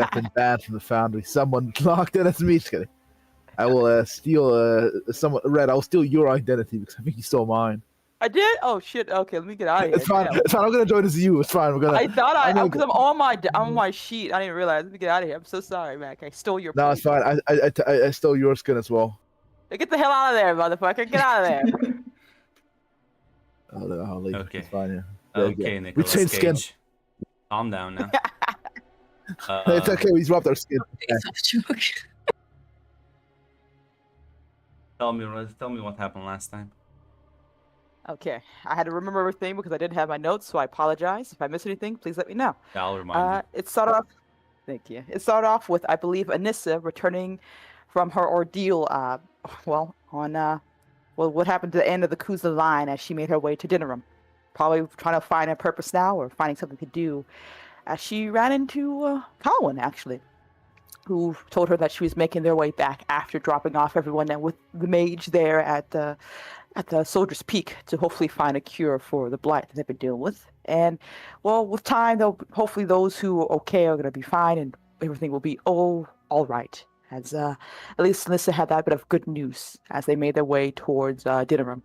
I've been banned from the foundry. Someone locked in as me. Just kidding. I will steal someone. Red, I'll steal your identity because I think you stole mine. I did? Oh shit! Okay, let me get out of here. It's fine. Damn. It's fine. I'm gonna join as you. It's fine. We're gonna. I thought because I'm go. on my sheet. I didn't realize. Let me get out of here. I'm so sorry, Mac. I stole your. No, it's fine. I stole your skin as well. Get the hell out of there, motherfucker! Get out of there. I'll leave. Okay. It's fine. Yeah. Okay, Nicholas changed Cage. skin. Calm down now. It's okay. We swapped our skin. Tell me what happened last time. Okay, I had to remember everything because I didn't have my notes, so I apologize. If I miss anything, please let me know. Yeah, I'll remind you. It started off. Thank you. It started off with, I believe, Anissa returning from her ordeal. On what happened to the end of the Kuzla line as she made her way to Dinnerum, probably trying to find a purpose now or finding something to do. As she ran into Colin, actually, who told her that she was making their way back after dropping off everyone with the mage there at the Soldier's Peak to hopefully find a cure for the blight that they've been dealing with. And, well, with time, hopefully those who are okay are going to be fine and everything will be all right. As at least Anissa had that bit of good news as they made their way towards Dinnerum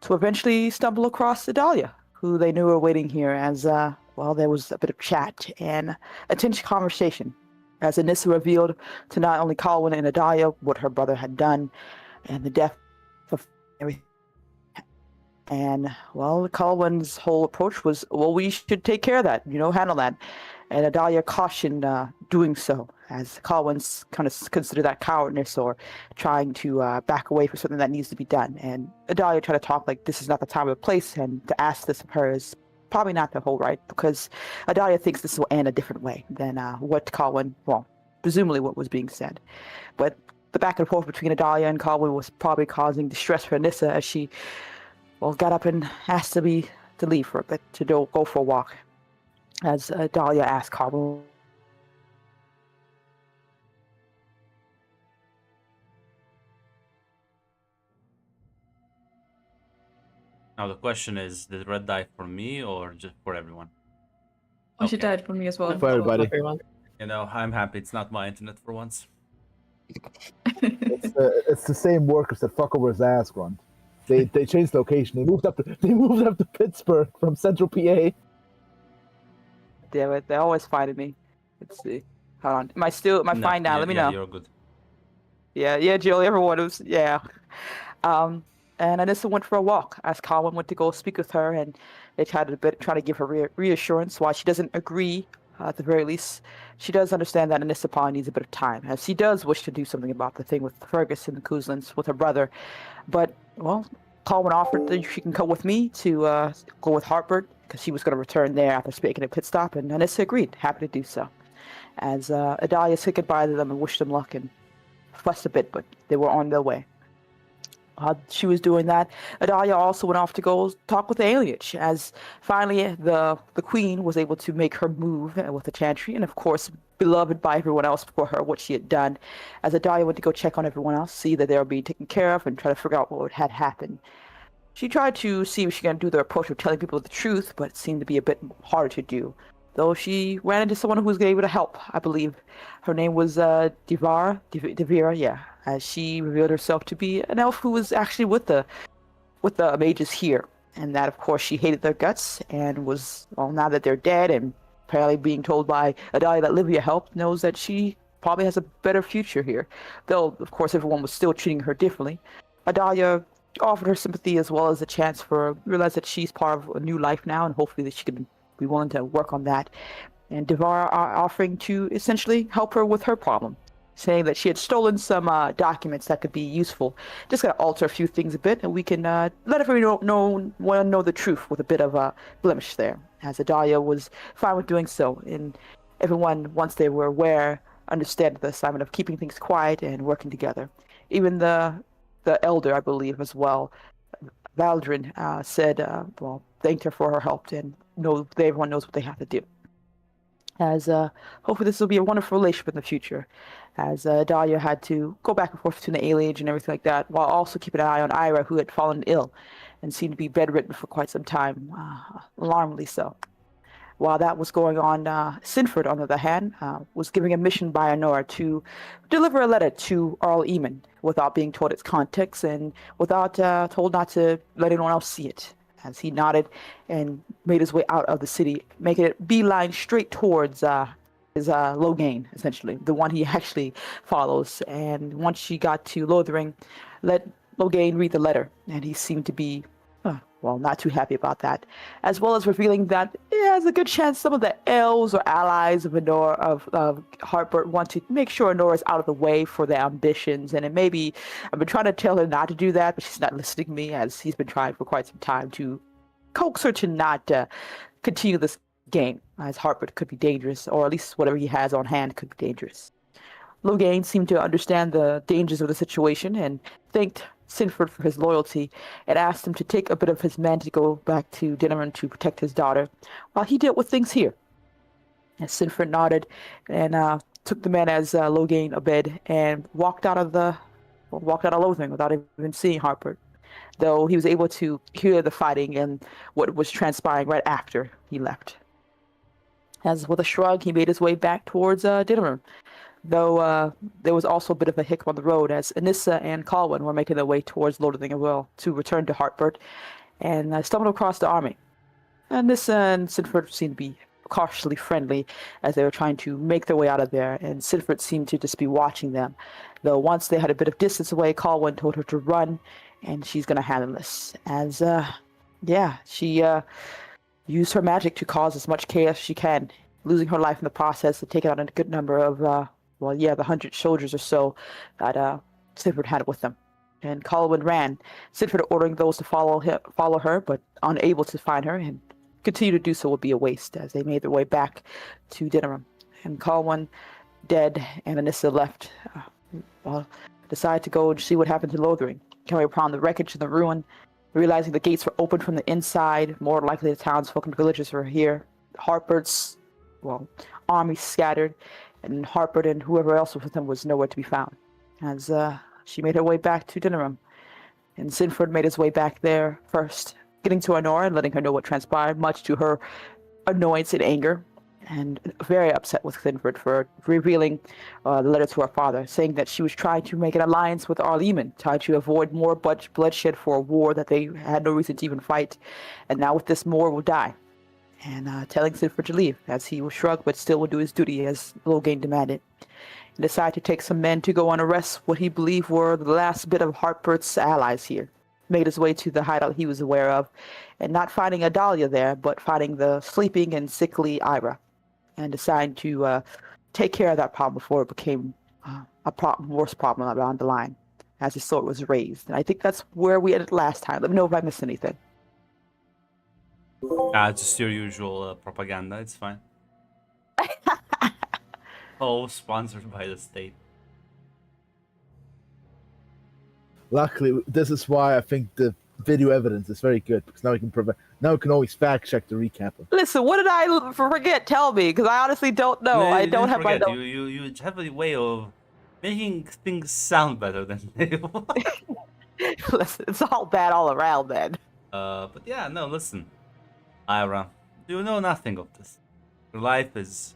to eventually stumble across Adalia, who they knew were waiting here as, there was a bit of chat and a tense conversation as Anissa revealed to not only Colin and Adalia what her brother had done and the death of everything. And, Colwyn's whole approach was, we should take care of that, handle that. And Adalia cautioned doing so, as Colwyn's kind of considered that cowardness or trying to back away from something that needs to be done. And Adalia tried to talk like this is not the time or place, and to ask this of her is probably not the whole right, because Adalia thinks this will end a different way than what Colwyn, presumably what was being said. But the back and forth between Adalia and Colwyn was probably causing distress for Anissa as she got up and asked to leave for a bit, to go for a walk. As Dahlia asked Colwyn. Now the question is, did Red die for me or just for everyone? Oh, she died for me as well. For everybody. I'm happy it's not my internet for once. It's the same workers that fuck over his ass, Grunt. They changed location. They moved up to Pittsburgh from Central PA. Damn it! They're always fighting me. Let's see. Hold on. Am I fine now? Let me know. You're good. Yeah, Jill. Everyone was And Anissa went for a walk as Colin went to go speak with her, and they tried to give her reassurance. While she doesn't agree, at the very least, she does understand that Anissa probably needs a bit of time, as she does wish to do something about the thing with Fergus and the Kuzlins with her brother. But Colin offered that she can come with me to go with Hartford, because she was going to return there after making a pit stop, and Anissa agreed, happy to do so. As Adalia said goodbye to them and wished them luck and fussed a bit, but they were on their way. She was doing that. Adalia also went off to go talk with the Aliage, as finally the queen was able to make her move with the Chantry, and of course beloved by everyone else before her what she had done. As Adalia went to go check on everyone else, see that they were being taken care of, and try to figure out what had happened. She tried to see if she could do the approach of telling people the truth, but it seemed to be a bit harder to do. Though she ran into someone who was able to help, I believe. Her name was Devira, as she revealed herself to be an elf who was actually with the mages here. And that, of course, she hated their guts and was, now that they're dead and apparently being told by Adalia that Livia helped, knows that she probably has a better future here. Though, of course, everyone was still treating her differently. Adalia offered her sympathy as well as a chance for realize that she's part of a new life now, and hopefully that she can be willing to work on that. And Devara offering to essentially help her with her problem, saying that she had stolen some documents that could be useful. Just gotta alter a few things a bit, and we can let everyone know the truth with a bit of a blemish there. As Adalia was fine with doing so, and everyone, once they were aware, understood the assignment of keeping things quiet and working together. Even the elder, I believe, as well, Valdrin, said, thanked her for her help, and everyone knows what they have to do. As hopefully this will be a wonderful relationship in the future, as Dahlia had to go back and forth between the Aliage and everything like that, while also keeping an eye on Ira, who had fallen ill and seemed to be bedridden for quite some time, alarmingly so. While that was going on, Sinford, on the other hand, was given a mission by Honora to deliver a letter to Earl Eamon without being told its context and without told not to let anyone else see it. As he nodded and made his way out of the city, making it beeline straight towards his Logain, essentially, the one he actually follows. And once she got to Lothering, let Logain read the letter, and he seemed to be, well, not too happy about that, as well as revealing that there's a good chance some of the elves or allies of Harpert want to make sure Nora's out of the way for their ambitions. And it may be, I've been trying to tell her not to do that, but she's not listening to me, as he's been trying for quite some time to coax her to not continue this game, as Harpert could be dangerous, or at least whatever he has on hand could be dangerous. Logain seemed to understand the dangers of the situation and thanked Sinford for his loyalty and asked him to take a bit of his men to go back to Dinnerman to protect his daughter while he dealt with things here. And Sinford nodded and took the men as Logain obeyed and walked out of Lothering without even seeing Harpert, though he was able to hear the fighting and what was transpiring right after he left. As with a shrug, he made his way back towards Dinnerman, though there was also a bit of a hiccup on the road as Anissa and Colwyn were making their way towards Lothering as well to return to Harpert and stumbled across the army. Anissa and Sinford seemed to be cautiously friendly as they were trying to make their way out of there, and Sinford seemed to just be watching them, though once they had a bit of distance away, Colwyn told her to run, and she's going to handle this. As, she used her magic to cause as much chaos as she can, losing her life in the process and taking out a good number of, the 100 soldiers or so that Sinford had with them. And Colwyn ran, Sinford ordering those to follow her, but unable to find her, and continue to do so would be a waste as they made their way back to Dinnerham. And Colwyn dead and Anissa left, decided to go and see what happened to Lothering, coming upon the wreckage and the ruin, realizing the gates were open from the inside. More likely the townsfolk and villagers were here. Harpert's army scattered, and Harpert and whoever else was with him was nowhere to be found. As she made her way back to Dinnerham, and Sinford made his way back there first, getting to Honora and letting her know what transpired, much to her annoyance and anger, and very upset with Sinford for revealing the letter to her father, saying that she was trying to make an alliance with Earl Eamon, trying to avoid more bloodshed for a war that they had no reason to even fight, and now with this more will die. And telling Sinford to leave, as he will shrug but still will do his duty as Logain demanded, and decided to take some men to go and arrest what he believed were the last bit of Harpert's allies here. Made his way to the hideout he was aware of, and not finding Adalia there, but finding the sleeping and sickly Ira, and decided to take care of that problem before it became worse problem around the line, as his sword was raised. And I think that's where we ended last time. Let me know if I missed anything. Just your usual propaganda. It's fine. Oh, sponsored by the state. Luckily, this is why I think the video evidence is very good, because now we can always fact check the recap. Listen, what did I forget? Tell me, because I honestly don't know. No, I don't have my notes. You have a way of making things sound better than they were. Listen, it's all bad all around, man. But yeah, no, listen. Ira, you know nothing of this. Your life is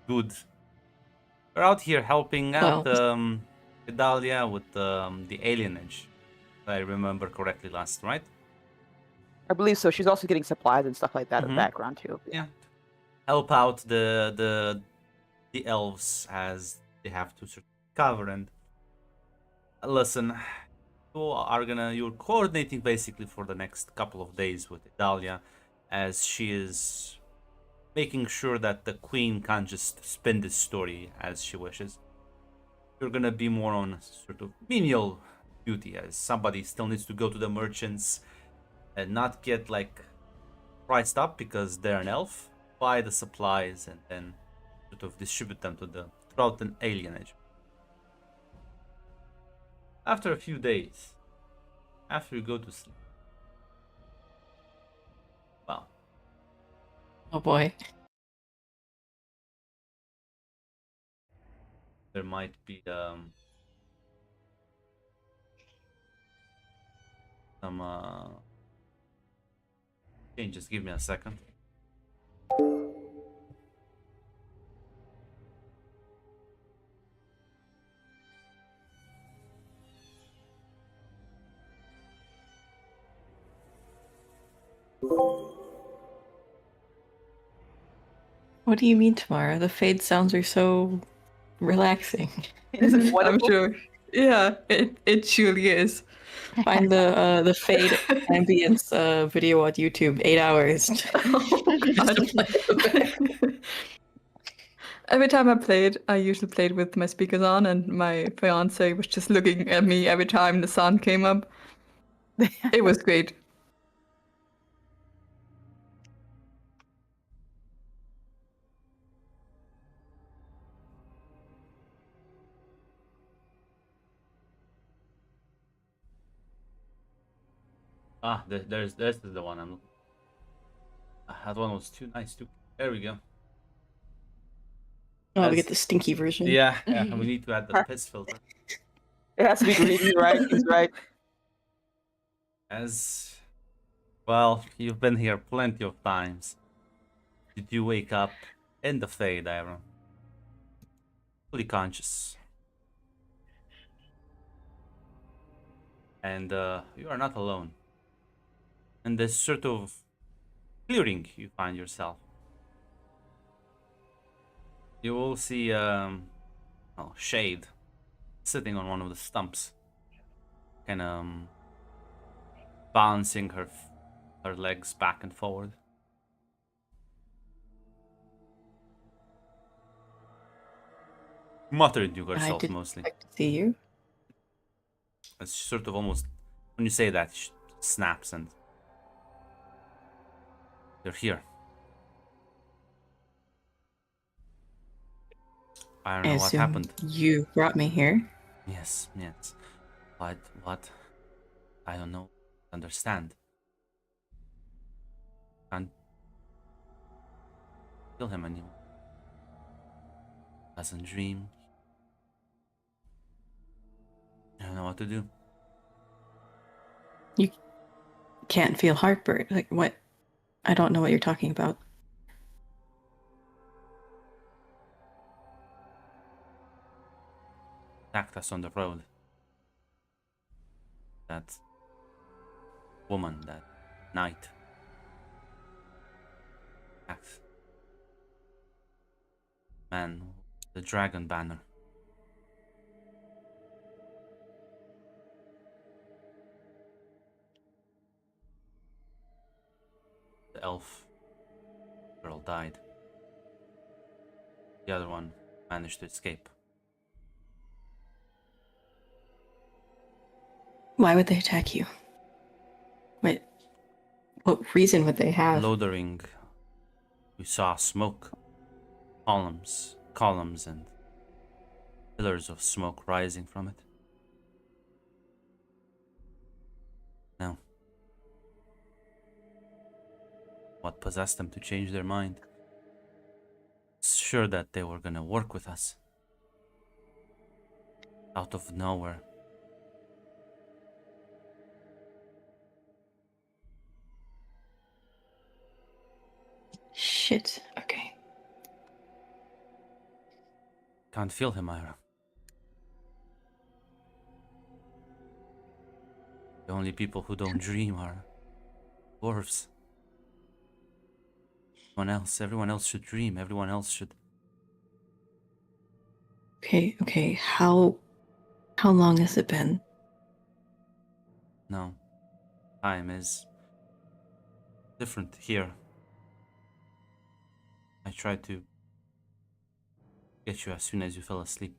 good. We're out here helping out Idalia with the alienage, if I remember correctly last, right? I believe so. She's also getting supplies and stuff like that in the background too. Yeah. Help out the elves as they have to recover. And listen, you're coordinating basically for the next couple of days with Idalia, as she is making sure that the queen can't just spin this story as she wishes. You're gonna be more on sort of menial duty, as somebody still needs to go to the merchants and not get priced up because they're an elf, buy the supplies and then sort of distribute them throughout an alienage. After a few days, after you go to sleep, well, Oh boy. there might be some changes. Give me a second. What do you mean tomorrow? The Fade sounds are so relaxing. Isn't it I'm wonderful? sure. Yeah, it truly is. Find the Fade ambience video on YouTube. 8 hours. Just to play the Every time I played, I usually played with my speakers on, and my fiance was just looking at me every time the sun came up. It was great. Ah, this is the one I'm looking. That one was too nice too. There we go. Oh, we As- get the stinky version. Yeah, we need to add the piss filter. It has to be green. He's right. He's right. As well, you've been here plenty of times. Did you wake up in the Fade, Aaron? Fully conscious. And you are not alone. In this sort of clearing you find yourself. You will see Shade sitting on one of the stumps, kind of balancing her legs back and forward. Muttering to I herself didn't mostly. expect to see you. It's sort of almost when you say that, she snaps and they're here. I don't I know what assume happened. you brought me here. Yes. But what? I don't know. Understand. Can't kill him anymore. Doesn't dream. I don't know what to do. You can't feel heartburn. Like, what? I don't know what you're talking about. Attacked us on the road. That woman, that knight. Attacked. Man, the dragon banner. The elf girl died. The other one managed to escape. Why would they attack you? What reason would they have? Lothering, we saw smoke, columns and pillars of smoke rising from it. Now, what possessed them to change their mind? It's sure that they were gonna work with us. Out of nowhere. Shit. Okay. Can't feel him, Ira. The only people who don't dream are dwarves. Everyone else should dream. Everyone else should. Okay. How long has it been? No. Time is different here. I tried to get you as soon as you fell asleep.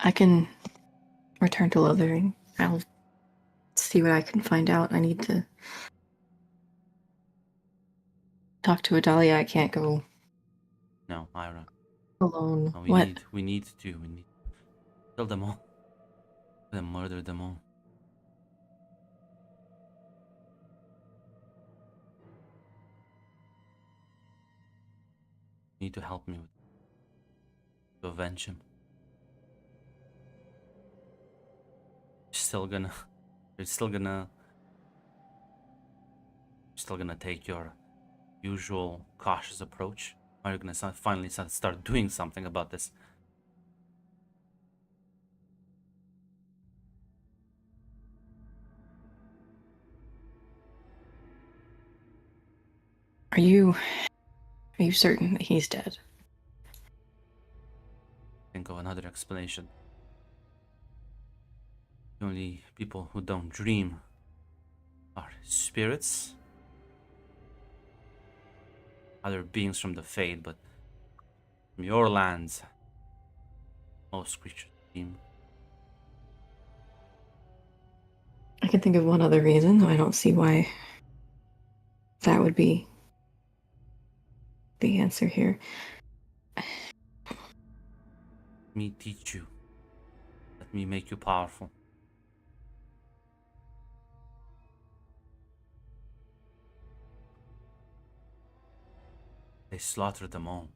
I can return to Lothering. I'll see what I can find out. I need to talk to Adalia. I can't go No, Ira. alone. No, What? we need to kill them all. Then murder them all. You need to help me with to avenge him. You're still gonna take your usual cautious approach. Are you gonna finally start doing something about this? Are you certain that he's dead? Think of another explanation. The only people who don't dream are spirits, other beings from the Fade, but from your lands, most creatures dream. I can think of one other reason, though I don't see why that would be the answer here. Let me teach you. Let me make you powerful. They slaughtered them all.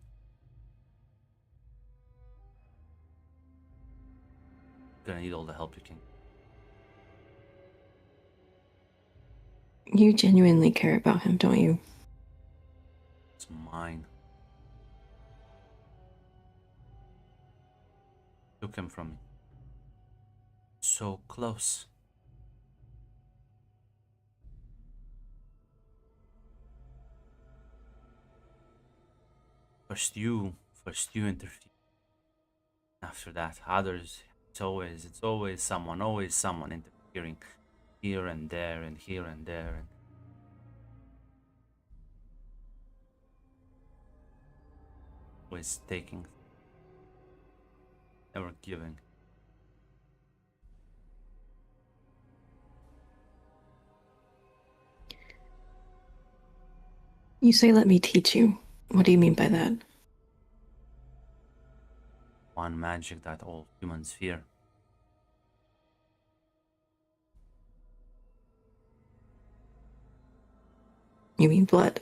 You're gonna need all the help you can. You genuinely care about him, don't you? It's mine. Took him from me. So close. First you interfere. After that, others. It's always someone interfering here and there and here and there. And always taking, never giving. You say let me teach you. What do you mean by that? One magic that all humans fear. You mean blood?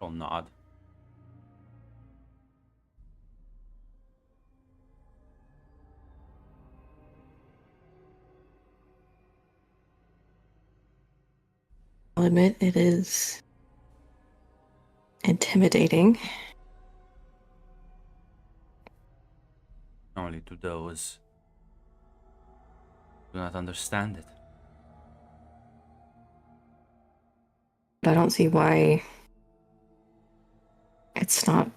I'll nod. I'll admit it is intimidating. Only to those who do not understand it. But I don't see why it's not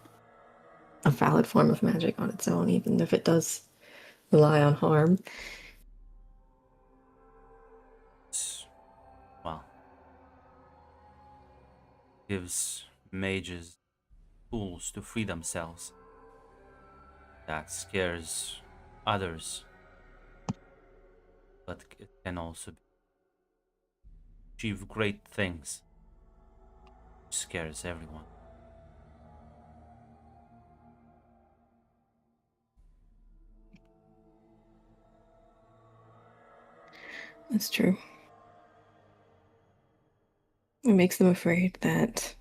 a valid form of magic on its own, even if it does rely on harm. Well, gives mages tools to free themselves. That scares others, but it can also achieve great things. Scares everyone. That's true. It makes them afraid that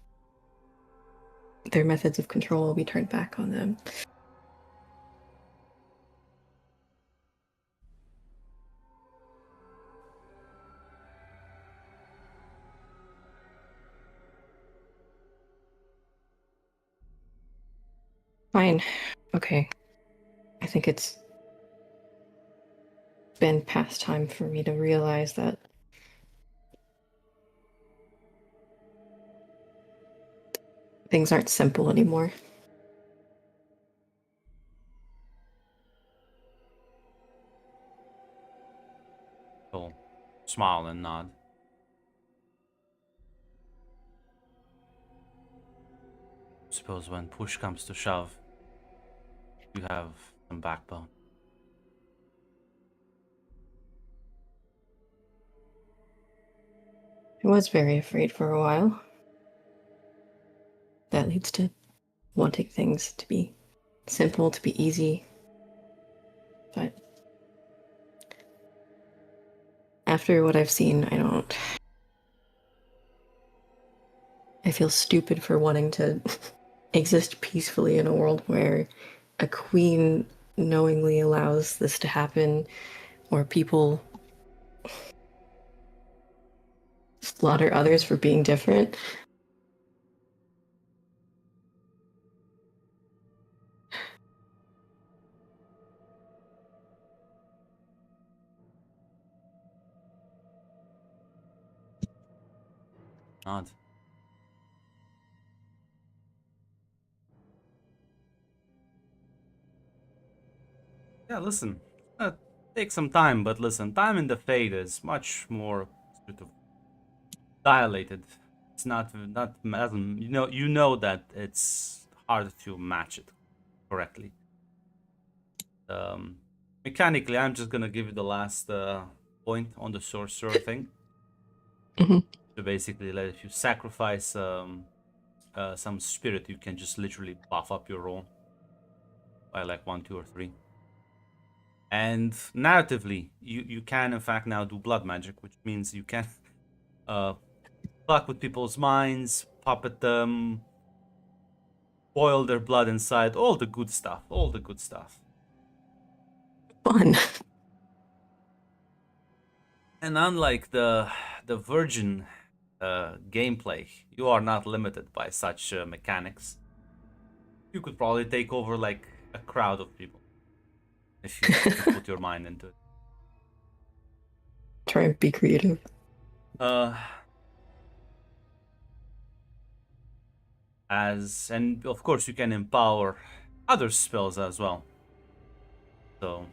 their methods of control will be turned back on them. Fine. Okay. I think it's been past time for me to realize that things aren't simple anymore. He'll smile and nod. Suppose when push comes to shove, you have some backbone. I was very afraid for a while. That leads to wanting things to be simple, to be easy. But after what I've seen, I feel stupid for wanting to exist peacefully in a world where a queen knowingly allows this to happen, or people slaughter others for being different. Nod. Yeah, listen. Take some time, but listen, time in the Fade is much more sort of dilated. It's not you know that it's hard to match it correctly. Mechanically, I'm just gonna give you the last point on the sorcerer thing. Mhm. So basically, like, if you sacrifice some spirit, you can just literally buff up your roll by like 1, 2, or 3. And narratively, you can in fact now do blood magic, which means you can fuck with people's minds, puppet them, boil their blood inside, all the good stuff, all the good stuff. Fun. And unlike the Virgin gameplay, you are not limited by such mechanics. You could probably take over like a crowd of people if you put your mind into it. Try and be creative. And of course you can empower other spells as well. So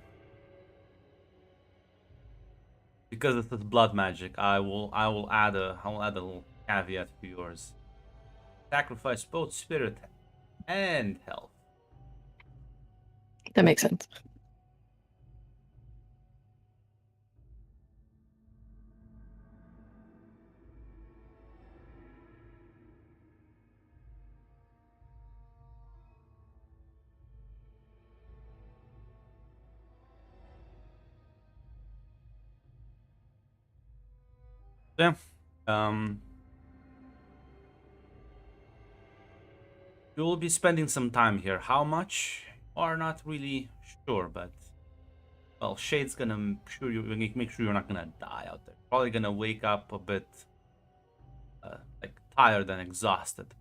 because this is blood magic, I will add a little caveat to yours. Sacrifice both spirit and health. That makes sense. Yeah. You will be spending some time here. How much? Are not really sure, but well, Shade's gonna make sure you're not gonna die out there. Probably gonna wake up a bit like tired and exhausted.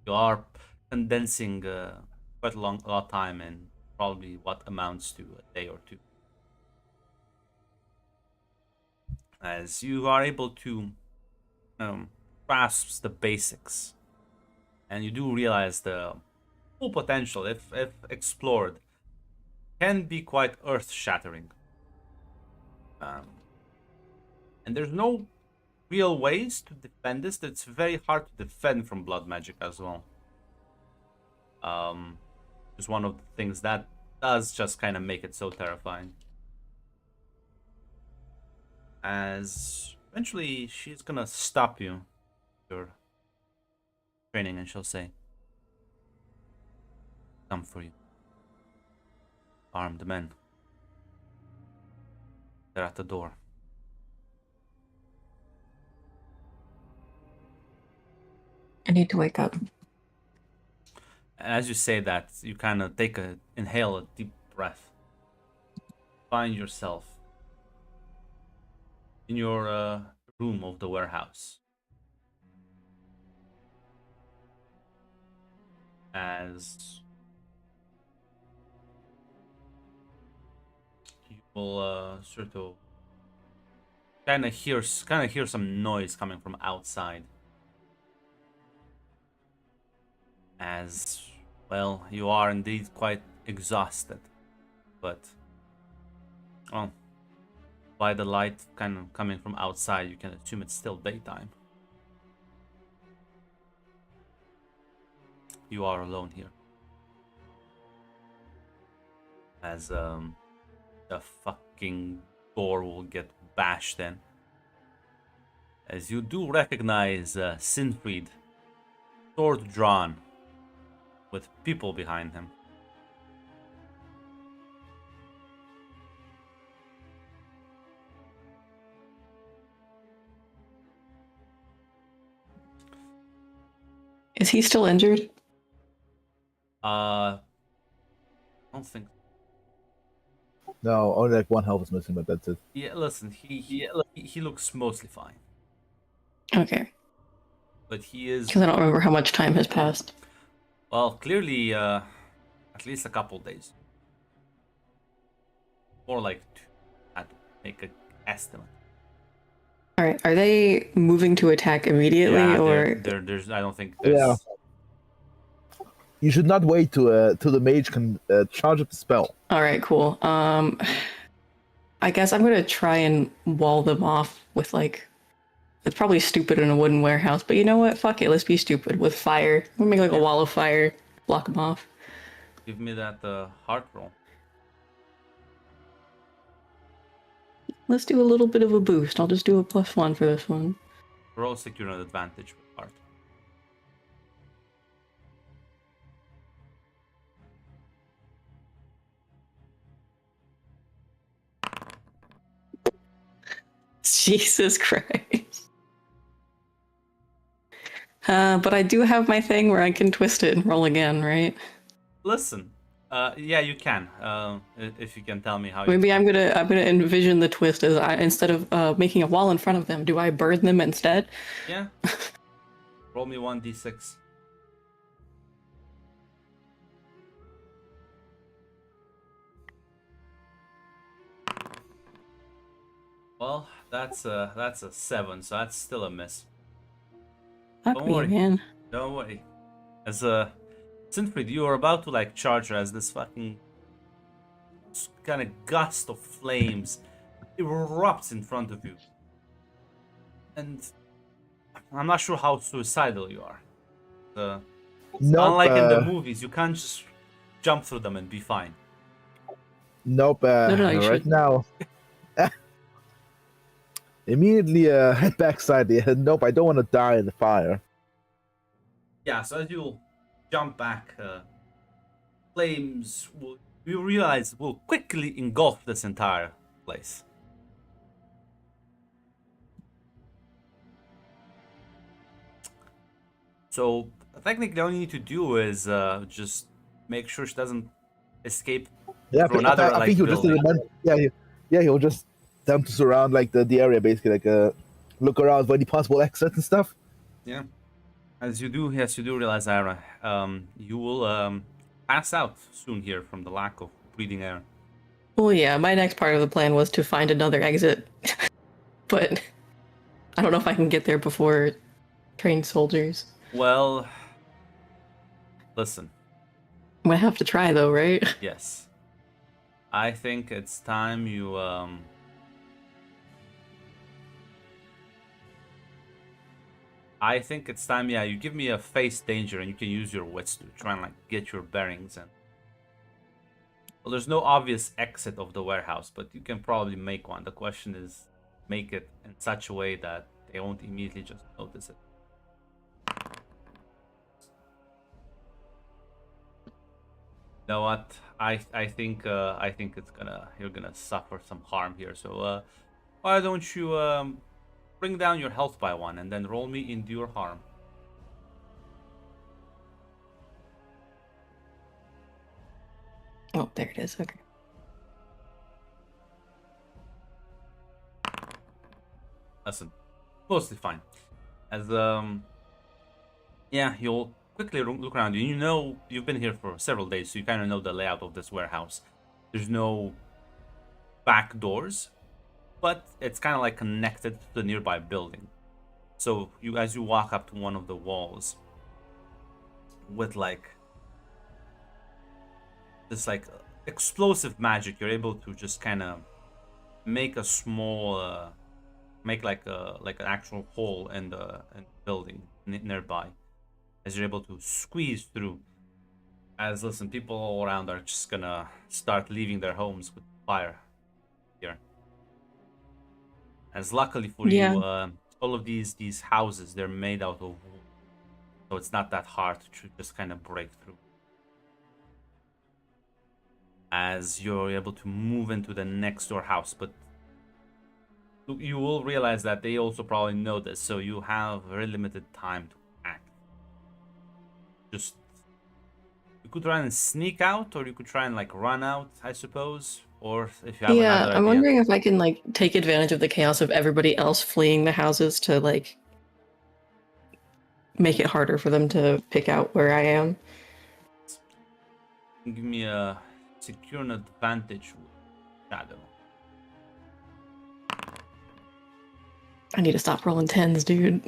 You are condensing quite a lot of time in probably what amounts to a day or two. As you are able to grasp the basics, and you do realize the full potential, if explored, can be quite earth-shattering. And there's no real ways to defend this. It's very hard to defend from blood magic as well. It's one of the things that does just kind of make it so terrifying. As eventually she's gonna stop you, your training, and she'll say, "Come for you. Armed men. They're at the door." I need to wake up. And as you say that, you kind of inhale a deep breath. Find yourself in your room of the warehouse. As you will sort of kind of hear some noise coming from outside. As well, you are indeed quite exhausted, but well, by the light kind of coming from outside, you can assume it's still daytime. You are alone here. As the fucking door will get bashed in. As you do recognize Sinfried, sword drawn, with people behind him. Is he still injured? I don't think. No, only like one health is missing, but that's it. Yeah, listen, he looks mostly fine, Okay. but he is Because I don't remember how much time has passed. well, clearly at least a couple days, or like 2. I'd make an estimate. All right. Are they moving to attack immediately, Yeah, or there's I don't think there's. Yeah. You should not wait to till the mage can charge up the spell. All right, cool. I guess I'm gonna try and wall them off with like. It's probably stupid in a wooden warehouse, but you know what? Fuck it. Let's be stupid with fire. We'll make like a wall of fire, block them off. Give me that heart roll. Let's do a little bit of a boost. I'll just do a +1 for this one. Roll secure an advantage with heart. Jesus Christ. But I do have my thing where I can twist it and roll again, right? Listen, yeah, you can. If you can tell me how. Maybe I'm gonna envision the twist as instead of making a wall in front of them, do I burn them instead? Yeah. Roll me 1d6. Well, that's a 7, so that's still a miss. Fuck Don't me, worry. man. Don't worry. As Sinfrid, you are about to like charge her as this fucking kind of gust of flames erupts in front of you. And I'm not sure how suicidal you are. Nope. Unlike in the movies, you can't just jump through them and be fine. Nope. No, you right should. now. Immediately head backside. Nope, I don't want to die in the fire. Yeah, so as you jump back, flames will, you realize, will quickly engulf this entire place. So technically, all you need to do is just make sure she doesn't escape. Yeah, For another, I like, think he'll just building. he'll just attempt to surround like the area, basically, like look around for any possible exits and stuff. Yeah. As you do realize, Ira, you will pass out soon here from the lack of breathing air. Well, yeah, my next part of the plan was to find another exit. But I don't know if I can get there before trained soldiers. Well, listen. I'm gonna have to try though, right? Yes. I think it's time you I think it's time, yeah, you give me a face danger and you can use your wits to try and like get your bearings and well, there's no obvious exit of the warehouse, but you can probably make one. The question is make it in such a way that they won't immediately just notice it. You know what? I think it's you're gonna suffer some harm here. So why don't you bring down your health by 1 and then roll me endure harm. Oh, there it is. Okay. Listen, mostly fine. As yeah, you'll quickly look around you. You know you've been here for several days, so you kind of know the layout of this warehouse. There's no back doors, but it's kind of like connected to the nearby building. So you, as you walk up to one of the walls, with like this like explosive magic, you're able to just kind of make a small, make like an actual hole in the building nearby. As you're able to squeeze through. As listen, people all around are just gonna start leaving their homes with fire here. As luckily for Yeah. you, all of these houses, they're made out of wood, so it's not that hard to just kind of break through. As you're able to move into the next door house, but you will realize that they also probably know this, so you have very limited time to act. Just you could try and sneak out, or you could try and like run out, I suppose. Or if you have Yeah, another I'm idea. wondering if I can like take advantage of the chaos of everybody else fleeing the houses to like make it harder for them to pick out where I am. Give me a secure an advantage with shadow. I need to stop rolling 10s, dude.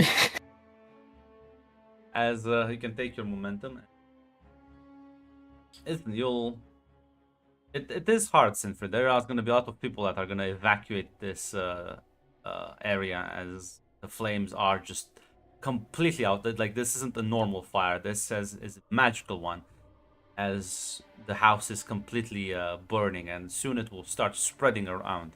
As you can take your momentum. You'll. It is hard, Sinfred. There are going to be a lot of people that are going to evacuate this area as the flames are just completely out. Like, this isn't a normal fire. This is a magical one, as the house is completely burning, and soon it will start spreading around.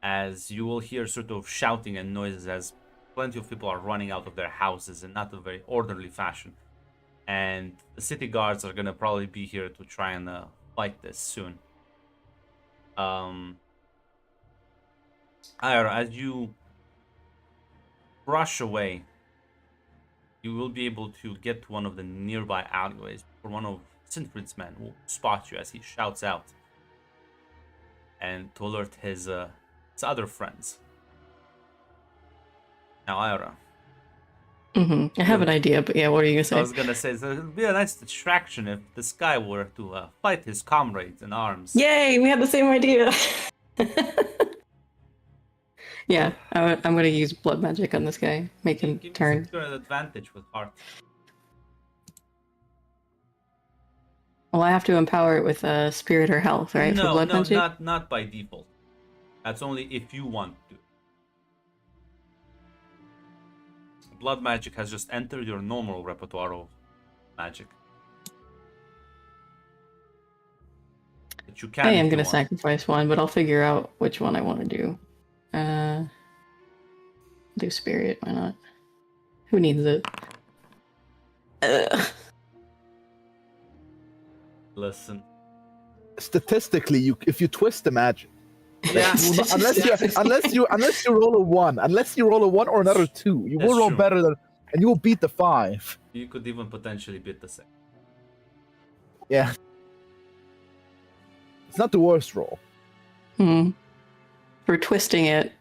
As you will hear sort of shouting and noises as plenty of people are running out of their houses in not a very orderly fashion. And the city guards are going to probably be here to try and fight this soon. Ira, as you rush away, you will be able to get to one of the nearby alleyways for one of Sinfrid's men will spot you as he shouts out, and to alert his other friends. Now, Ira. I have an idea, but yeah, what are you gonna I was say? gonna say, so it would be a nice distraction if this guy were to fight his comrades in arms. Yay, we had the same idea. Yeah, I'm gonna use blood magic on this guy, make him Give turn. me an advantage with heart. Well, I have to empower it with spirit or health, right? For No, blood no, magic. not by default. That's only if you want to. Blood magic has just entered your normal repertoire of magic. But you can. I if am you gonna want. sacrifice one, but I'll figure out which one I want to do. Do spirit. Why not? Who needs it? Listen. Statistically, if you twist the magic, Yeah. you will not- unless you roll a 1, or another 2, you That's will roll true. better than, and you will beat the 5. You could even potentially beat the 6. Yeah, it's not the worst roll. For twisting it,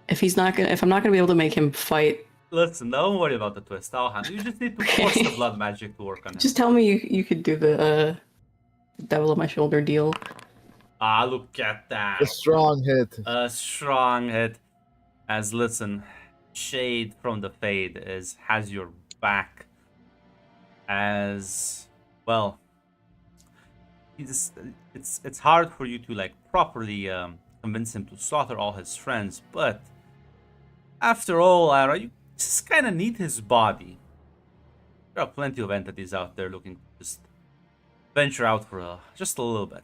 if I'm not gonna be able to make him fight, Listen, don't worry about the twist. I'll handle. You just need to force the blood magic to work on it. just tell me you could do the devil on my shoulder deal. Ah, look at that. A strong hit. A strong hit. As listen, Shade from the Fade has your back. As well, it's hard for you to like properly convince him to slaughter all his friends, but after all, Ira, you just kind of need his body. There are plenty of entities out there looking to just venture out for just a little bit.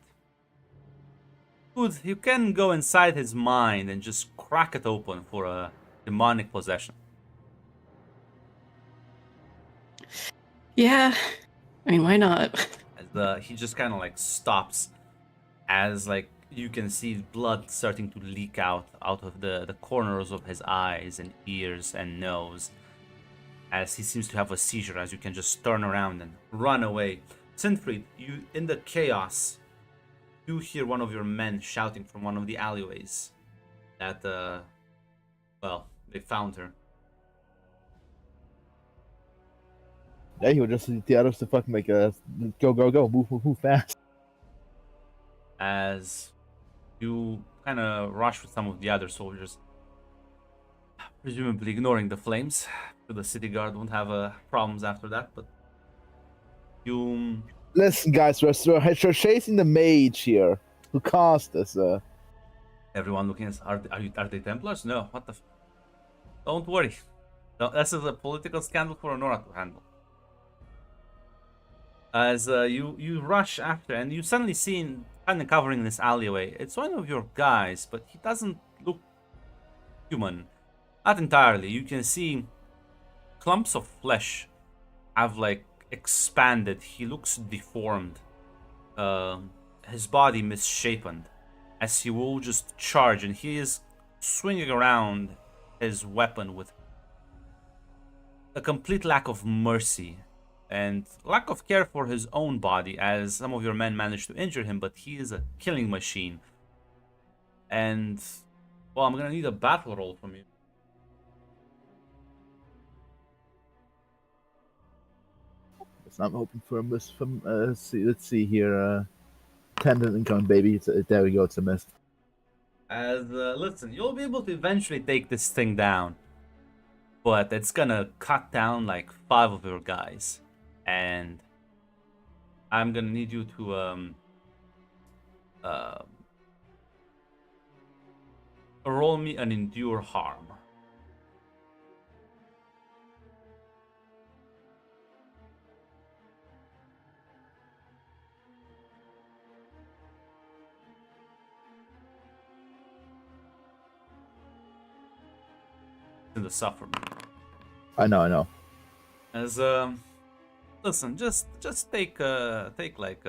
Good, you can go inside his mind and just crack it open for a demonic possession. Yeah, I mean, why not? As he just kind of like stops, as like you can see blood starting to leak out of the corners of his eyes and ears and nose, as he seems to have a seizure. As you can just turn around and run away. Sinfrid, you in the chaos, you hear one of your men shouting from one of the alleyways that well, they found her. Yeah, he would just need the others to fucking like go, move fast. As you kind of rush with some of the other soldiers, presumably ignoring the flames. So the city guard won't have problems after that, but you... Listen, guys, we're chasing the mage here who caused this. Everyone looking at are they Templars? No, what the... Don't worry. No, this is a political scandal for Honora to handle. As you rush after, and you suddenly see him kind of covering this alleyway. It's one of your guys, but he doesn't look human. Not entirely. You can see clumps of flesh have like expanded. He looks deformed. His body misshapen. As he will just charge, and he is swinging around his weapon with a complete lack of mercy and lack of care for his own body, as some of your men managed to injure him, but he is a killing machine. And, well, I'm gonna need a battle roll from you. I'm hoping for a miss from. Let's see here. Tendon income, baby. There we go. It's a miss. As, listen, you'll be able to eventually take this thing down, but it's gonna cut down like 5 of your guys. And I'm gonna need you to roll me an endure harm. In the suffer. I know. As listen, just take like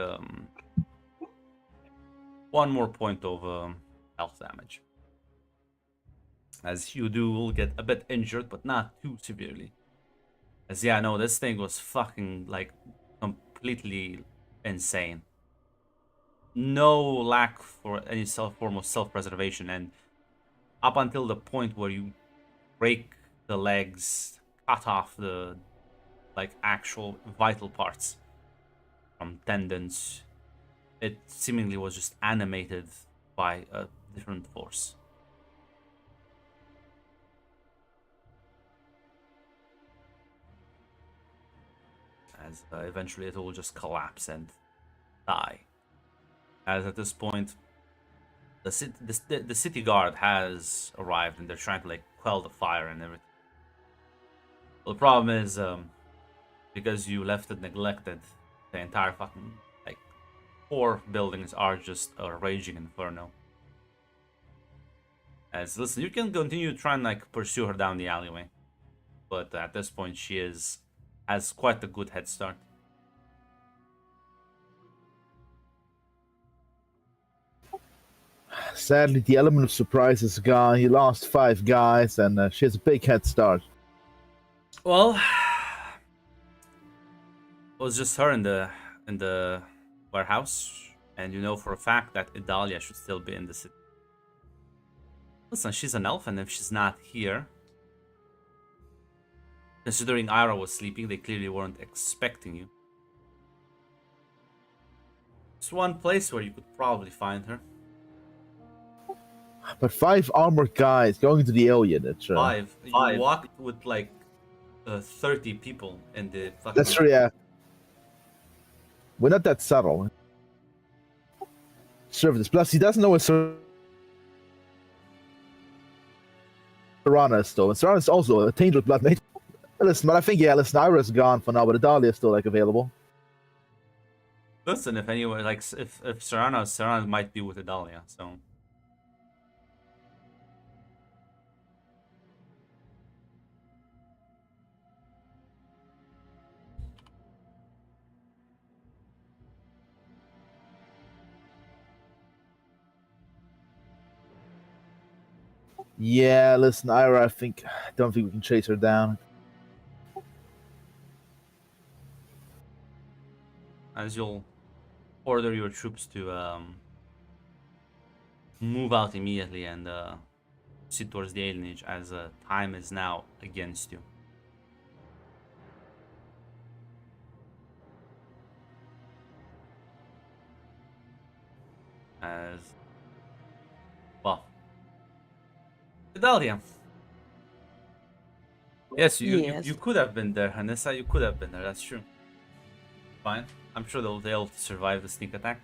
one more point of health damage. As you do will get a bit injured, but not too severely. As yeah, no, this thing was fucking like completely insane. No lack for any form of self-preservation, and up until the point where you break the legs, cut off the like actual vital parts from tendons, it seemingly was just animated by a different force. As eventually it will just collapse and die. As at this point, the city guard has arrived and they're trying to like quell the fire and everything. Well, the problem is, because you left it neglected, the entire fucking like 4 buildings are just a raging inferno. As listen, you can continue trying like pursue her down the alleyway, but at this point she has quite a good head start. Sadly, the element of surprise is gone. You lost 5 guys, and she has a big head start. Well, it was just her in the warehouse, and you know for a fact that Idalia should still be in the city. Listen, she's an elf, and if she's not here, considering Ira was sleeping, they clearly weren't expecting you. It's one place where you could probably find her. But 5 armored guys going to the alien. It's 5. You walked with like 30 people in the fucking... That's true, yeah. We're not that subtle. Service. Plus, he doesn't know where Serana is still. And Serana is also a tainted blood mate. Listen, but I think, yeah, listen, Ira's gone for now, but Idalia is still, like, available. Listen, if anyone, like, if Serana might be with Idalia, so... Yeah, listen, Ira, I don't think we can chase her down. As you'll order your troops to move out immediately and proceed towards the alienage, as time is now against you. As well, Idalia. Yes, you could have been there, Hanessa. You could have been there. That's true. Fine. I'm sure they'll survive the sneak attack.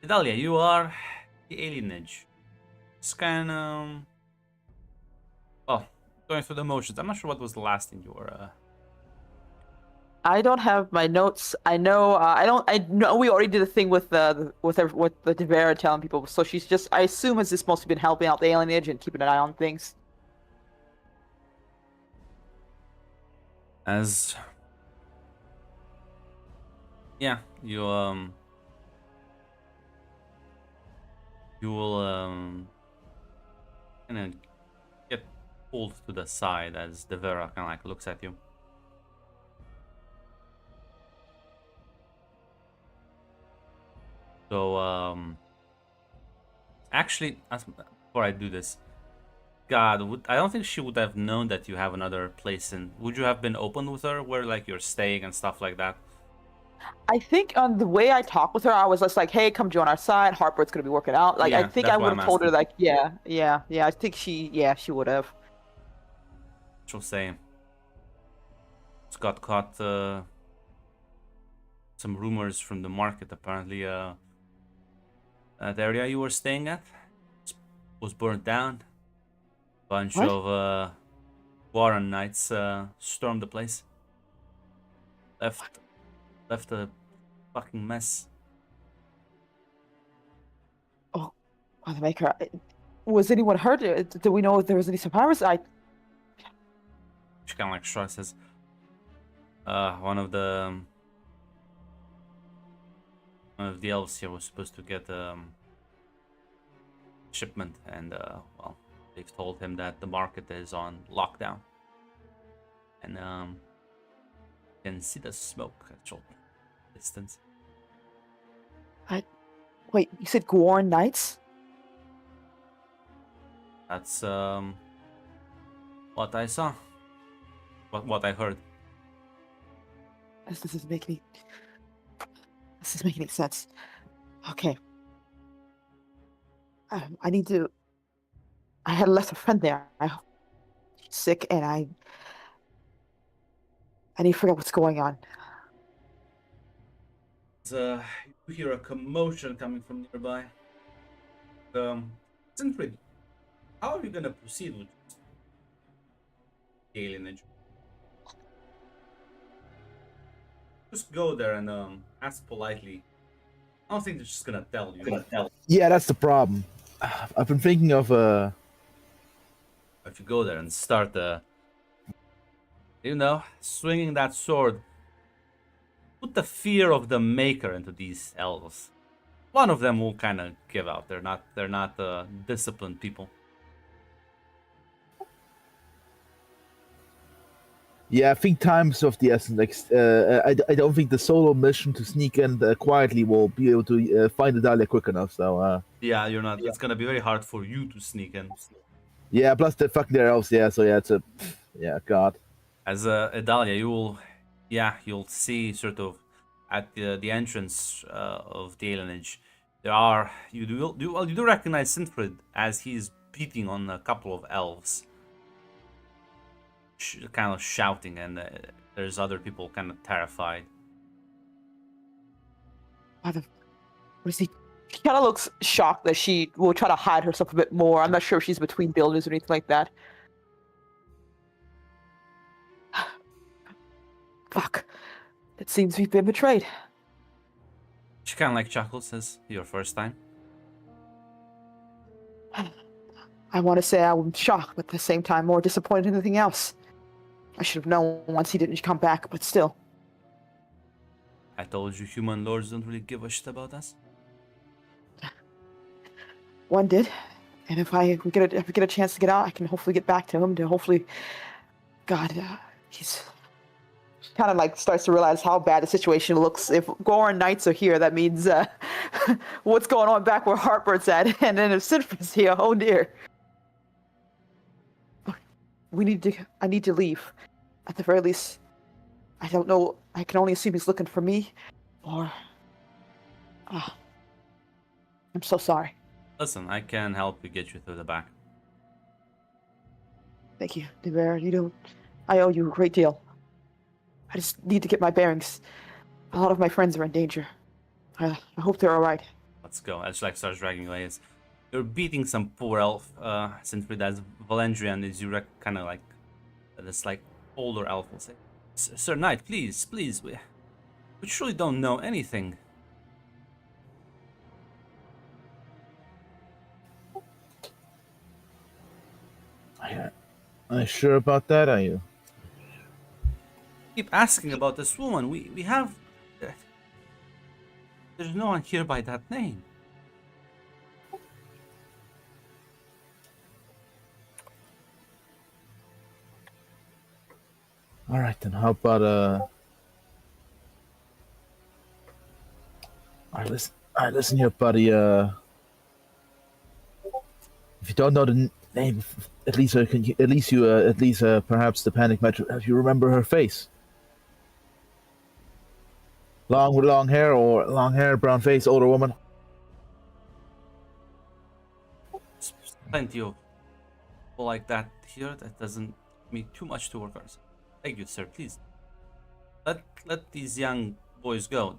Idalia, you are the alienage. Just kind of... well, going through the motions. I'm not sure what was the last thing you were... I don't have my notes. I know. I know we already did a thing with the Devera telling people. So she's just. I assume has just mostly been helping out the alienage and keeping an eye on things. As yeah, you will kind of get pulled to the side as Devera kind of like looks at you. So actually, before I do this, God, I don't think she would have known that you have another place in. Would you have been open with her where like you're staying and stuff like that? I think on the way I talked with her, I was just like, "Hey, come join our side. Harper's gonna be working out." Like, Yeah, I think that's I why would have I'm told her asking. like, yeah. I think she would have. She'll say, Just got caught. Some rumors from the market. Apparently, that area you were staying at was burned down. Bunch What? of Warren Knights stormed the place. Left a fucking mess. Mother Maker, was anyone hurt? Do we know if there was any survivors? She kind of like shrugs, says, one of the elves here was supposed to get shipment, and well, they've told him that the market is on lockdown, and can see the smoke at short distance. Wait, you said Gorn Knights? That's what I saw. What I heard. This doesn't make any. This doesn't make any sense. Okay. I need to. I had left a friend there. She's sick, and I need to figure out what's going on. You hear a commotion coming from nearby. Sinfrid, how are you gonna proceed with the alienage? Just go there and ask politely. I don't think they're just gonna tell you. Yeah, that's the problem. I've been thinking of If you go there and start, swinging that sword, put the fear of the Maker into these elves. One of them will kind of give out. They're not disciplined people. Yeah, I think time's of the essence. Like, I don't think the solo mission to sneak in quietly will be able to find the Dahlia quick enough. So, Yeah, you're not. It's gonna be very hard for you to sneak in. yeah. Plus they're fucking their elves. Yeah. So yeah, God. As Adalia, you'll see sort of at the entrance of the alienage. You do recognize Sinfrid as he's beating on a couple of elves. Kind of shouting, and there's other people kind of terrified. What is he? She kind of looks shocked that she will try to hide herself a bit more. I'm not sure if she's between buildings or anything like that. Fuck. It seems we've been betrayed. She kind of like chuckles, says, "Your first time." I want to say I'm shocked, but at the same time more disappointed than anything else. I should have known once he didn't come back, but still. I told you human lords don't really give a shit about us. One did, and if I get a chance to get out, I can hopefully get back to him. To hopefully, God, he's kind of like starts to realize how bad the situation looks. If Goran Knights are here, that means what's going on back where Harper's at, and then if Sinfrid's here, oh dear. I need to leave. At the very least, I don't know. I can only assume he's looking for me, or. I'm so sorry. Listen, I can help you get you through the back. Thank you, DeBear. I owe you a great deal. I just need to get my bearings. A lot of my friends are in danger. I hope they're all right. Let's go. As like starts dragging away. You're beating some poor elf. Sinfrid as Valendrian is you kind of like this like older elf will say, "Sir Knight, please, we truly don't know anything." Are you sure about that? Are you? Keep asking about this woman. We have. There's no one here by that name. All right, then. How about All right, listen here, buddy. If you don't know the name, at least perhaps the panic metro. If you remember her face, long hair, brown face, older woman. There's plenty of people like that here. That doesn't mean too much to work on. Thank you, sir. Please. let these young boys go.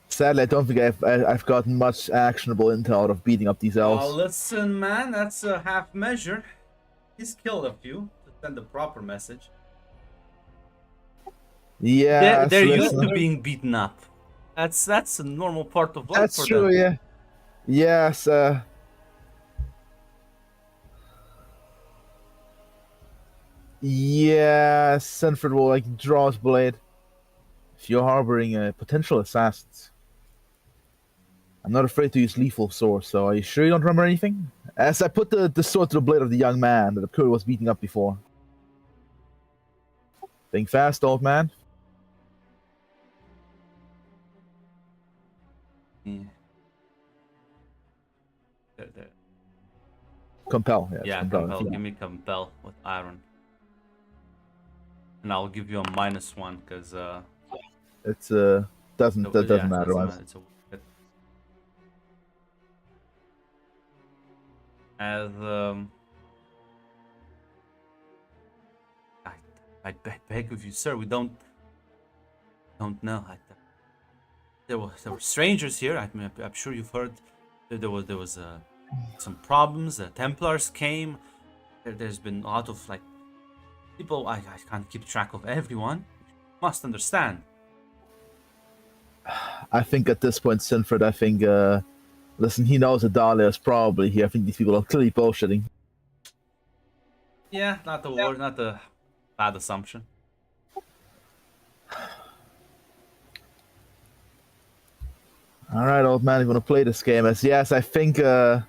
Sadly, I don't think I've gotten much actionable intel out of beating up these Oh, elves. listen, man, that's a half measure. He's killed a few to send the proper message. Yeah, They're used listen. to being beaten up. That's a normal part of life That's for true. them. Yeah. Yes. Yeah, Senford will like draw his blade. If you're harboring potential assassins, I'm not afraid to use lethal sword. So, are you sure you don't remember anything? As I put the sword to the blade of the young man that the Curry was beating up before. Think fast, old man. Yeah. There. Compel. Yeah, it's Yeah, compel. compel. Give me compel with iron, and I'll give you a -1 because It's doesn't that doesn't matter. doesn't Lance. matter. It's a as I beg of you, sir. We don't know. There were strangers here. I'm sure you've heard. There was some problems. The Templars came. There's been a lot of like people. I can't keep track of everyone. You must understand. I think at this point, Sinford, I think, listen, he knows that Dahlia is probably here. I think these people are clearly bullshitting. Yeah, not the word, not the bad assumption. All right, old man, you want to play this game? As yes, I think, well,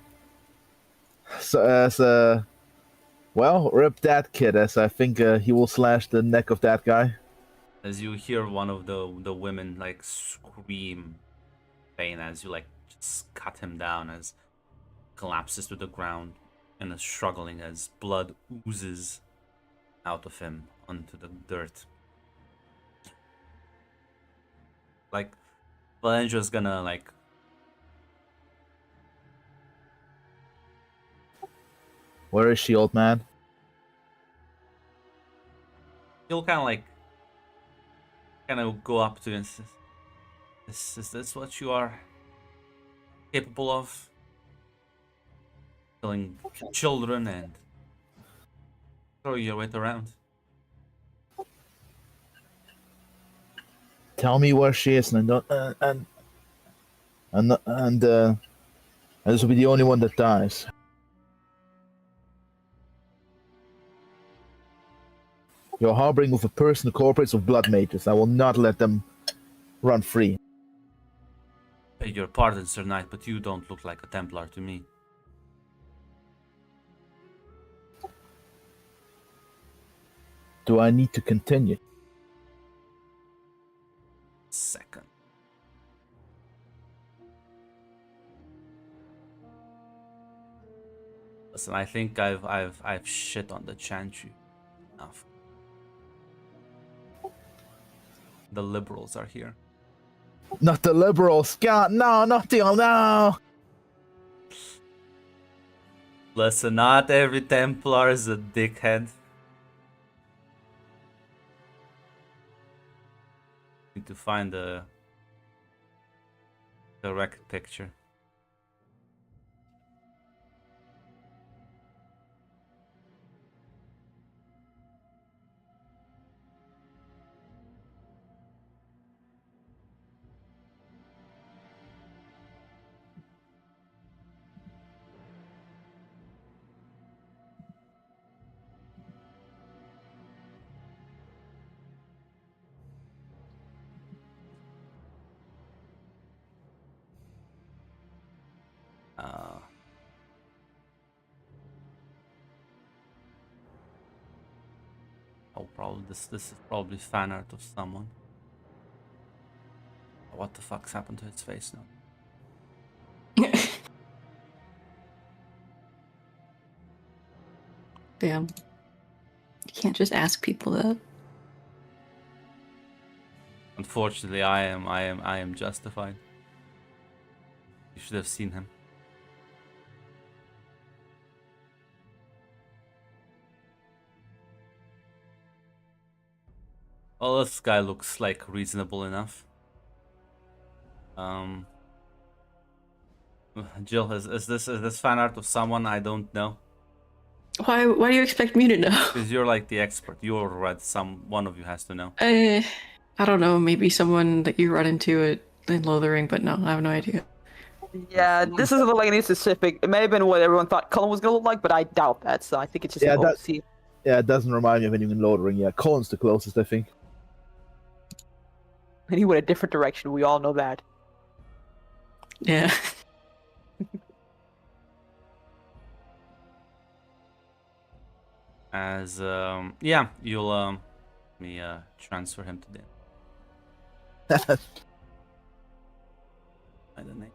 rip that kid. As I think he will slash the neck of that guy. As you hear one of the women like scream pain as you like just cut him down as collapses to the ground and is struggling as blood oozes out of him onto the dirt. Like Valendra's gonna like Where is she, old man? he'll kind of go up to him and says, is this what you are capable of? Killing children and throwing your weight around? Tell me where she is, and don't, and this will be the only one that dies. You're harboring with a person who cooperates with blood mages. I will not let them run free. Beg your pardon, Sir Knight, but you don't look like a Templar to me. Do I need to continue? Second. Listen, I think I've shit on the Chantry enough. The liberals are here. Not the liberals. God, no, not the no. Listen, not every Templar is a dickhead. Need to find the correct picture. Oh, probably this is probably fan art of someone. What the fuck's happened to its face now? Damn. You can't just ask people that. Unfortunately, I am justified. You should have seen him. Well, this guy looks like reasonable enough. Jill, is this fan art of someone I don't know? Why do you expect me to know? Because you're like the expert. You're right. One of you has to know. I don't know, maybe someone that you run into in Lothering, but no, I have no idea. Yeah, this doesn't look like any specific. It may have been what everyone thought Cullen was gonna look like, but I doubt that. So I think it's just Yeah, an that- OC. Yeah, it doesn't remind me of anyone in Lothering. Yeah, Cullen's the closest, I think. And he went a different direction. We all know that. Yeah. As yeah, you'll let me transfer him to the. I don't know.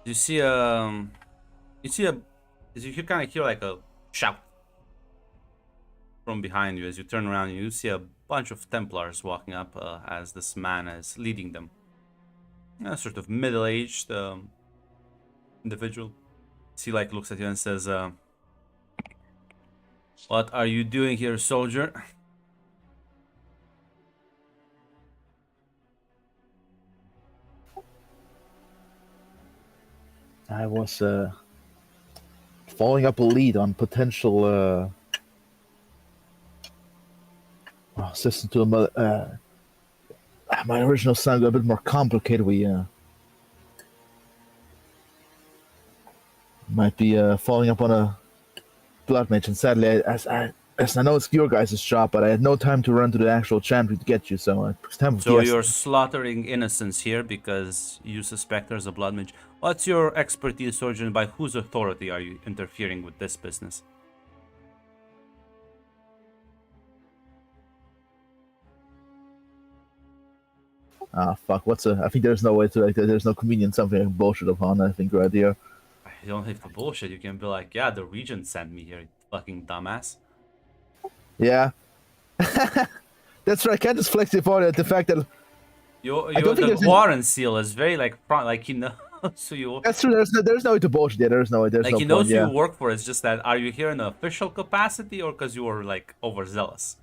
You see a, you kind of hear like a shout from behind you as you turn around. And you see a bunch of Templars walking up as this man is leading them. A sort of middle-aged individual. He like looks at you and says, "What are you doing here, soldier?" I was following up a lead on potential assistant to a my original sound got a bit more complicated. We might be following up on a blood mage, and sadly, as I know it's your guys' job, but I had no time to run to the actual chantry to get you, so it's time for So fiesta. you're slaughtering innocents here because you suspect there's a blood mage. What's your expertise, soldier, and by whose authority are you interfering with this business? Ah, fuck. I think there's no way to, like, there's no convenient something I can bullshit upon, I think, right here. You don't have to bullshit. You can be like, yeah, the regent sent me here, you fucking dumbass. Yeah. That's right. I can't just flex it for the fact that. Your don't think the there's any- Warren seal is very like front, like he knows who you. That's true. There's no way to bullshit. Yeah, there's no way. There's Like no he point. knows who Yeah. you work for. It's just that are you here in an official capacity or because you were like overzealous?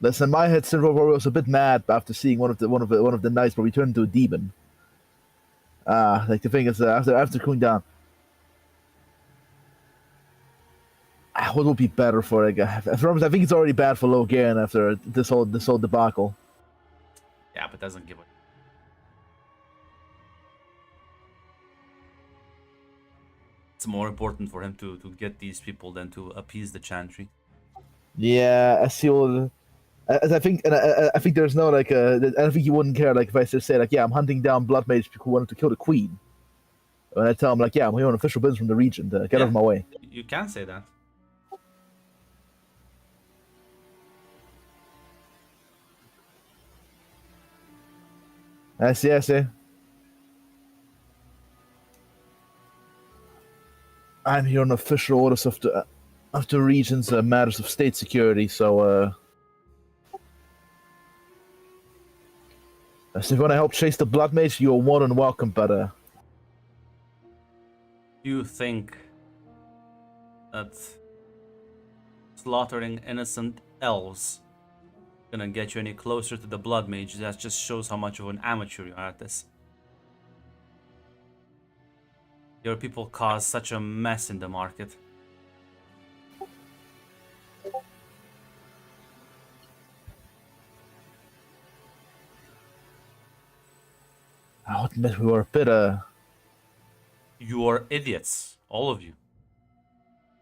Listen, my head Silver Warrior was a bit mad after seeing one of the knights, but we turned into a demon. Like the thing is, after cooling down, what would be better for like? I think it's already bad for Logan after this whole debacle. Yeah, but doesn't give a. It's more important for him to get these people than to appease the chantry. Yeah, I see all. As I think, and I think there's no like. I don't think he wouldn't care like if I just say like, yeah, I'm hunting down blood mage who wanted to kill the queen. When I tell him like, yeah, I'm here on official business from the region. Get Yeah. out of my way. You can say that. I see. I'm here on official orders of the region's matters of state security. So, if you want to help chase the blood mage, you're more than welcome. But You think that slaughtering innocent elves gonna get you any closer to the blood mage? That just shows how much of an amateur you are at this. Your people cause such a mess in the market. I'll admit we were a bit You are idiots, all of you.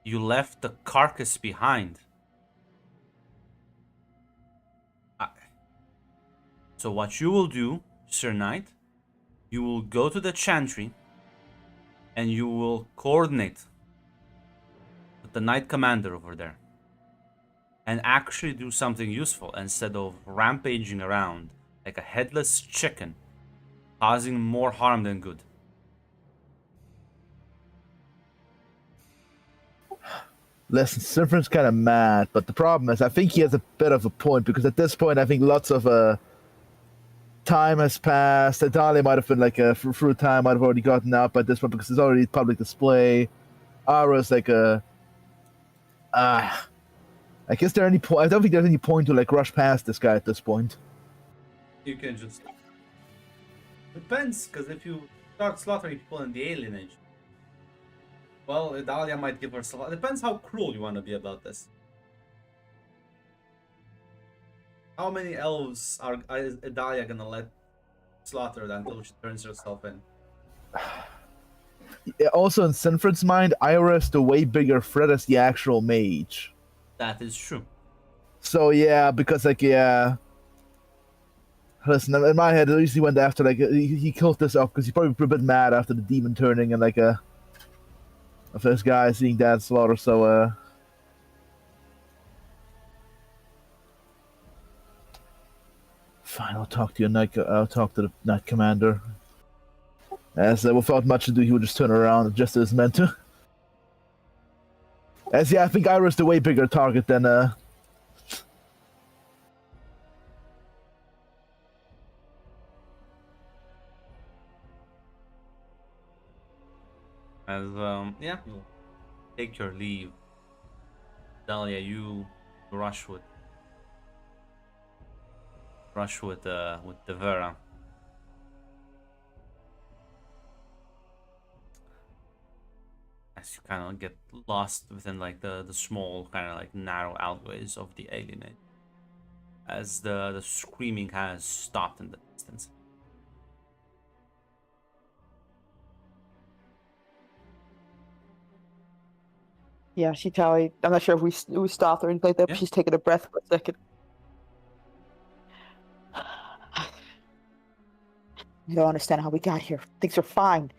You left the carcass behind. So what you will do, Sir Knight, you will go to the chantry and you will coordinate with the Knight Commander over there and actually do something useful instead of rampaging around like a headless chicken, causing more harm than good. Listen, Sinfrin's kind of mad, but the problem is, I think he has a bit of a point because at this point, I think lots of time has passed. Italia might have been like through time, might have already gotten out by this point because it's already public display. Ara's like a. I guess there any point. I don't think there's any point to like rush past this guy at this point. You can just depends, because if you start slaughtering people in the alien age, well, Idalia might give her slaughter. Depends how cruel you want to be about this. How many elves is Idalia gonna let slaughter until she turns herself in? Yeah, also, in Sinfred's mind, Ira is the way bigger threat as the actual mage. That is true. So yeah, because like yeah. Listen, in my head, at least he went after like he killed this off because he's probably a bit mad after the demon turning and like of this guy seeing that slaughter. So fine, I'll talk to you, Knight. I'll talk to the Knight Commander. As without much ado, he would just turn around just as meant to. As yeah, I think Ira's the way bigger target than As yeah, you take your leave. Dahlia, you rush with Devera. As you kind of get lost within like the small kind of like narrow alleyways of the alienate, as the screaming has stopped in the distance. Yeah, she totally. I'm not sure if we stopped or anything like that, Yeah. but she's taking a breath for a second. I don't understand how we got here. Things are fine.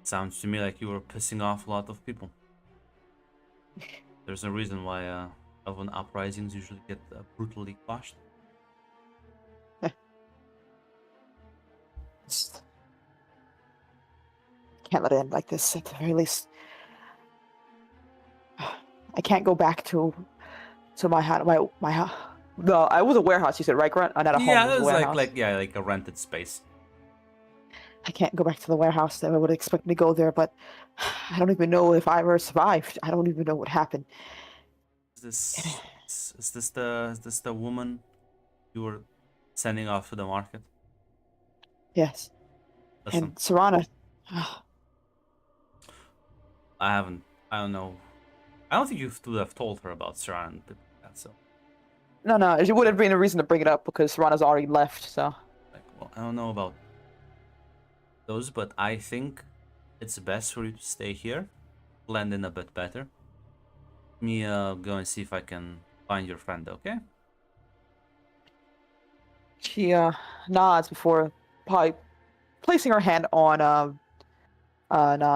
Sounds to me like you were pissing off a lot of people. There's a reason why Elven uprisings usually get brutally quashed. It's- Can't let it end like this. At the very least, I can't go back to my house. My house. No, I was a warehouse. You said right, Grant? Not a home. Yeah, it was it a was warehouse. like a rented space. I can't go back to the warehouse. I would expect me to go there, but I don't even know if I ever survived. I don't even know what happened. Is this the woman you were sending off to the market? Yes. Listen, And Serana. I don't know. I don't think you would have told her about Saran and people like that, so No, it would have been a reason to bring it up because Serana's already left. So like, well, I don't know about those, but I think it's best for you to stay here, blend in a bit better. Me go and see if I can find your friend, okay? she nods before probably placing her hand on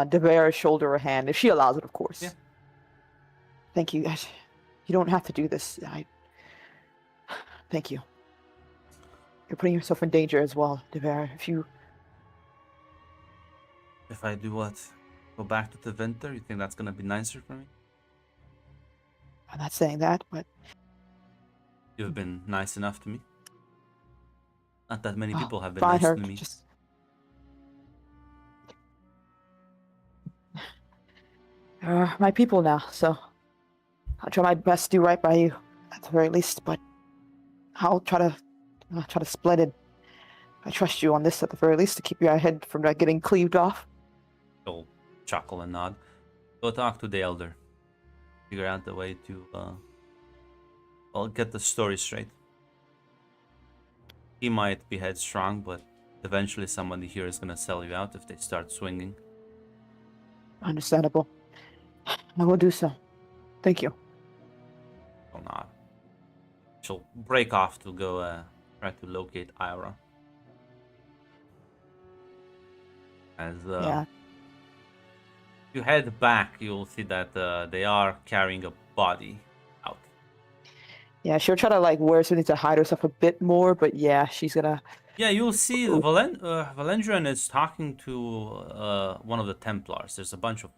Devera's shoulder or hand, if she allows it, of course. Yeah. Thank you. You don't have to do this. Thank you. You're putting yourself in danger as well, Devera. If I do what? Go back to the winter? You think that's gonna be nicer for me? I'm not saying that, but You've been nice enough to me. Not that many people have been find nice her. to me. Just my people now, so I'll try my best to do right by you, at the very least. But I'll try to split it. I trust you on this at the very least to keep your head from getting cleaved off. He'll chuckle and nod. Go talk to the elder. Figure out the way to well, get the story straight. He might be headstrong, but eventually somebody here is gonna sell you out if they start swinging. Understandable. I will do so. Thank you. Or not. She'll break off to go try to locate Ira. As Yeah. you head back, you'll see that they are carrying a body out. Yeah, she'll try to wear something to hide herself a bit more, but yeah, she's gonna. Yeah, you'll see Valendrian is talking to one of the Templars. There's a bunch of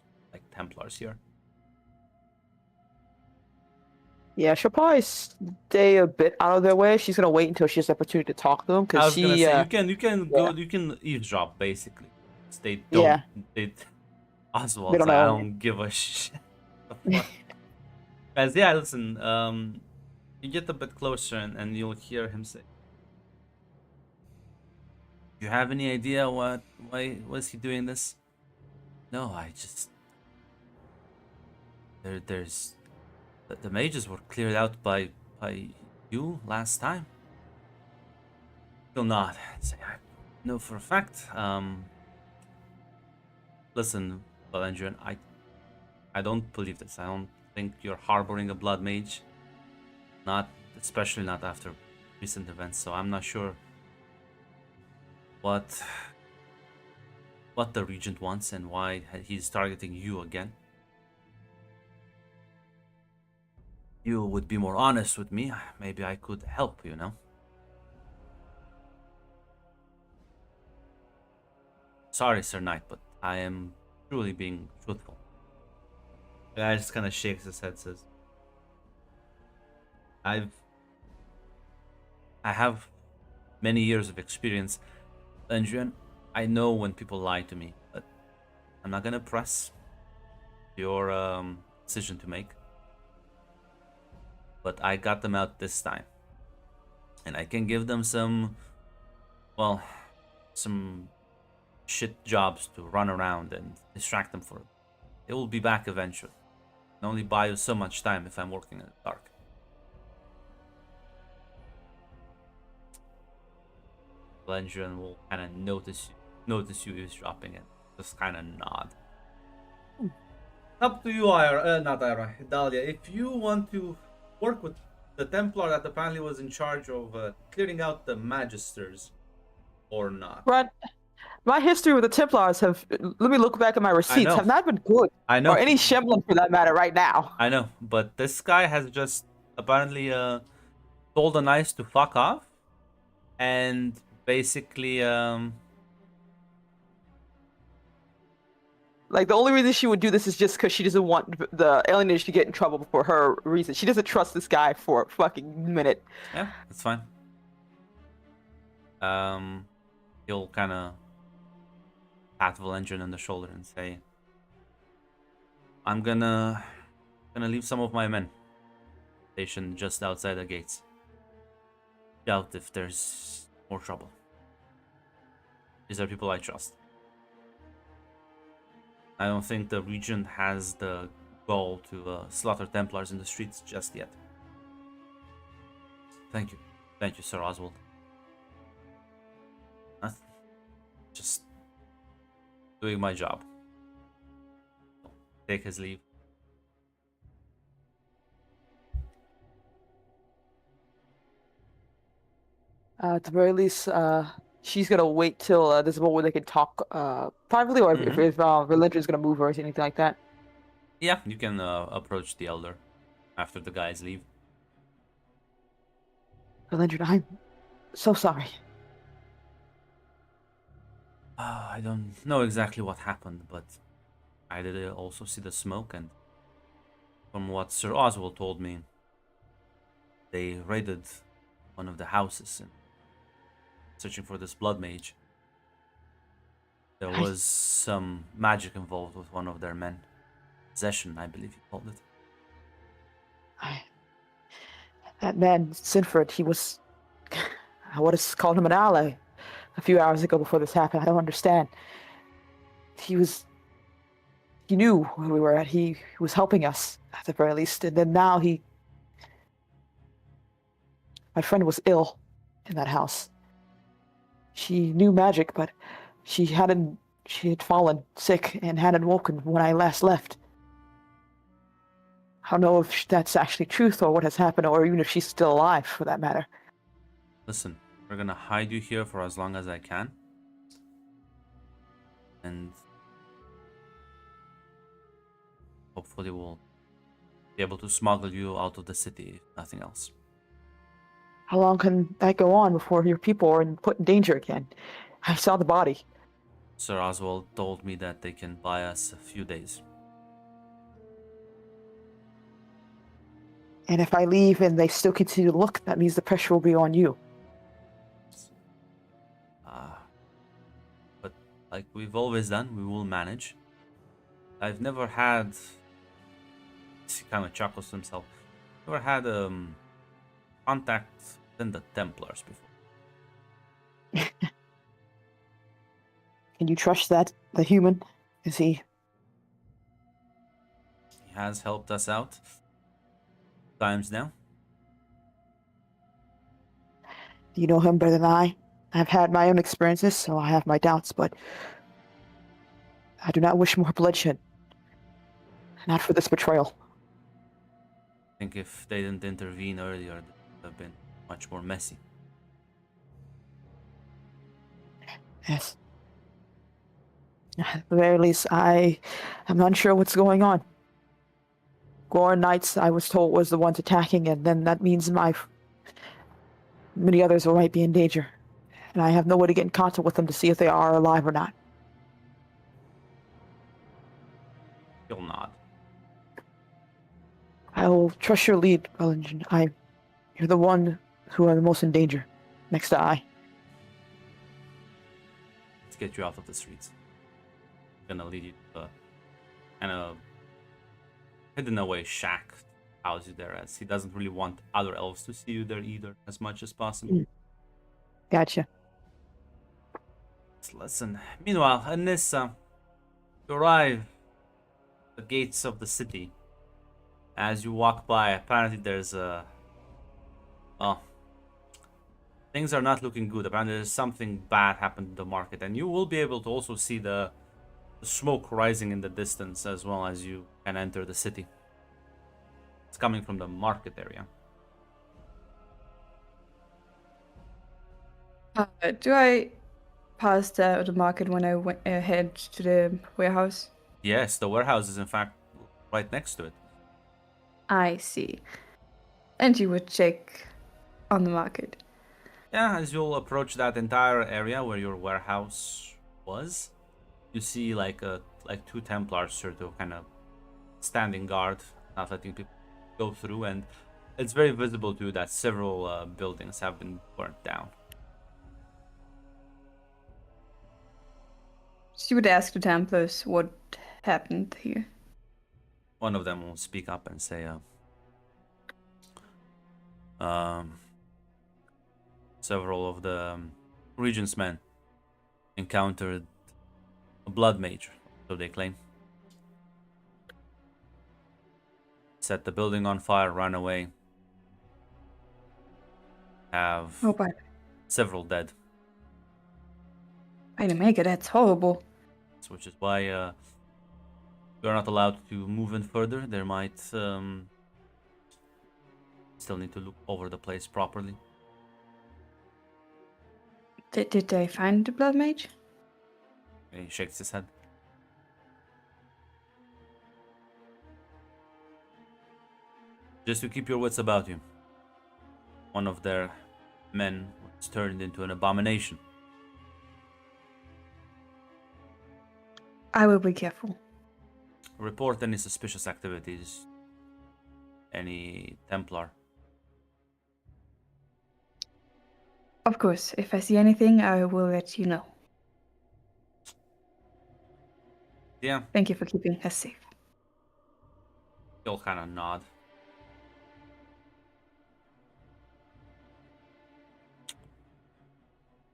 Templars here. Yeah, she'll probably stay a bit out of their way. She's gonna wait until she has the opportunity to talk to them I because was gonna she. say you can go, yeah. you can eavesdrop basically. They don't. Yeah. They Oswald, They don't I know. don't give a shit. Guys, yeah, listen. You get a bit closer and you'll hear him say, "You have any idea why was he doing this?" No, I just there's the mages were cleared out by you last time. Still not. Say I know for a fact. Listen, Valendrian, I don't believe this. I don't think you're harboring a blood mage. Not, especially not after recent events. So I'm not sure what the regent wants and why he's targeting you again. You would be more honest with me. Maybe I could help, you know? Sorry, Sir Knight, but I am truly being truthful. The guy just kind of shakes his head, says, I have many years of experience, Adrian. I know when people lie to me, but I'm not gonna press your decision to make. But I got them out this time, and I can give them some, well, some shit jobs to run around and distract them for. They will be back eventually. I can only buy you so much time if I'm working in the dark. Valendrian will kind of notice you eavesdropping and just kind of nod. Up to you, not Ira, Dahlia. If you want to work with the Templar that apparently was in charge of clearing out the Magisters, or not. Right. My history with the Templars let me look back at my receipts, know. have not been good. I know. Or any Shemlin for that matter right now. I know, but this guy has just apparently told the knights to fuck off, and basically Like, the only reason she would do this is just because she doesn't want the alienage to get in trouble for her reason. She doesn't trust this guy for a fucking minute. yeah, that's fine. He'll kind of pat Valendrian on the shoulder and say, I'm gonna leave some of my men stationed just outside the gates. Doubt if there's more trouble. These are people I trust. I don't think the regent has the goal to slaughter Templars in the streets just yet. Thank you, Sir Oswald. Just doing my job. Take his leave. At the very least, she's gonna wait till there's a moment where they can talk privately, or if Valendrian's gonna move or anything like that. Yeah, you can approach the elder after the guys leave. Valendrian, I'm so sorry. I don't know exactly what happened, but I did also see the smoke, and from what Sir Oswald told me, they raided one of the houses and searching for this blood mage. There was some magic involved with one of their men. Possession, I believe you called it. That man, Sinford, he was... I would have called him an ally a few hours ago before this happened. I don't understand. He knew where we were at. He was helping us, at the very least. And then now my friend was ill in that house. She knew magic, but she had fallen sick and hadn't woken when I last left. I don't know if that's actually truth or what has happened, or even if she's still alive, for that matter. Listen, we're gonna hide you here for as long as I can. And hopefully we'll be able to smuggle you out of the city, if nothing else. How long can that go on before your people are put in danger again? I saw the body. Sir Oswald told me that they can buy us a few days. And if I leave and they still continue to look, that means the pressure will be on you. But like we've always done, we will manage. I've never had. He kind of chuckles to himself. Never had contact in the Templars before. Can you trust that the human? Is he? He has helped us out times now. You know him better than I. I've had my own experiences, so I have my doubts, but I do not wish more bloodshed. Not for this betrayal. I think if they didn't intervene earlier, it would have been much more messy. Yes. At the very least, I am unsure what's going on. Goron Knights, I was told, was the ones attacking, and then that means many others might be in danger. And I have no way to get in contact with them to see if they are alive or not. You'll nod. I will trust your lead, Wellingen. You're the one who are the most in danger, next to I. Let's get you out of the streets. I'm gonna lead you to a kind of hidden away shack to house you there, as he doesn't really want other elves to see you there either, as much as possible. Gotcha. Listen. Meanwhile, Anissa, you arrive at the gates of the city. As you walk by, apparently there's a... Oh. Things are not looking good. Apparently there's something bad happened in the market. And you will be able to also see the smoke rising in the distance as well as you can enter the city. It's coming from the market area. Do I pass the market when I head to the warehouse? Yes, the warehouse is in fact right next to it. I see. And you would check on the market. Yeah, as you'll approach that entire area where your warehouse was, you see like two Templars sort of kind of standing guard, not letting people go through, and it's very visible to you that several buildings have been burnt down. She would ask the Templars what happened here. One of them will speak up and say, several of the Regent's men encountered a blood mage, so they claim. Set the building on fire, ran away. Have Oh, but several dead. wait a minute, that's horrible. Which is why you're not allowed to move in further. There might still need to look over the place properly. Did they find the blood mage? He shakes his head. Just to keep your wits about you. One of their men was turned into an abomination. I will be careful. Report any suspicious activities. Any Templar. Of course, if I see anything, I will let you know. Yeah, Thank you for keeping us safe. he'll kind of nod.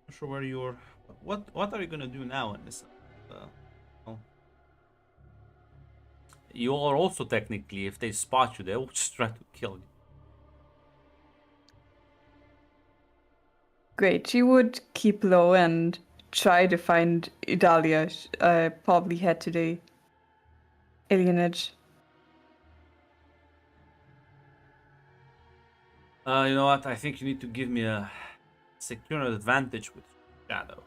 Not sure where you're. What are you gonna do now in this? Well, you are also technically, if they spot you, they will just try to kill you. Great. She would keep low and try to find Idalia. Probably head to the alienage. You know what? I think you need to give me a secure advantage with Shadow.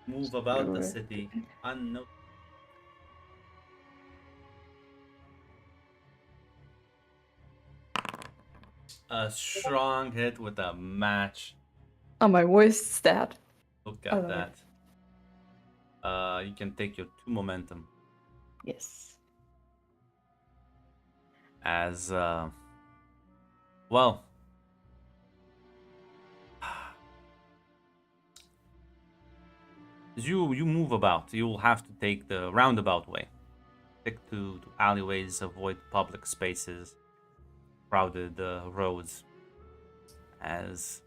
Move about the city unnoticed. A strong hit with a match. Oh, my worst stat. Look I at love it. that. You can take your 2 momentum. Yes. As well, as you move about, you will have to take the roundabout way. Stick to alleyways, avoid public spaces, crowded roads. As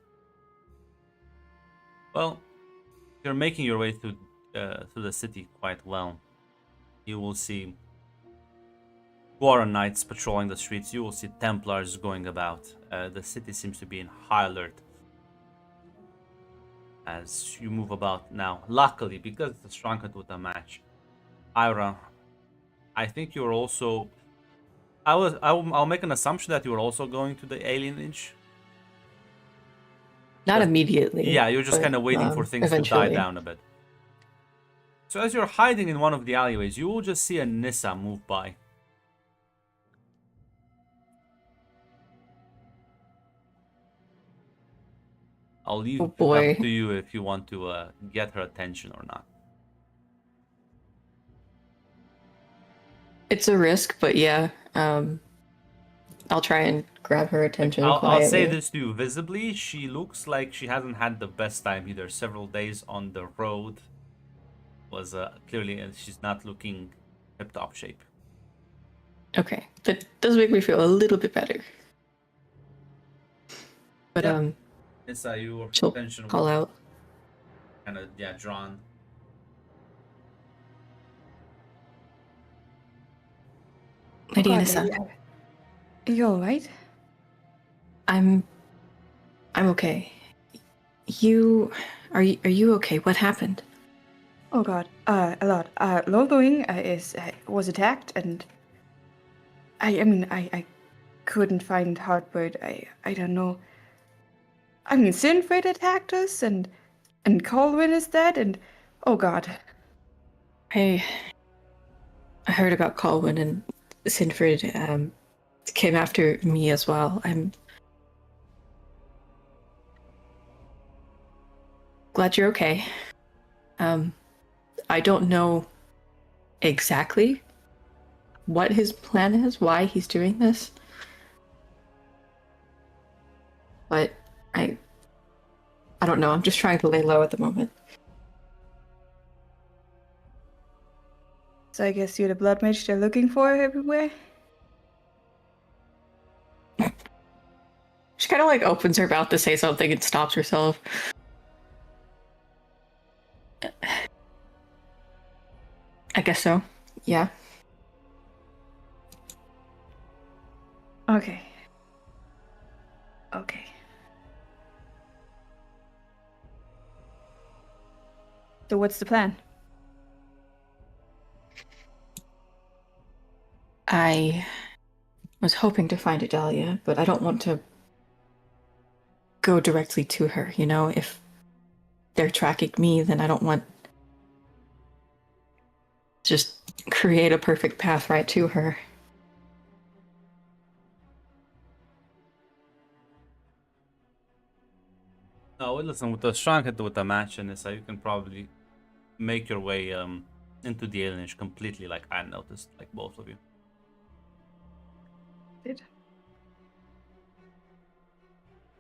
well, you're making your way through the city quite well. You will see Warren Knights patrolling the streets. You will see Templars going about. The city seems to be in high alert as you move about now. Luckily, because it's a Stronghold with a match, Ira, I think you're also. I'll make an assumption that you're also going to the alienage. Not immediately. Yeah, you're just but, kind of waiting for things to eventually. die down a bit. So as you're hiding in one of the alleyways, you will just see a Nissa move by. I'll leave Oh, it boy. up to you if you want to get her attention or not. It's a risk, but yeah. I'll try and grab her attention I'll quietly. say this to you visibly. She looks like she hasn't had the best time either. Several days on the road was clearly, she's not looking tip-top shape. Okay, that does make me feel a little bit better. But Yeah. Nissa, your she'll attention call out. kind of drawn. Lady God, Anissa, Are you alright? I'm okay. Are you okay? What happened? Oh god, a lot. Lothering was attacked, and I couldn't find Heartbird. I don't know. I mean, Sinfred attacked us, and Colwyn is dead, and oh god. I heard about Colwyn and Sinfred came after me as well. I'm glad you're okay. I don't know exactly what his plan is, why he's doing this. But I don't know. I'm just trying to lay low at the moment. So I guess you're the blood mage they're looking for everywhere? She kind of like opens her mouth to say something and stops herself. I guess so. Yeah. Okay. Okay. So what's the plan? I was hoping to find Adalia, but I don't want to go directly to her, you know? If they're tracking me, then I don't want to just create a perfect path right to her. No, listen, with the Stronghead with the match and Nissa, you can probably make your way into the alienage completely, like I noticed, like both of you.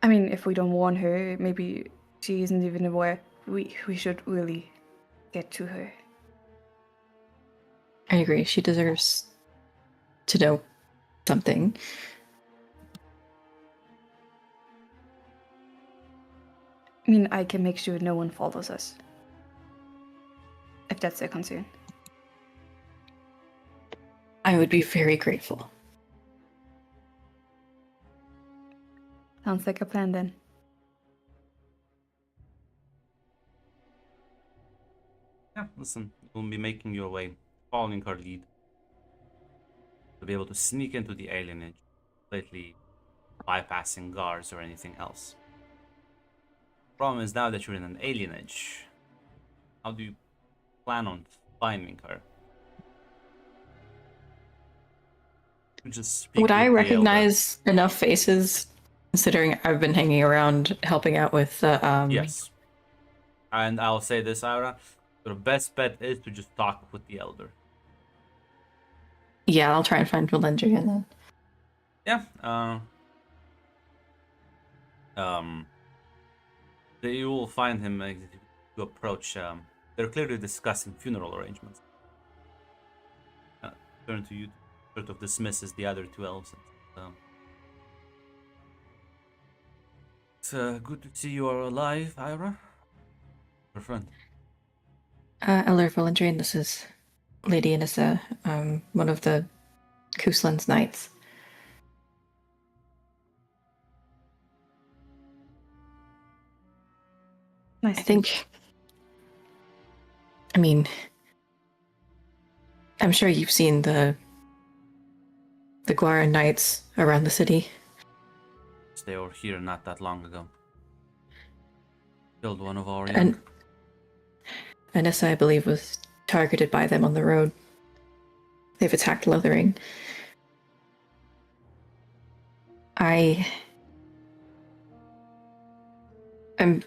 I mean, if we don't warn her, maybe she isn't even aware. We should really get to her. I agree. She deserves to know something. I mean, I can make sure no one follows us. If that's their concern. I would be very grateful. Sounds like a plan then. Yeah, listen, you'll be making your way, following her lead, to be able to sneak into the alienage, completely bypassing guards or anything else. Problem is now that you're in an alienage, how do you plan on finding her? You just speak Would I with the elder. recognize enough faces, considering I've been hanging around helping out with the Yes. And I'll say this, Ira, your best bet is to just talk with the elder. Yeah, I'll try and find Valendrian then. Yeah. Um. You will find him to approach. They're clearly discussing funeral arrangements. Turn to you, to sort of dismisses the other two elves. It's good to see you are alive, Ira. Your friend. Elder Valandrian, this is Lady Anissa, one of the Kuslan's knights. Nice. I think, I mean, I'm sure you've seen the Guaran knights around the city. They were here not that long ago. Killed one of our young. And Anissa, I believe, was targeted by them on the road. They've attacked Lothering. I'm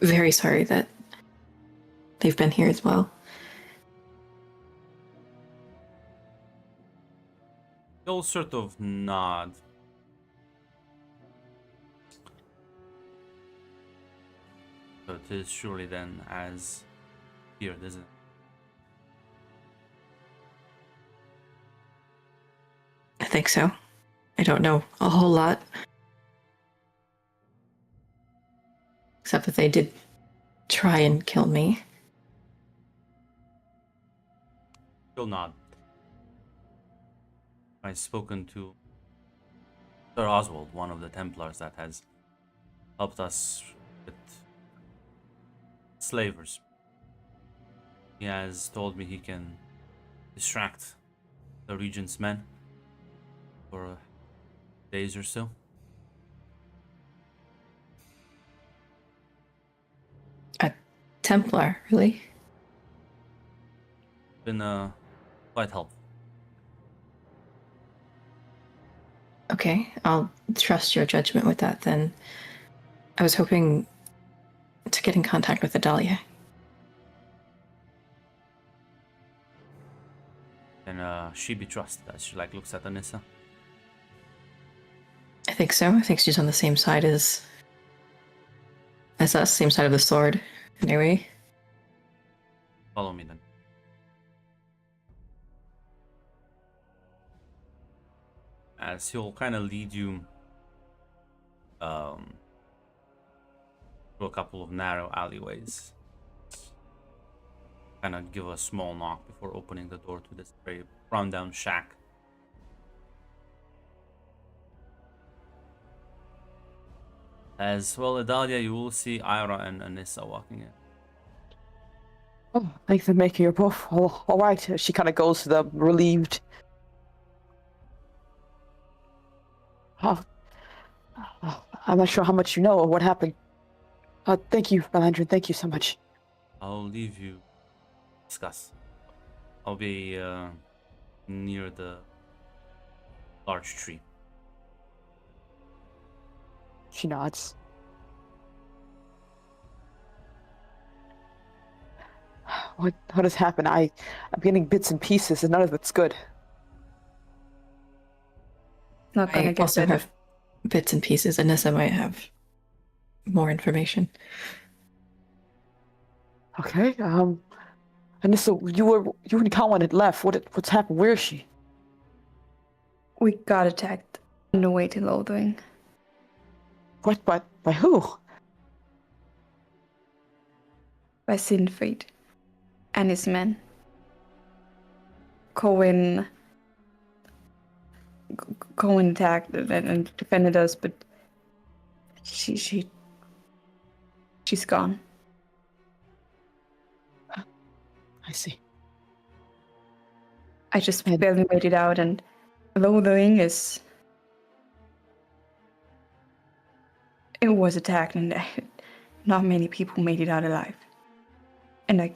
very sorry that they've been here as well. They'll sort of nod. So it is surely then as feared, isn't it? I think so. I don't know a whole lot. Except that they did try and kill me. He'll nod. I've spoken to Sir Oswald, one of the Templars that has helped us with slavers. He has told me he can distract the Regent's men for days or so. A Templar, really? Been quite helpful. Okay, I'll trust your judgment with that then. I was hoping to get in contact with Adalia. Can she be trusted as she looks at Anissa? I think so. I think she's on the same side as us, same side of the sword, anyway. Follow me then. As he'll kind of lead you through a couple of narrow alleyways. Kind of give a small knock before opening the door to this very rundown shack. As well, Adalia, you will see Ira and Anissa walking in. Oh, thanks for making your both all right. She kind of goes to them, relieved. Oh, I'm not sure how much you know or what happened. Thank you, Valandrin. Thank you so much. I'll leave you discuss. I'll be near the large tree. She nods. What has happened? I'm getting bits and pieces, and none of it's good. Not gonna I get also better. have bits and pieces. Anissa might have more information. Okay. Anissa, you and Colin had left. What's happened? Where is she? We got attacked on the way to Lothering. What? By who? By Sinfried and his men. Cohen attacked and defended us, but she's gone. I see. I just barely made it out, and Lothering is... It was attacked, and not many people made it out alive. And I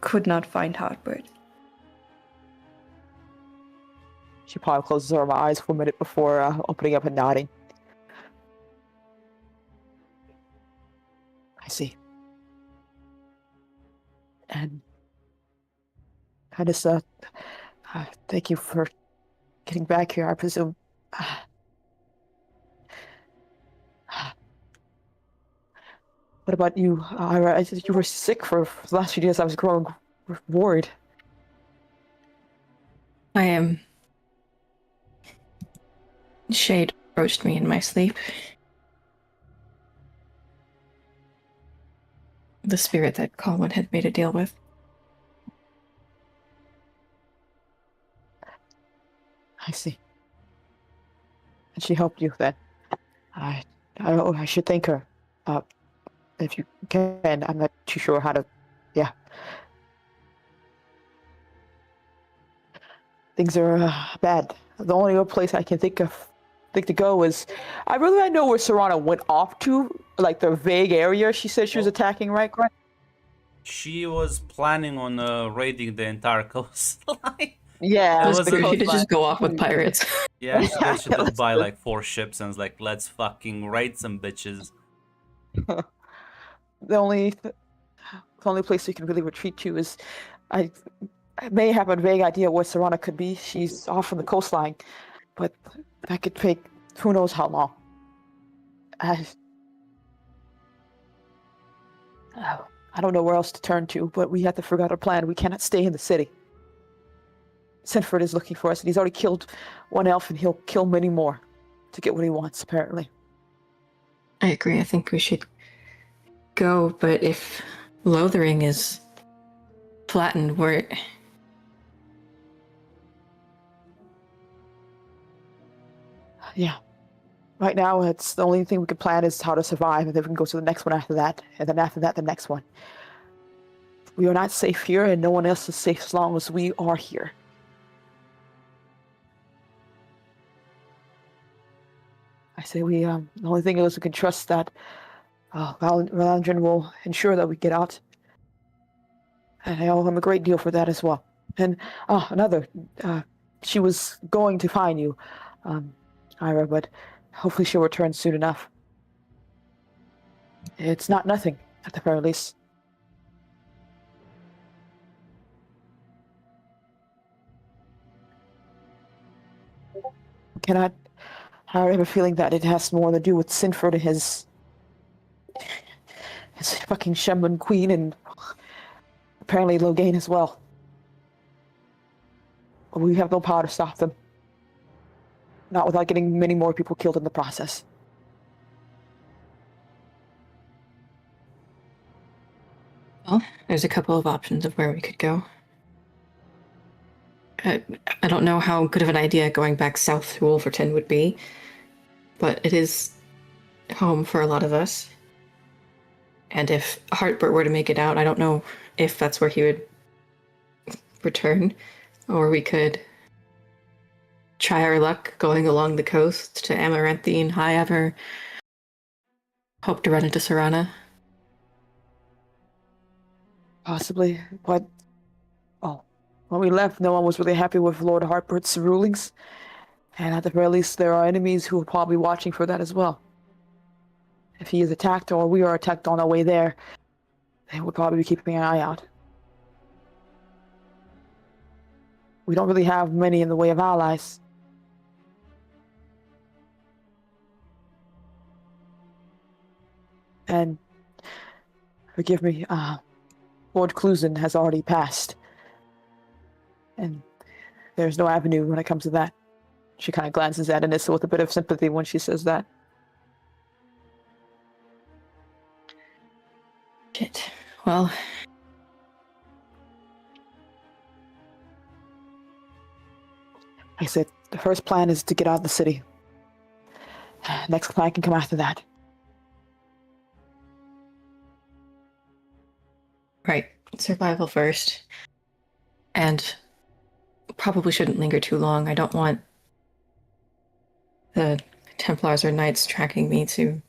could not find Heartbird. She probably closes her eyes for a minute before opening up and nodding. I see. And Anissa, thank you for getting back here. I presume What about you, Ira? I said you were sick for the last few days. I was growing worried. I am. Shade approached me in my sleep. The spirit that Colin had made a deal with. I see. And she helped you then. I should thank her. If you can, I'm not too sure how to. Yeah. Things are bad. The only other place I can think to go is, I really want to know where Serana went off to, like the vague area she said she was attacking, right, Grant? She was planning on raiding the entire coastline. Yeah, That I was figured a- she did just go off with pirates. Yeah, she said she did Let's buy do- like 4 ships and was like, let's fucking raid some bitches. The only place we can really retreat to is, I may have a vague idea where Serana could be. She's off from the coastline, but that could take who knows how long. I don't know where else to turn to, but we have to figure out a plan. We cannot stay in the city. Sinford is looking for us, and he's already killed one elf, and he'll kill many more to get what he wants, apparently. I agree. I think we should go, but if Lothering is flattened, we're... Yeah. Right now, it's the only thing we can plan is how to survive, and then we can go to the next one after that, and then after that, the next one. We are not safe here, and no one else is safe as long as we are here. I say we, the only thing is we can trust that Valandrin will ensure that we get out. And I owe him a great deal for that as well. And, she was going to find you, Ira, but hopefully she'll return soon enough. It's not nothing, at the very least. I have a feeling that it has more to do with Sinford and his fucking Shemlin Queen, and apparently Loghain as well. But we have no power to stop them. Not without getting many more people killed in the process. Well, there's a couple of options of where we could go. I don't know how good of an idea going back south through Wolverton would be, but it is home for a lot of us. And if Hartbert were to make it out, I don't know if that's where he would return, or we could try our luck going along the coast to Amaranthine, High-Ever. Hope to run into Serana. Possibly, but when we left, no one was really happy with Lord Hartbert's rulings, and at the very least, there are enemies who are probably watching for that as well. If he is attacked or we are attacked on our way there, they would probably be keeping an eye out. We don't really have many in the way of allies. And forgive me, Lord Clusen has already passed. And there's no avenue when it comes to that. She kind of glances at Anissa with a bit of sympathy when she says that. Shit. Well, I said, the first plan is to get out of the city. Next plan can come after that. right. Survival first. And probably shouldn't linger too long. I don't want the Templars or Knights tracking me to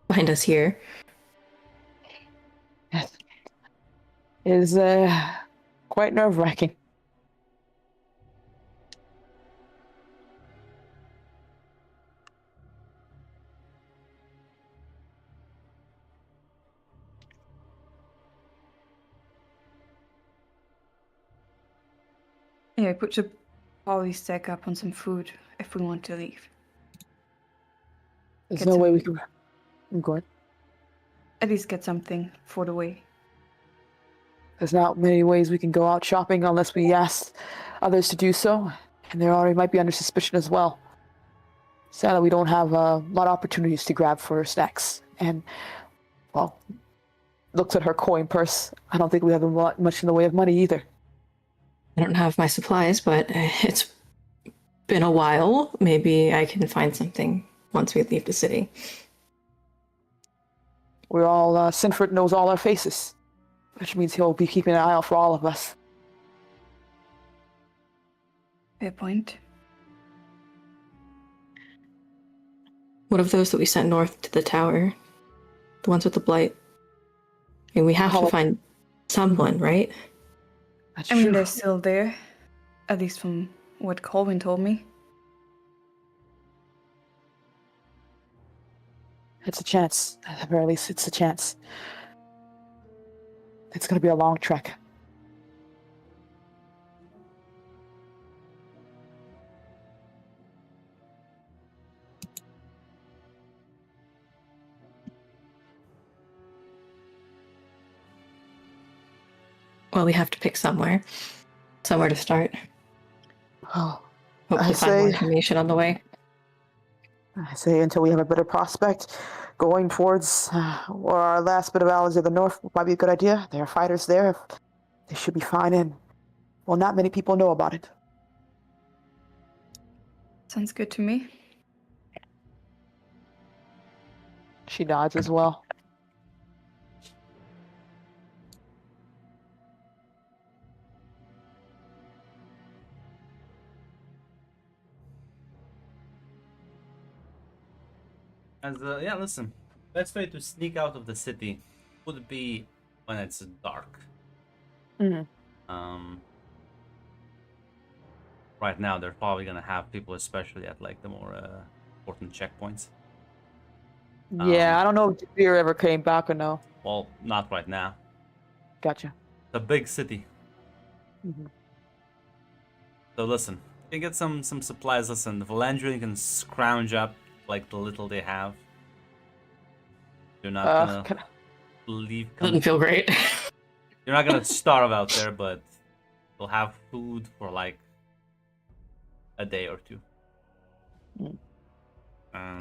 find us here. Yes. It is quite nerve-wracking. Yeah, we should probably stack up on some food if we want to leave. There's Get no some- way we can... I'm going. at least get something for the way. There's not many ways we can go out shopping unless we ask others to do so, and they already might be under suspicion as well. Sadly, we don't have a lot of opportunities to grab for snacks, and, well, looks at her coin purse. I don't think we have much in the way of money either. I don't have my supplies, but it's been a while. Maybe I can find something once we leave the city. We're all, Sinford knows all our faces, which means he'll be keeping an eye out for all of us. Fair point. What of those that we sent north to the tower? The ones with the blight? I mean, we have to find someone, right? That's I mean, true. they're still there, at least from what Colwyn told me. It's a chance. At the very least, it's a chance. It's gonna be a long trek. Well, we have to pick somewhere to start. Oh, Hopefully find more information on the way. I say until we have a better prospect, going towards where our last bit of allies of the north might be a good idea. There are fighters there. They should be fine, and, well, not many people know about it. Sounds good to me. She nods as well. Yeah, listen. Best way to sneak out of the city would be when it's dark. Mm-hmm. Right now, they're probably gonna have people, especially at like the more important checkpoints. Yeah, I don't know if Javier ever came back or no. Well, not right now. Gotcha. It's a big city. Mm-hmm. So listen, you can get some supplies. Listen, the Valandrian can scrounge up like the little they have. You're not gonna leave. Doesn't feel great. You're not gonna starve out there, but you'll have food for like a day or two.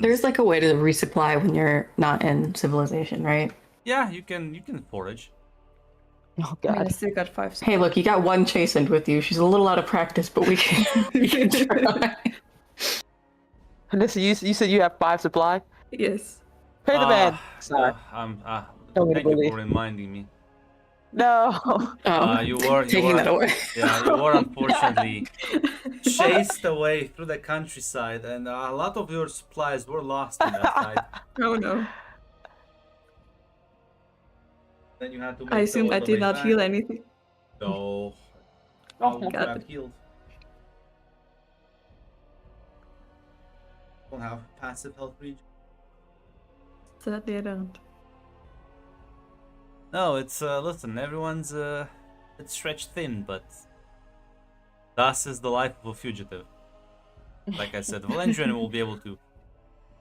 There's like a way to resupply when you're not in civilization, right? Yeah, you can forage. Oh I mean, I god. still got 5. Hey, look, you got one chastened with you. She's a little out of practice, but we can try. Listen, you said you have 5 supply? Yes. Pay the man. Sorry. Don't Thank you believe. for reminding me. No. You were taking that away. Yeah, you were unfortunately chased away through the countryside, and a lot of your supplies were lost in that fight. Oh no. Then you had to. I assume I did not heal anything. So, Oh, how would you God. have healed? Don't have passive health regen. Sadly, I don't. No, it's listen, everyone's it's stretched thin, but thus is the life of a fugitive. Like I said, Valendrian will be able to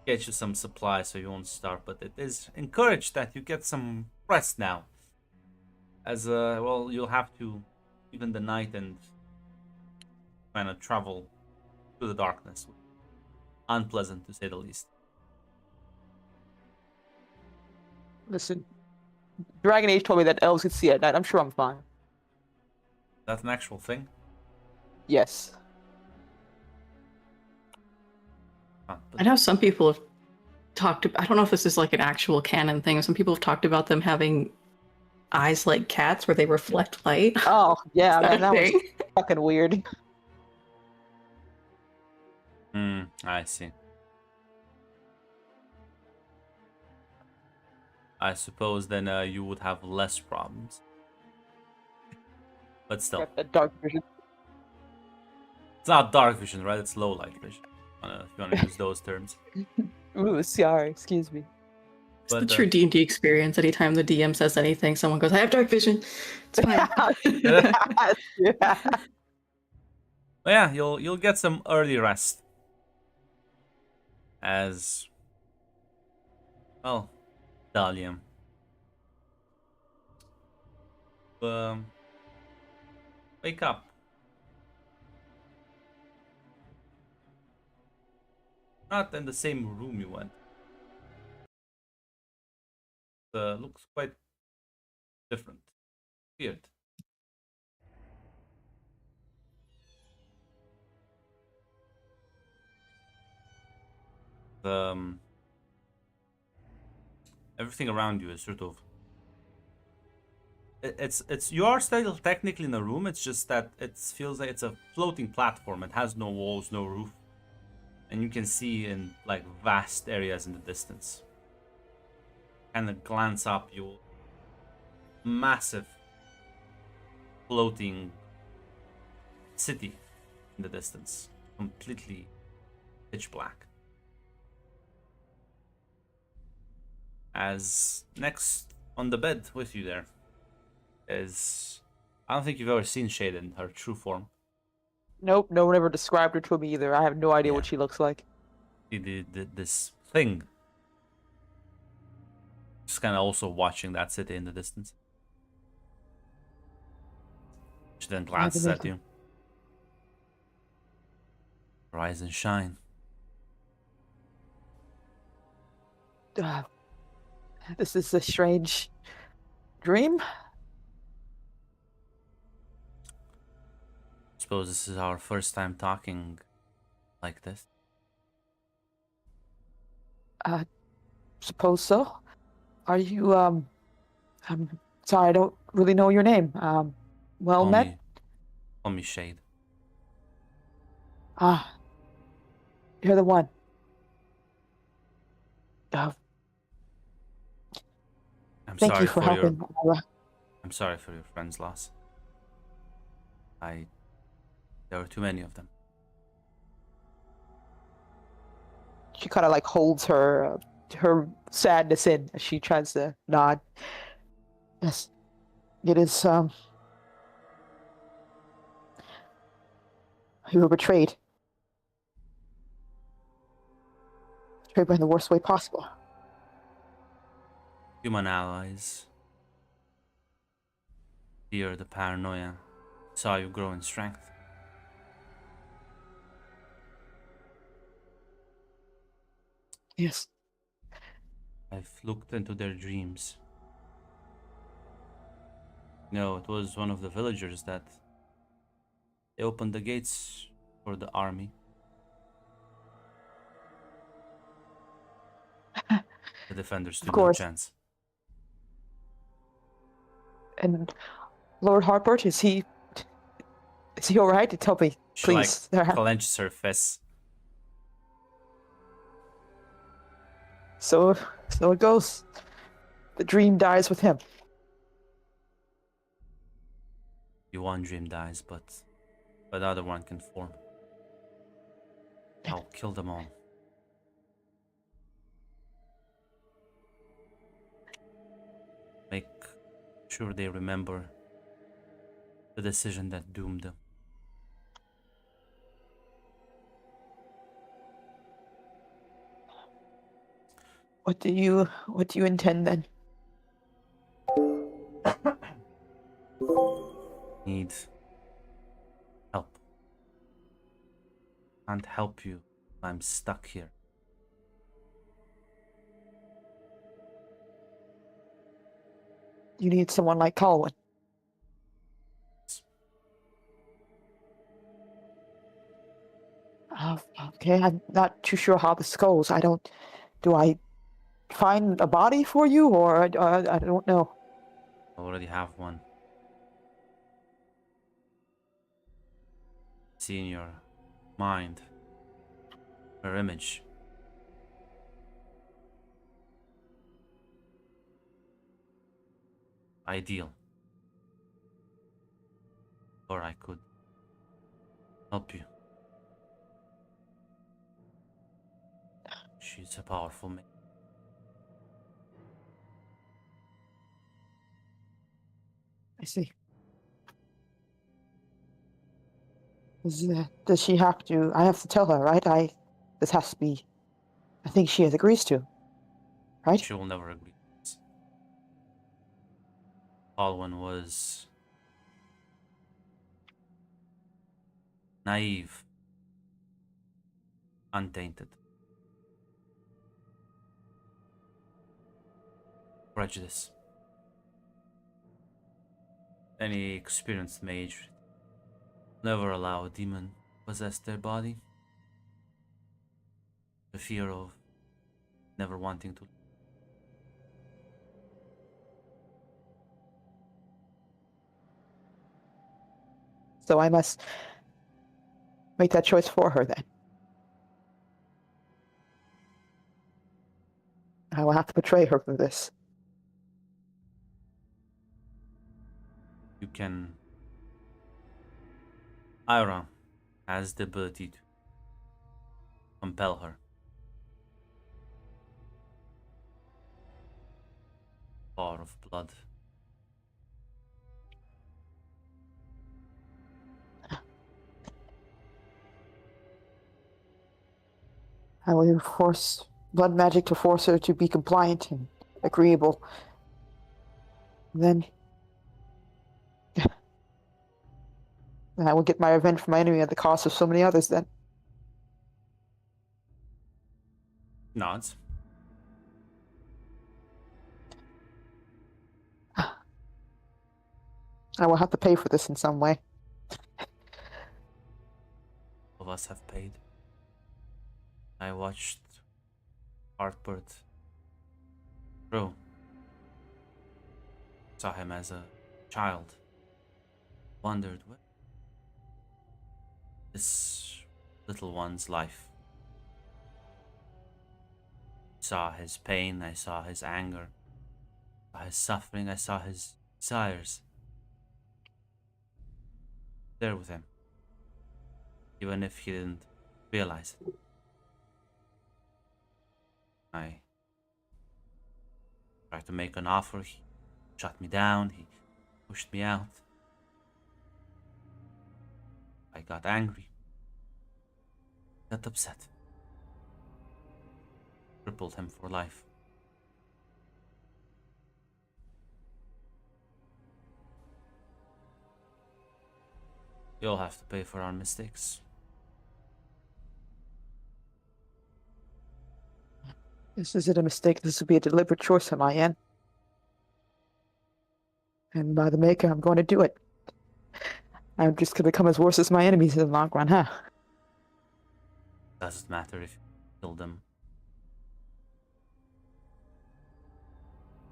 get you some supplies so you won't starve, but it is encouraged that you get some rest now. As well, you'll have to even the night and kind of travel through the darkness. Unpleasant to say the least. Listen, Dragon Age told me that elves could see at night. I'm sure I'm fine. That's an actual thing. Yes. I know some people have talked about, I don't know if this is like an actual canon thing. Some people have talked about them having eyes like cats where they reflect light. Oh, yeah, Is that man, a that was thing? fucking weird. I see. I suppose then you would have less problems. But still, Got the dark vision. it's not dark vision, right? It's low light vision. If you want to use those terms. Ooh, sorry, excuse me. It's the true D&D experience. Anytime the DM says anything, someone goes, I have dark vision. It's fine. Yeah. But yeah, you'll get some early rest. As well, Dalium wake up. Not in the same room you went. Looks quite different. Weird. Everything around you is sort of it's you are still technically in a room. It's just that it feels like it's a floating platform. It has no walls, no roof, and you can see in like vast areas in the distance. Kind of glance up, you massive floating city in the distance, completely pitch black. As next on the bed with you there is, I don't think you've ever seen Shade in her true form. Nope, no one ever described her to me either. I have no idea what Yeah. she looks like. This thing. Just kind of also watching that city in the distance. She then glances at you. Rise and shine. This is a strange dream. Suppose this is our first time talking like this. Suppose so. Are you, I'm sorry, I don't really know your name. Well Call met? me, call me Shade. Ah, you're the one. I'm Thank sorry you for for helping. Aura. I'm sorry for your friend's loss. There were too many of them. She kind of like holds her sadness in as she tries to nod. Yes, it is. You were betrayed. Betrayed by the worst way possible. Human allies. Fear the paranoia. Saw you grow in strength. Yes. I've looked into their dreams. No, it was one of the villagers that they opened the gates for the army. The defenders stood no course. chance. And Lord Harpert, is he all right? Tell me, She like please. clenches her fist. So it goes. The dream dies with him. One dream dies, but the other one can form. I'll kill them all. Make sure they remember the decision that doomed them. What do you intend then? Need help. Can't help you. I'm stuck here. You need someone like Colwyn. Okay, I'm not too sure how this goes. Do I find a body for you, or I don't know. I already have one. See in your mind her image. Ideal. Or I could help you. She's a powerful man. I see. Does she have to? I have to tell her, right? This has to be. I think she agrees to, right? She will never agree. Alwyn was naive, untainted. Prejudice. Any experienced mage never allow a demon possess their body. The fear of never wanting to. So I must make that choice for her then. I will have to betray her for this. You can. Ira has the ability to compel her. Power of blood. I will force blood magic to force her to be compliant and agreeable. Then I will get my revenge for my enemy at the cost of so many others then. Nods. I will have to pay for this in some way. Of us have paid. I watched Hartbert grow. Saw him as a child. Wondered what this little one's life. Saw his pain, I saw his anger, I saw his suffering, I saw his desires. There with him. Even if he didn't realize it. I tried to make an offer, he shut me down, he pushed me out. I got angry, got upset, crippled him for life. You'll have to pay for our mistakes. This isn't a mistake. This will be a deliberate choice on my end. And by the maker, I'm going to do it. I'm just going to become as worse as my enemies in the long run, huh? Doesn't matter if you kill them.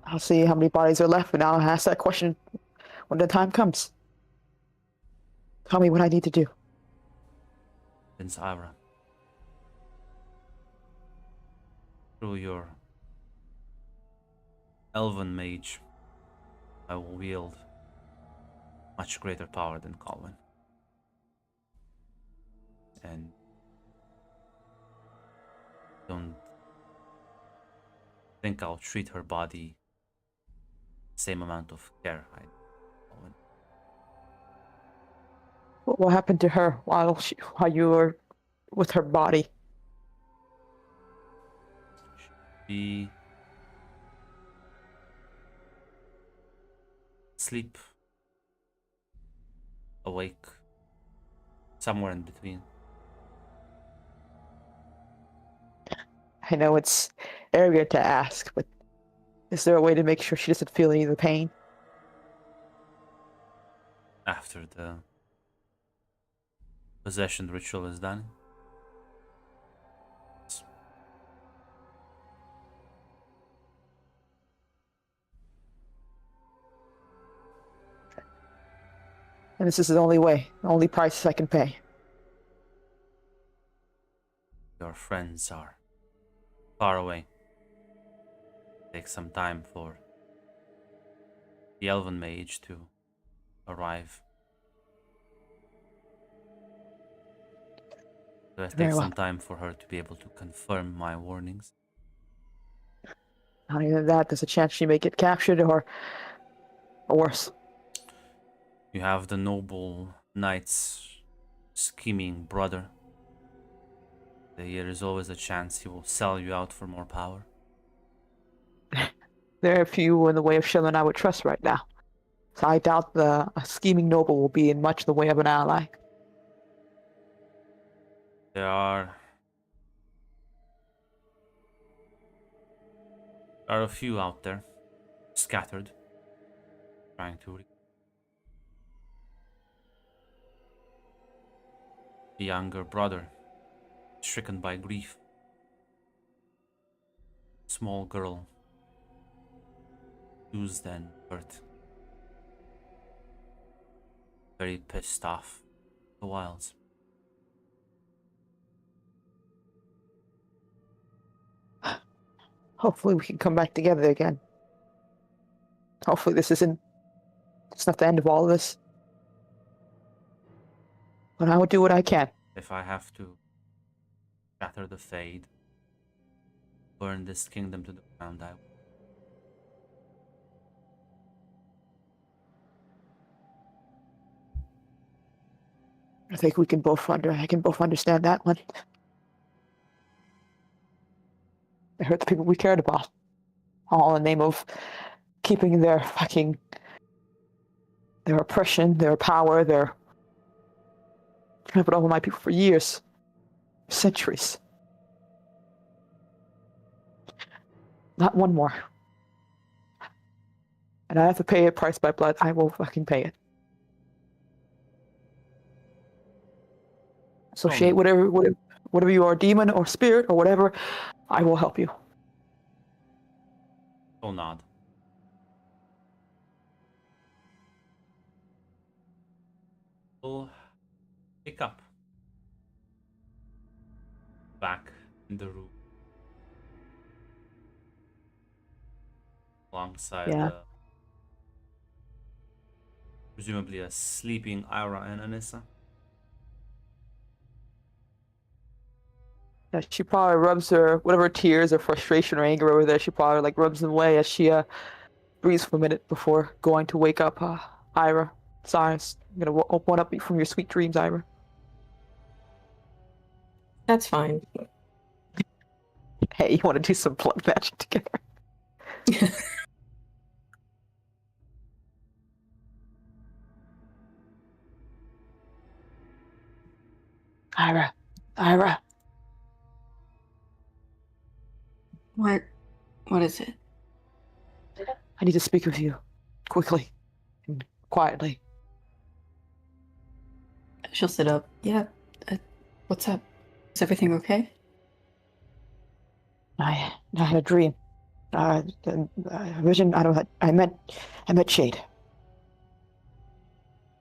I'll see how many bodies are left, and I'll ask that question when the time comes. Tell me what I need to do. Prince Ira. Through your elven mage, I will wield much greater power than Colwyn. And don't think I'll treat her body same amount of care I Colwyn. What happened to her while you were with her body? She sleep, awake, somewhere in between. I know it's arrogant to ask, but is there a way to make sure she doesn't feel any of the pain? After the possession ritual is done. And this is the only way, the only price I can pay. Your friends are far away. Take some time for the elven mage to arrive. So it Very takes well. some time for her to be able to confirm my warnings. Not even that, there's a chance she may get captured or worse. You have the noble knight's scheming brother. There is always a chance he will sell you out for more power. There are few in the way of Shilin I would trust right now. So I doubt a scheming noble will be in much the way of an ally. There are a few out there, scattered, trying to the younger brother, stricken by grief. Small girl, used and hurt. Very pissed off. The wilds. Hopefully we can come back together again. Hopefully it's not the end of all of this. But I will do what I can. If I have to shatter the Fade, burn this kingdom to the ground, I will. I think I can both understand that one. It hurt the people we cared about. All in the name of keeping their oppression, their power, their trampled over my people for years. Centuries. Not one more. And I have to pay a price by blood, I will fucking pay it. So Shade, whatever you are, demon or spirit or whatever, I will help you. Will nod. We'll pick up. Back in the room. Alongside presumably a sleeping Ira and Anissa. Yeah, she probably rubs her whatever tears or frustration or anger over there. She probably rubs them away as she breathes for a minute before going to wake up Ira. Sorry, I'm gonna open up from your sweet dreams, Ira. That's fine. Hey, you want to do some blood magic together? Ira. What is it? I need to speak with you. Quickly. And quietly. She'll sit up. Yeah. What's up? Is everything okay? I had a dream. A vision. I met Shade.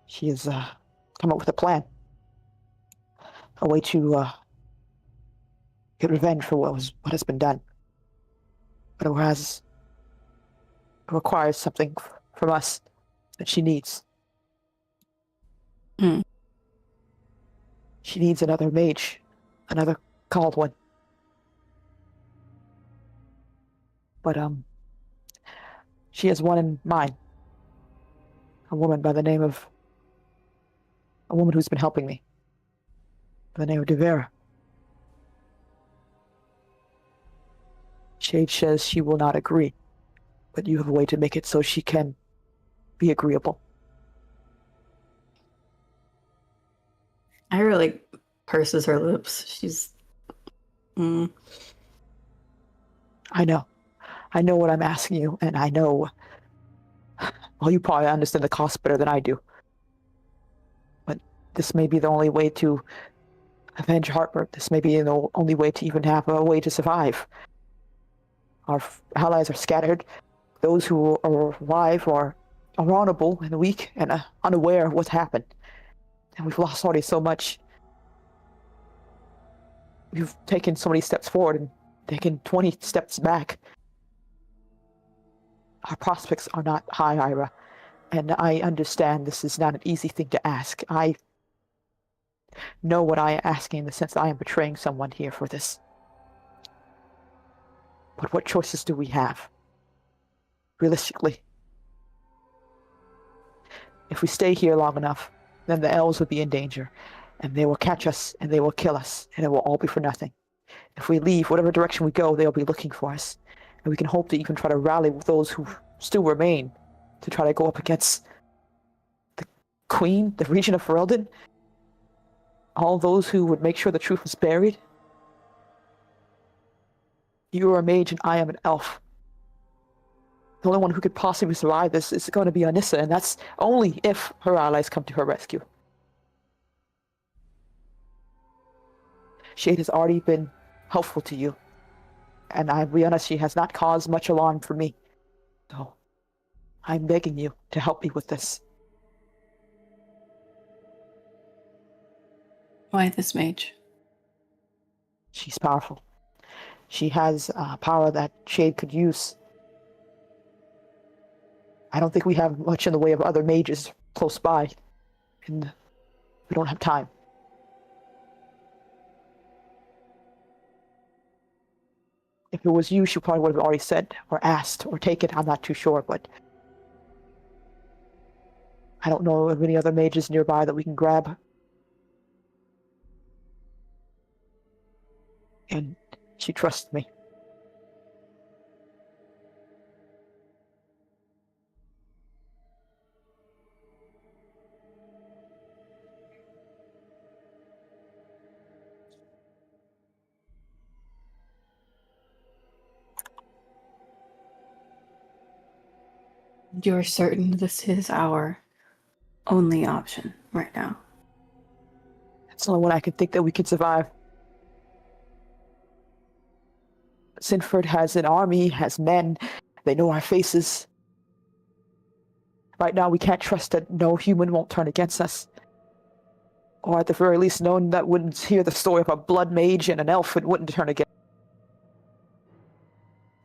She has come up with a plan. A way to get revenge for what has been done. But it requires something from us that she needs. Hmm. She needs another mage, another called one. But she has one in mind. A woman who's been helping me. By the name of Devera. Shade says she will not agree, but you have a way to make it so she can be agreeable. Ira purses her lips. She's. I know what I'm asking you, and I know. Well, you probably understand the cost better than I do. But this may be the only way to avenge Harper. This may be the only way to even have a way to survive. Our allies are scattered. Those who are alive are vulnerable and weak and unaware of what's happened. And we've lost already so much. We've taken so many steps forward and taken 20 steps back. Our prospects are not high, Ira. And I understand this is not an easy thing to ask. I know what I am asking in the sense that I am betraying someone here for this. But what choices do we have? Realistically. If we stay here long enough, then the elves will be in danger. And they will catch us, and they will kill us, and it will all be for nothing. If we leave, whatever direction we go, they'll be looking for us. And we can hope to even try to rally with those who still remain to try to go up against the Queen, the region of Ferelden. all those who would make sure the truth was buried. You are a mage and I am an elf. The only one who could possibly survive this is going to be Anissa, and that's only if her allies come to her rescue. Shade has already been helpful to you, and I'll be honest, she has not caused much alarm for me. So, I'm begging you to help me with this. Why this mage? She's powerful. She has power that Shade could use. I don't think we have much in the way of other mages close by, and we don't have time. If it was you, she probably would have already said or asked or taken. I'm not too sure, but I don't know of any other mages nearby that we can grab. And she trusts me. You're certain this is our only option right now? It's the only one I could think that we could survive. Sinford has an army, has men. They know our faces. Right now, we can't trust that no human won't turn against us. Or at the very least, no one that wouldn't hear the story of a blood mage and an elf and wouldn't turn against.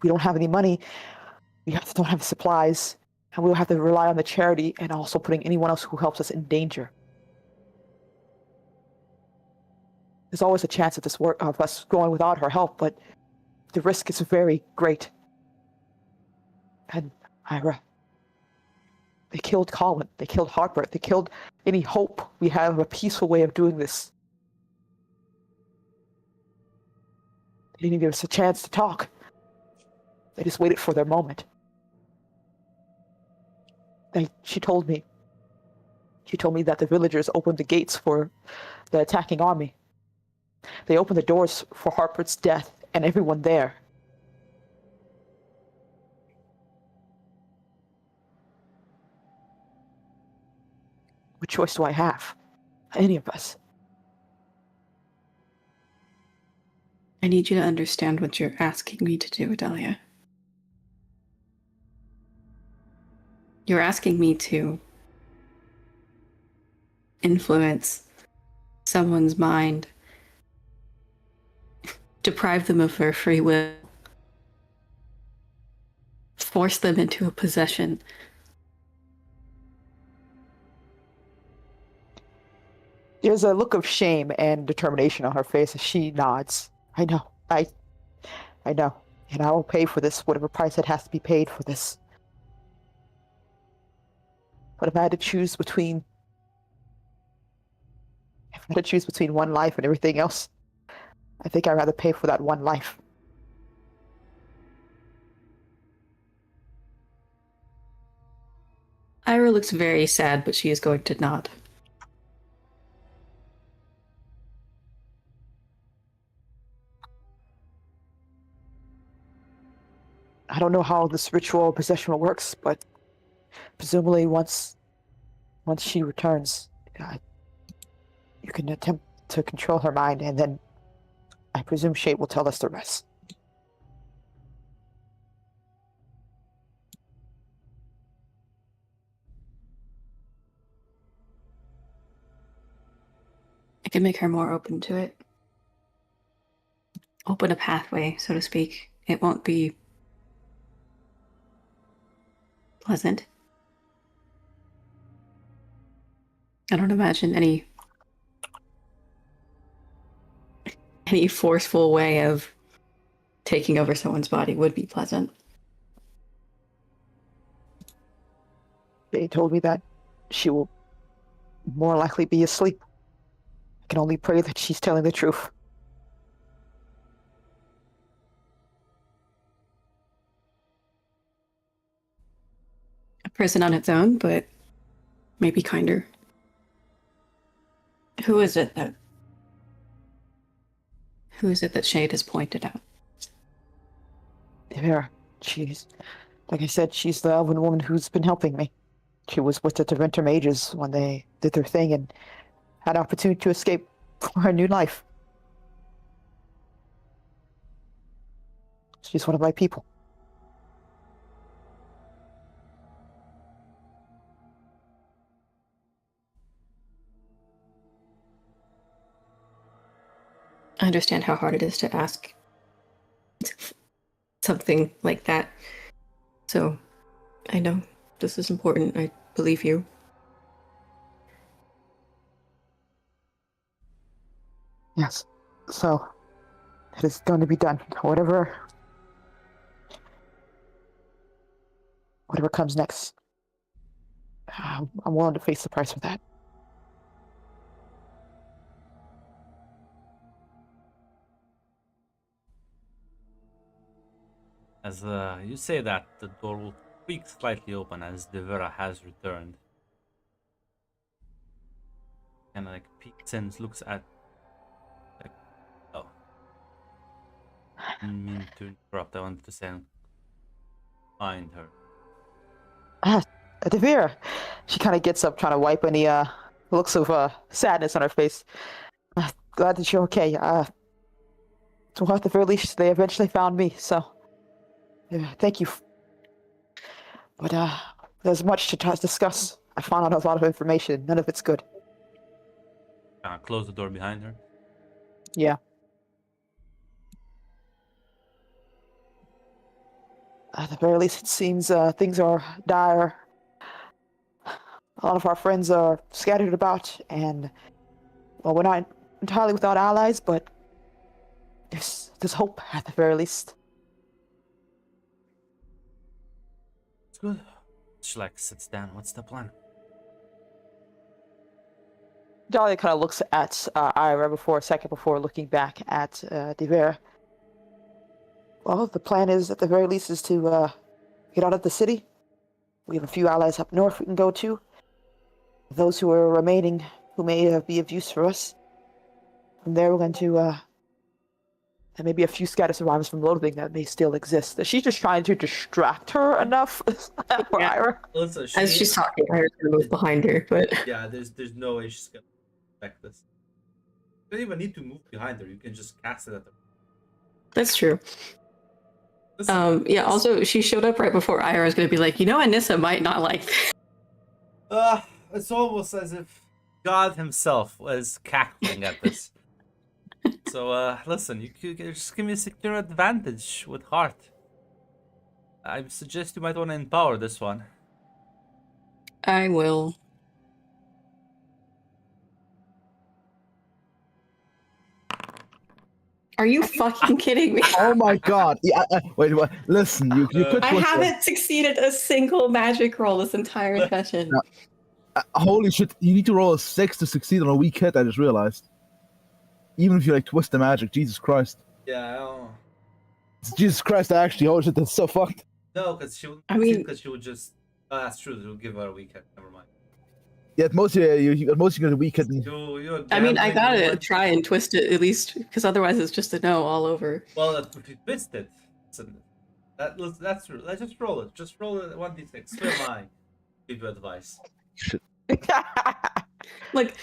We don't have any money. We don't have supplies. And we'll have to rely on the charity and also putting anyone else who helps us in danger. There's always a chance of us going without her help, but the risk is very great. And Ira, they killed Colin, they killed Harper, they killed any hope we have of a peaceful way of doing this. They didn't even give us a chance to talk. They just waited for their moment. She told me that the villagers opened the gates for the attacking army. They opened the doors for Harper's death and everyone there. What choice do I have? Any of us? I need you to understand what you're asking me to do, Adelia. You're asking me to influence someone's mind, deprive them of their free will, force them into a possession. There's a look of shame and determination on her face as she nods. I know. I know. And I will pay for this, whatever price it has to be paid for this. But if I had to choose between one life and everything else, I think I'd rather pay for that one life. Ira looks very sad, but she is going to nod. I don't know how this ritual possession works, but presumably once she returns, you can attempt to control her mind, and then I presume Shade will tell us the rest. I can make her more open to it. Open a pathway, so to speak. It won't be pleasant. I don't imagine any forceful way of taking over someone's body would be pleasant. They told me that she will more likely be asleep. I can only pray that she's telling the truth. A prison on its own, but maybe kinder. Who is it that Who is it that Shade has pointed out? Devera, she's, like I said, she's the elven woman who's been helping me. She was with the Deventer mages when they did their thing and had an opportunity to escape for her new life. She's one of my people. I understand how hard it is to ask something like that. So, I know this is important. I believe you. Yes. So, it is going to be done. Whatever comes next. I'm willing to face the price for that. As you say that, the door will creak slightly open as Devera has returned. And like peeks and looks at, like, oh. Didn't mean to interrupt. I wanted to stand behind her. Devera. She kind of gets up, trying to wipe any looks of sadness on her face. Glad that you're okay. So at the very least, they eventually found me. So, thank you. But there's much to discuss. I found out a lot of information. None of it's good. Close the door behind her. Yeah. At the very least, it seems things are dire. A lot of our friends are scattered about, and, well, we're not entirely without allies, but there's hope at the very least. It's good. She like sits down. What's the plan? Dahlia kind of looks at Ira for a second before looking back at Devera. Well, the plan is, at the very least, is to get out of the city. We have a few allies up north we can go to. Those who are remaining, who may be of use for us. From there, we're going to, and maybe a few scattered survivors from Loathing that may still exist. She's just trying to distract her enough for Yeah. Ira. Listen, As she's talking, Ira's gonna move behind her, but Yeah, there's no way she's gonna expect this. You don't even need to move behind her. You can just cast it at her. that's true. Listen, Yeah, also, she showed up right before Ira's gonna be like, Anissa might not like this. it's almost as if God himself was cackling at this. So, listen, you could just give me a secure advantage with heart. I suggest you might want to empower this one. I will. Are you fucking kidding me? Oh my god! Yeah, wait, listen, you could. I twist it. haven't succeeded a single magic roll this entire session. No. Holy shit! You need to roll a 6 to succeed on a weak hit. I just realized. Even if you like twist the magic, Jesus Christ! Yeah, I don't know. Jesus Christ! Actually, holy shit, that's so fucked. No, because she would. I mean- because she would just. Oh, that's true. It would give her a weekend. Never mind. Yeah, at most you got a weak hit. And, You're I mean, I gambling gotta with- try and twist it at least, because otherwise it's just a no all over. Well, if you twist it, that's true. Let's just roll it. Just roll it 1d6. Spare my give you advice. Like,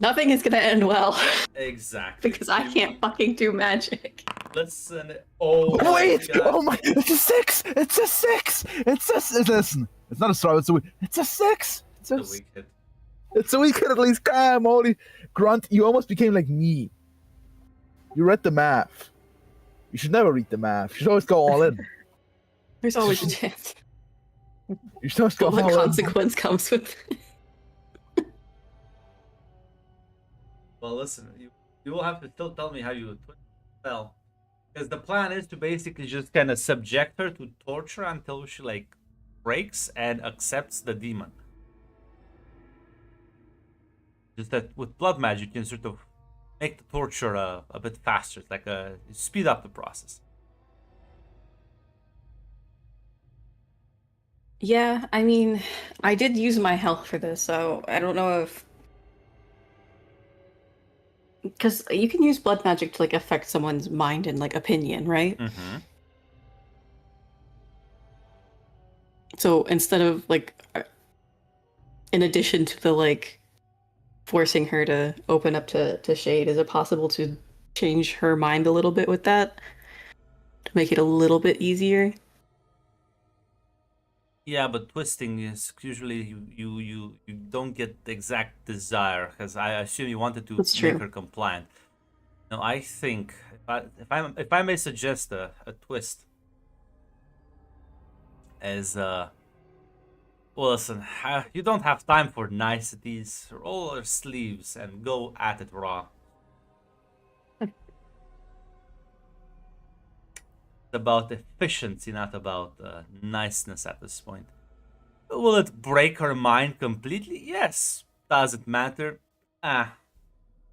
nothing is gonna end well, Exactly. because I can't fucking do magic. Listen. Oh. wait! my God. Oh my! It's a 6! It's a 6! Listen. It's not a star. It's a 6. It's a weak hit. It's a weak hit at least. Damn, holy Grunt! You almost became like me. You read the math. You should never read the math. You should always go all in. There's always a chance. You should always go Well, the all in. consequence comes with it. Well, listen. You will have to still tell me how you twist the spell, because the plan is to basically just kind of subject her to torture until she like breaks and accepts the demon. Just that with blood magic, you can sort of make the torture a bit faster. It's like speed up the process. Yeah, I mean, I did use my health for this, so I don't know if because you can use blood magic to like affect someone's mind and like opinion, right? Mm-hmm. So instead of like, in addition to the like forcing her to open up to Shade, is it possible to change her mind a little bit with that to make it a little bit easier? Yeah, but twisting is usually you don't get the exact desire, because I assume you wanted to That's make true. her compliant. No, I think if I may suggest a twist as well, listen, you don't have time for niceties. Roll your sleeves and go at it raw. It's about efficiency, not about niceness at this point. Will it break her mind completely? Yes. Does it matter? Ah,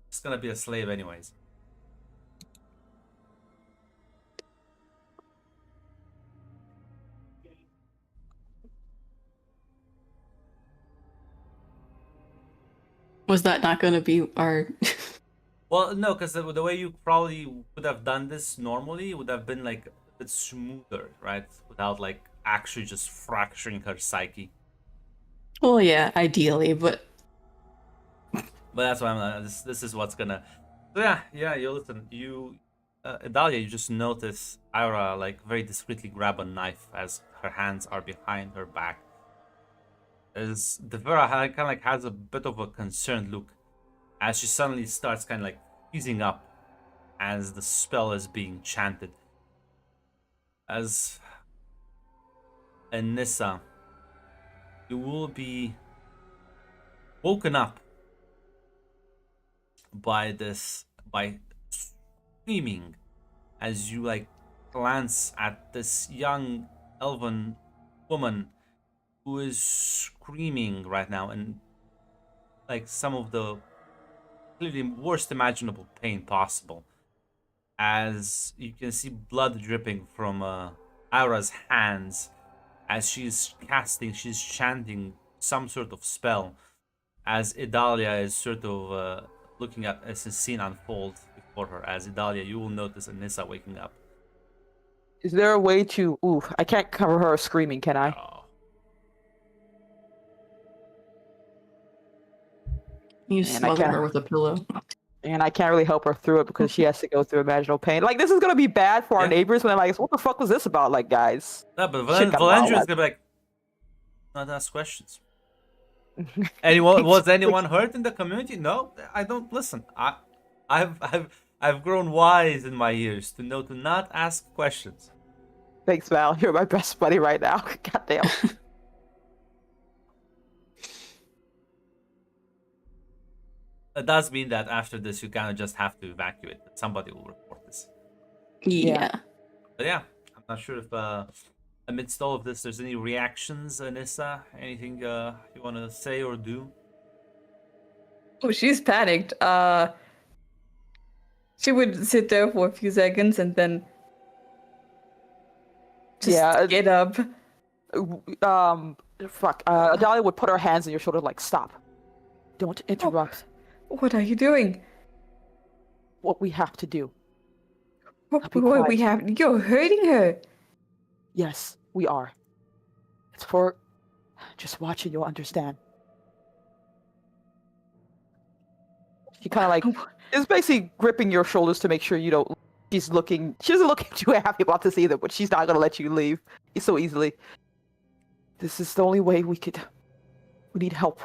it's gonna be a slave anyways. Was that not going to be our? Well, no, because the way you probably would have done this normally would have been like a bit smoother, right? Without like actually just fracturing her psyche. Well, yeah, ideally, but But that's why this is what's gonna. So yeah. You listen. Adalia, you just notice Ira like very discreetly grab a knife as her hands are behind her back. As Devera kind of like has a bit of a concerned look as she suddenly starts kind of like freezing up as the spell is being chanted. As Anissa, you will be woken up by screaming as you like glance at this young elven woman who is screaming right now in like some of the clearly worst imaginable pain possible, as you can see blood dripping from Aura's hands as she's chanting some sort of spell, as Idalia is sort of looking at as the scene unfold before her. As Idalia, you will notice Anissa waking up. Is there a way to? Ooh, I can't cover her screaming, can I? Oh. you And I smother can't. her with a pillow. And I can't really help her through it because she has to go through imaginal pain. Like, this is gonna be bad for our Yeah. neighbors when they're like, "What the fuck was this about?" Like, guys. No, but Shit got Valendria is wild. gonna be like, not ask questions. Anyone was anyone hurt in the community? No, I don't listen. I've grown wise in my years to know to not ask questions. Thanks, Val. You're my best buddy right now. Goddamn. It does mean that after this, you kind of just have to evacuate. Somebody will report this. Yeah. But yeah, I'm not sure if amidst all of this, there's any reactions, Anissa. Anything you want to say or do? Oh, she's panicked. She would sit there for a few seconds and then just get up. Fuck. Adalia would put her hands on your shoulder, like, stop. Don't interrupt What are you doing? what we have to do. What Be we quiet. have? You're hurting her. Yes, we are. It's for. Just watch and you'll understand. She kind of like is basically gripping your shoulders to make sure you don't. She doesn't look too happy about this either, but she's not gonna let you leave so easily. This is the only way we need help.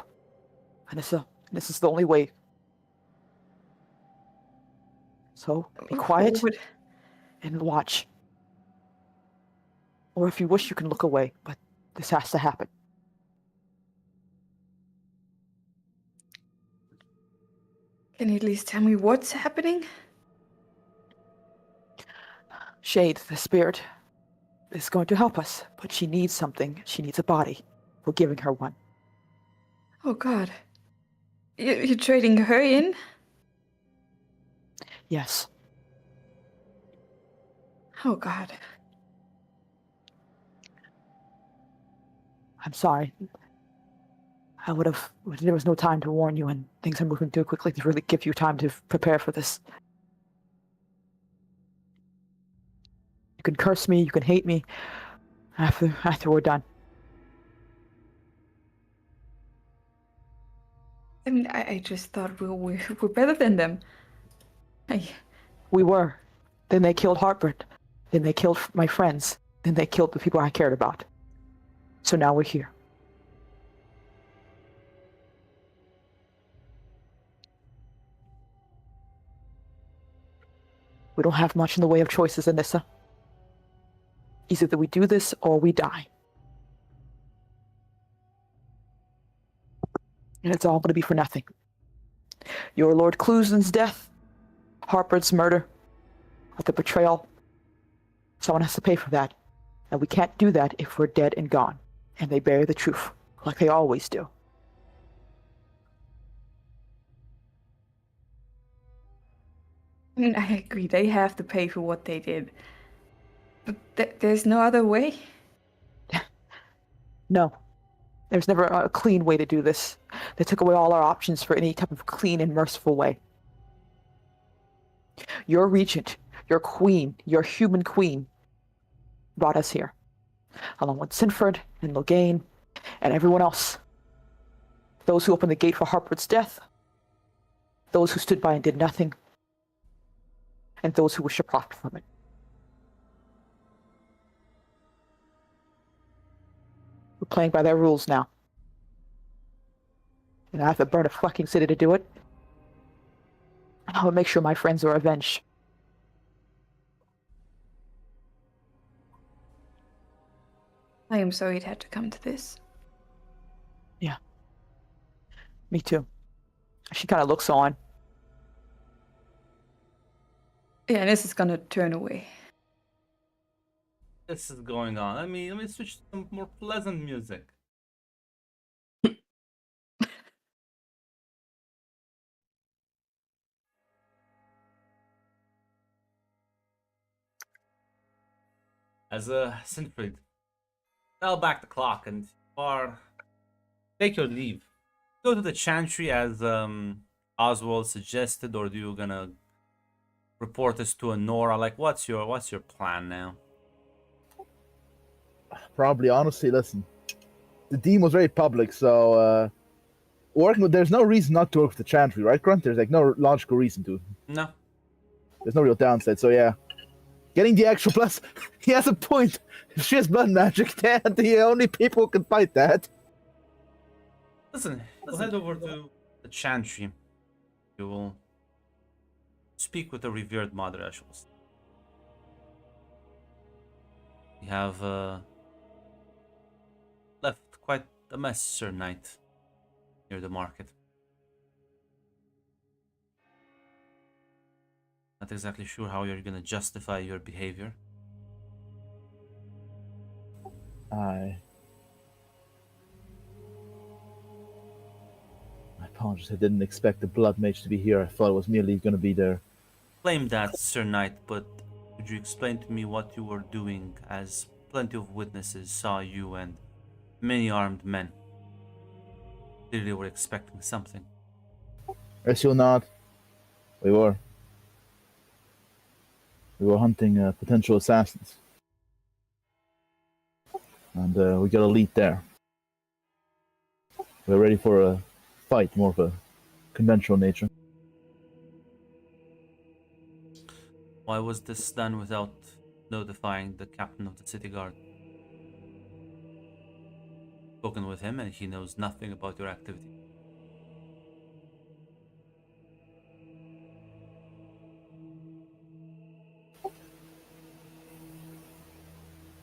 Anissa, this is the only way. So be quiet and watch. Or if you wish, you can look away, but this has to happen. Can you at least tell me what's happening? Shade, the spirit, is going to help us, but she needs something. She needs a body. We're giving her one. Oh God. You're trading her in? Yes. Oh God. I'm sorry. There was no time to warn you, and things are moving too quickly to really give you time to prepare for this. You can curse me, you can hate me, after we're done. I mean, I just thought we're better than them. We were. Then they killed Hartford. Then they killed my friends. Then they killed the people I cared about. So now we're here. We don't have much in the way of choices, Anissa. Either that we do this or we die. And it's all going to be for nothing. Your Lord Clusen's death, Harper's murder, the betrayal. Someone has to pay for that. And we can't do that if we're dead and gone. And they bury the truth, like they always do. I mean, I agree, they have to pay for what they did. But there's no other way. No. There's never a clean way to do this. They took away all our options for any type of clean and merciful way. Your regent, your queen, your human queen, brought us here, along with Sinford and Logain and everyone else. Those who opened the gate for Harper's death, those who stood by and did nothing, and those who wish to profit from it. We're playing by their rules now. And I have to burn a fucking city to do it. I will make sure my friends are avenged. I am sorry it had to come to this. Yeah. Me too. She kind of looks on. Yeah, and this is gonna turn away. This is going on. Let me switch to some more pleasant music. As a Sinfrid, dial back the clock and take your leave. Go to the chantry as Oswald suggested, or do you gonna report this to Nora? Like, what's your plan now? Probably, honestly, listen. The dean was very public, so working with there's no reason not to work with the chantry, right, Grunt? There's like no logical reason to. No. There's no real downside, so yeah. Getting the extra plus, he has a point. If she has blood magic, they're the only people who can fight that. Listen, we'll head over to the chantry. You will speak with the revered Mother Eshels. We have left quite a mess, Sir Knight, near the market. Not exactly sure how you're gonna justify your behavior. I apologize. I didn't expect the blood mage to be here. I thought it was merely going to be there. Claim that, Sir Knight, but could you explain to me what you were doing, as plenty of witnesses saw you and many armed men? Clearly were expecting something. Yes, you'll not. We were. We were hunting potential assassins. And we got a lead there. We're ready for a fight, more of a conventional nature. Why was this done without notifying the captain of the city guard? Spoken with him and he knows nothing about your activity.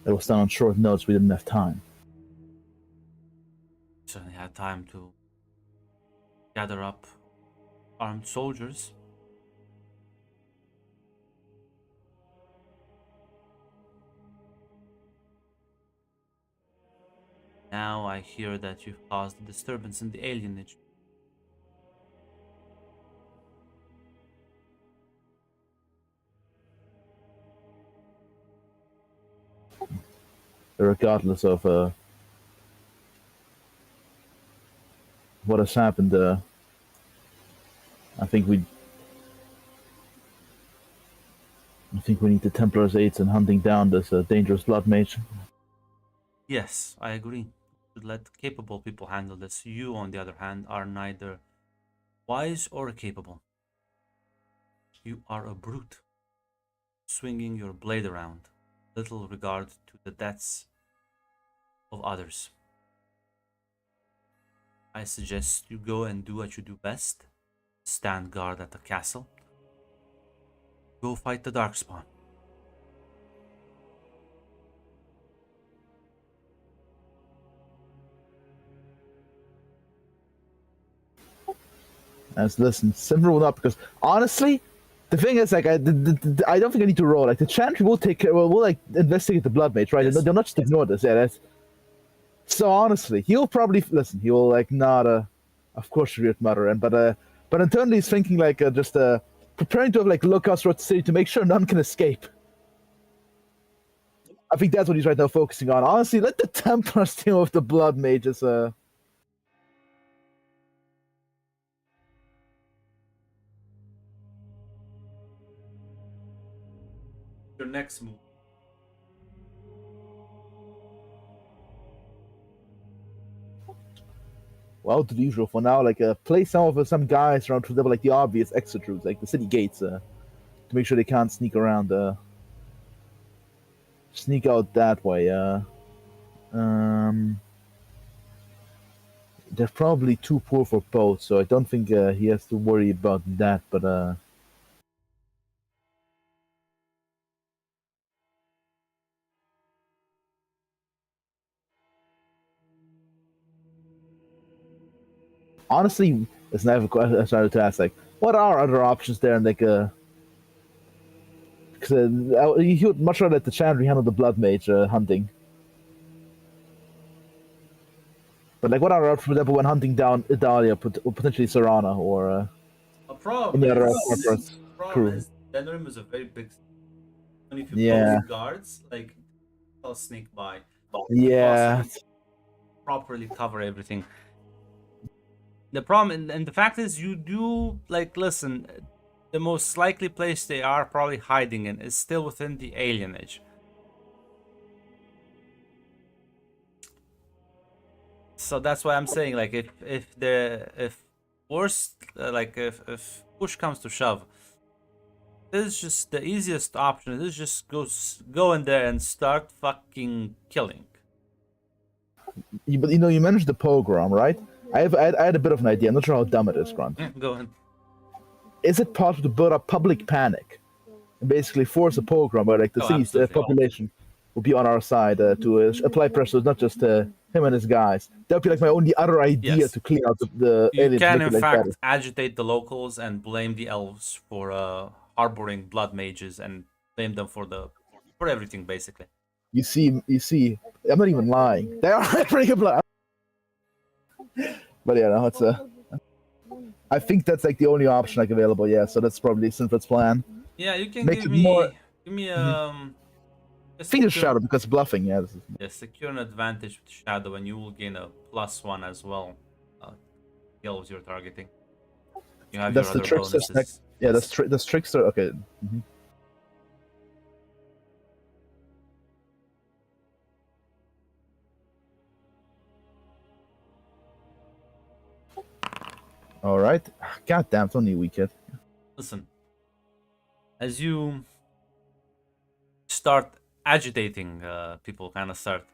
It was done on short notice. We didn't have time. Certainly had time to gather up armed soldiers. Now I hear that you've caused a disturbance in the alienage. Regardless of what has happened, I think we need the Templar's aids in hunting down this dangerous blood mage. Yes, I agree. Should let capable people handle this. You, on the other hand, are neither wise or capable. You are a brute, swinging your blade around, little regard to the deaths of others. I suggest you go and do what you do best. Stand guard at the castle. Go fight the Darkspawn. As listen, simple enough because honestly, the thing is like I don't think I need to roll. Like the chantry will take care. Will like investigate the blood mage, right? Yes. They'll not just ignore this. Yeah, that's. So honestly, he'll probably listen. He will like not of course Riot Mother, and but internally he's thinking like just preparing to have like lookouts throughout the city to make sure none can escape. I think that's what he's right now focusing on. Honestly, let the Templars deal with the blood mages. Your next move. Well, to the usual for now, like place some guys around to like the obvious exit routes, like the city gates, to make sure they can't sneak around, sneak out that way. They're probably too poor for both, so I don't think he has to worry about that. But honestly, it's never I started to ask like, what are other options there? And like, because he would much rather let the Chandri handle the blood mage hunting. But like, what are options, for example, when hunting down Idalia, or potentially Serana, or A problem any other is, crew? Denerim is a very big. And if you Yeah. post guards, like they'll sneak by. Yeah. Possibly properly cover everything. The problem, and the fact is, you do like listen. The most likely place they are probably hiding in is still within the alienage. So that's why I'm saying, like, if worst, like if push comes to shove, this is just the easiest option. This is just go in there and start fucking killing. But you mentioned the pogrom, right? I had a bit of an idea. I'm not sure how dumb it is, Grunt. Yeah, go ahead. Is it possible to build up public panic and basically force a pogrom where like the Oh, city's absolutely. population will be on our side to apply pressure, not just him and his guys? That would be like my only other idea Yes. to clean out the You aliens. can, make in it, like, fact, better. agitate the locals and blame the elves for harboring blood mages and blame them for everything, basically. You see, I'm not even lying. They are pretty blood. But yeah, no, it's I think that's like the only option like available. Yeah, so that's probably Sinfred's plan. Yeah, you can Make give it me more- give me I think it's Shadow because bluffing. Yeah, this is- Yeah, secure an advantage with Shadow, and you will gain a +1 as well. The elves you're targeting. You have That's your the other trickster bonuses. stack. Yeah, that's trickster. Okay. Mhm. All right. God damn, it's only a week yet. Listen, as you start agitating, people kind of start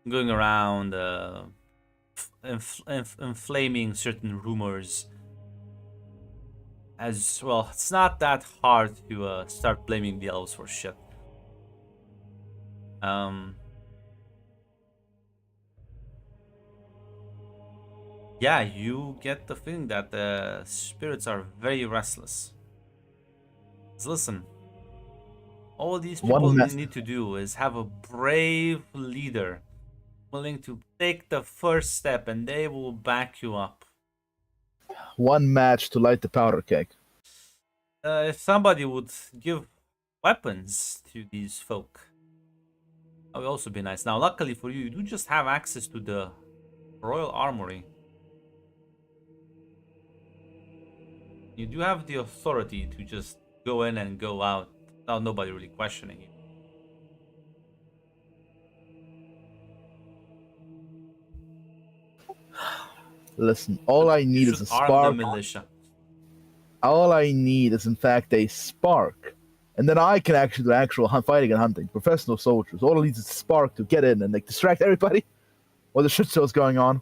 going around, inflaming certain rumors. As well, it's not that hard to start blaming the elves for shit. Yeah, you get the feeling that the spirits are very restless. So listen, all these people need to do is have a brave leader willing to take the first step, and they will back you up. One match to light the powder keg. If somebody would give weapons to these folk, that would also be nice. Now, luckily for you, you do just have access to the Royal Armory. You do have the authority to just go in and go out without nobody really questioning you. Listen, all I You need is should a arm the spark. militia. All I need is, in fact, a spark. And then I can actually do actual fighting and hunting. Professional soldiers. All I need is a spark to get in and like distract everybody while the shit show's going on.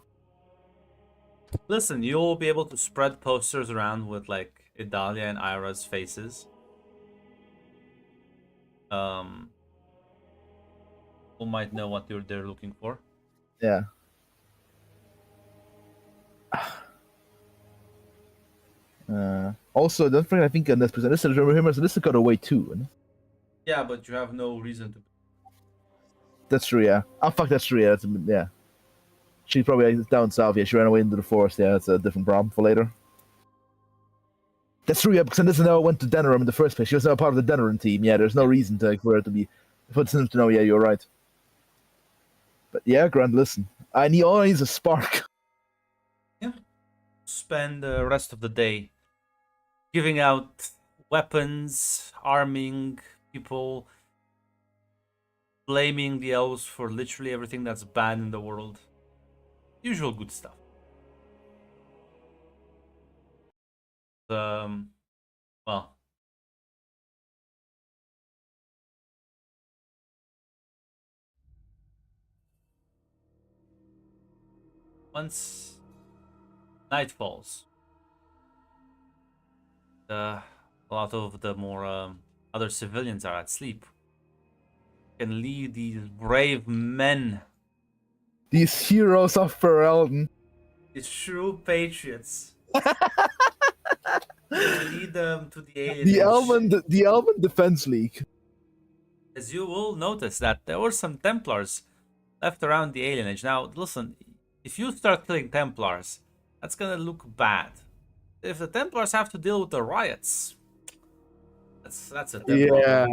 Listen, you'll be able to spread posters around with like Idalia and Ira's faces. People might know what they're looking for. Yeah. Also, don't forget, I think on this present, this got away too. And Yeah, but you have no reason to. that's true, yeah. Oh, fuck, that's true, yeah. Yeah. She probably down south, yeah. She ran away into the forest, yeah. That's a different problem for later. That's true, yeah, because Alyssa never went to Denerim in the first place. She was never part of the Denerim team, yeah. There's no reason for her to be. For them to know, yeah, you're right. But yeah, Grant, listen. All I need is a spark. Yeah. Spend the rest of the day giving out weapons, arming people, blaming the elves for literally everything that's bad in the world. Usual good stuff. Well, once night falls, a lot of the more other civilians are at sleep. You can lead these brave men, These heroes of Ferelden. these true patriots. Lead them to the alien. The Elven Defense League. As you will notice that there were some Templars left around the alienage. Now, listen, if you start killing Templars, that's gonna look bad. If the Templars have to deal with the riots, that's a Templar. Yeah.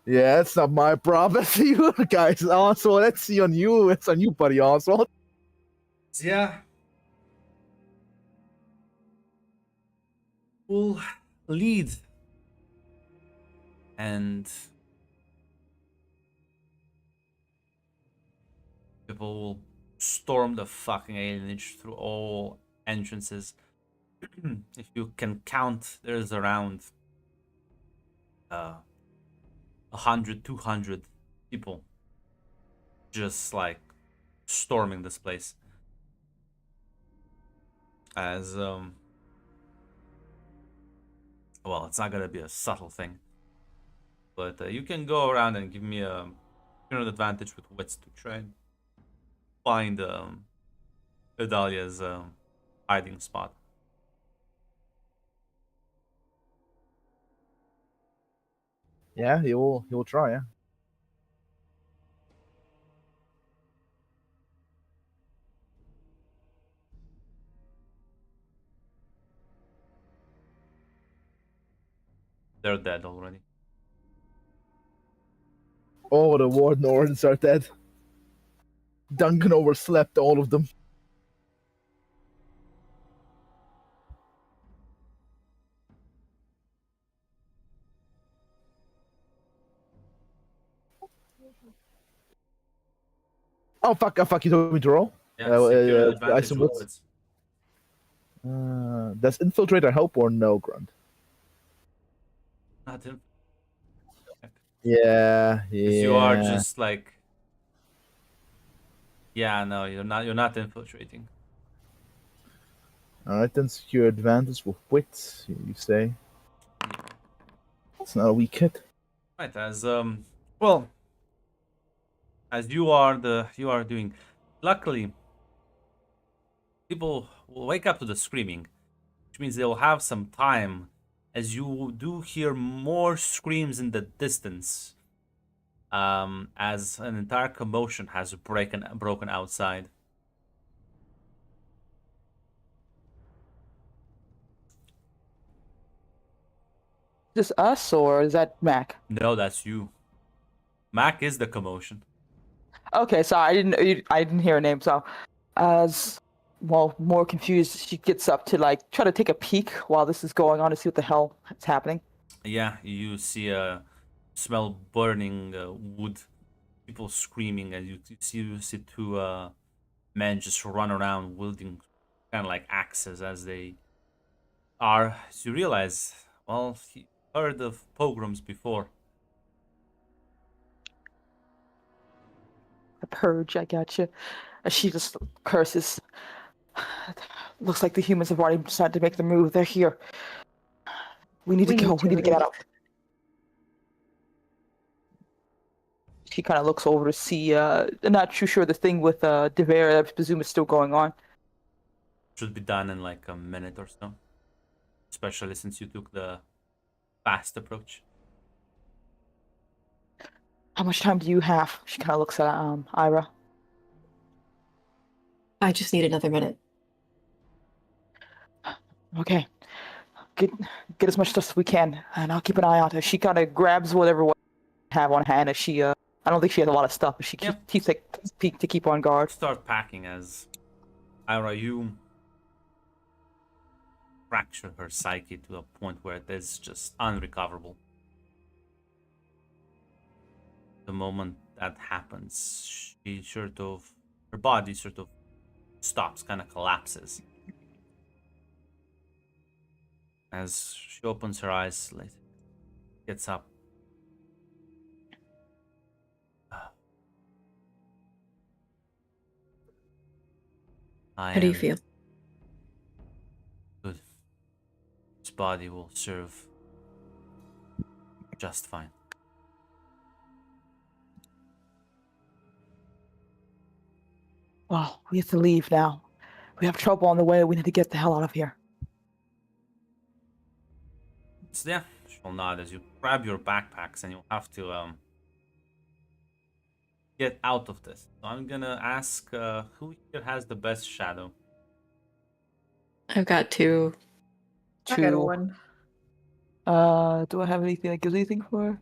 Yeah, it's not my problem. That's you guys, Oswald. Let's see on you. It's on you, buddy, Oswald. Yeah. Will lead. And people will storm the fucking alienage through all entrances. If you can count, there's around 100, 200 people just like storming this place. As well, it's not gonna be a subtle thing, but you can go around and give me a an advantage with wits to try and find Idalia's hiding spot. Yeah, he will try, yeah. They're dead already. Oh, the Warden Ordens are dead. Duncan overslept all of them. Oh, fuck, you told me to roll? Yeah, secure advantage some with wits. wits. Does Infiltrator help or no, Grunt? Not him. Yeah. Because you are just like, yeah, no, you're not infiltrating. Alright, then secure advantage with wits, you say. It's not a weak hit. Right, as well, as you are doing. Luckily, people will wake up to the screaming, which means they will have some time, as you do hear more screams in the distance. As an entire commotion has broken outside. Is this us or is that Mac? No, that's you. Mac is the commotion. Okay, sorry, I didn't hear a name. So, as well, more confused. She gets up to like try to take a peek while this is going on to see what the hell is happening. Yeah, you see smell burning wood, people screaming, and you see two men just run around wielding kind of like axes as they are. So you realize, well, he heard of pogroms before. The purge, I gotcha. As she just curses. Looks like the humans have already decided to make the move. They're here. We need to go. We need to get out. She kind of looks over to see. Not too sure the thing with Devere, I presume, is still going on. Should be done in like a minute or so. Especially since you took the fast approach. How much time do you have? She kind of looks at Ira. I just need another minute. Okay. Get as much stuff as we can, and I'll keep an eye out. She kind of grabs whatever we have on hand. As she, I don't think she has a lot of stuff, but she keeps like peek to keep on guard. Start packing as Ira, you fracture her psyche to a point where it is just unrecoverable. The moment that happens, her body sort of stops, kind of collapses. As she opens her eyes, gets up. How do you feel? Good. This body will serve just fine. Well, we have to leave now. We have trouble on the way. We need to get the hell out of here. So yeah, she'll nod as you grab your backpacks and you'll have to get out of this. So I'm gonna ask who here has the best shadow. I've got two. I got one. Do I have anything that gives anything for her?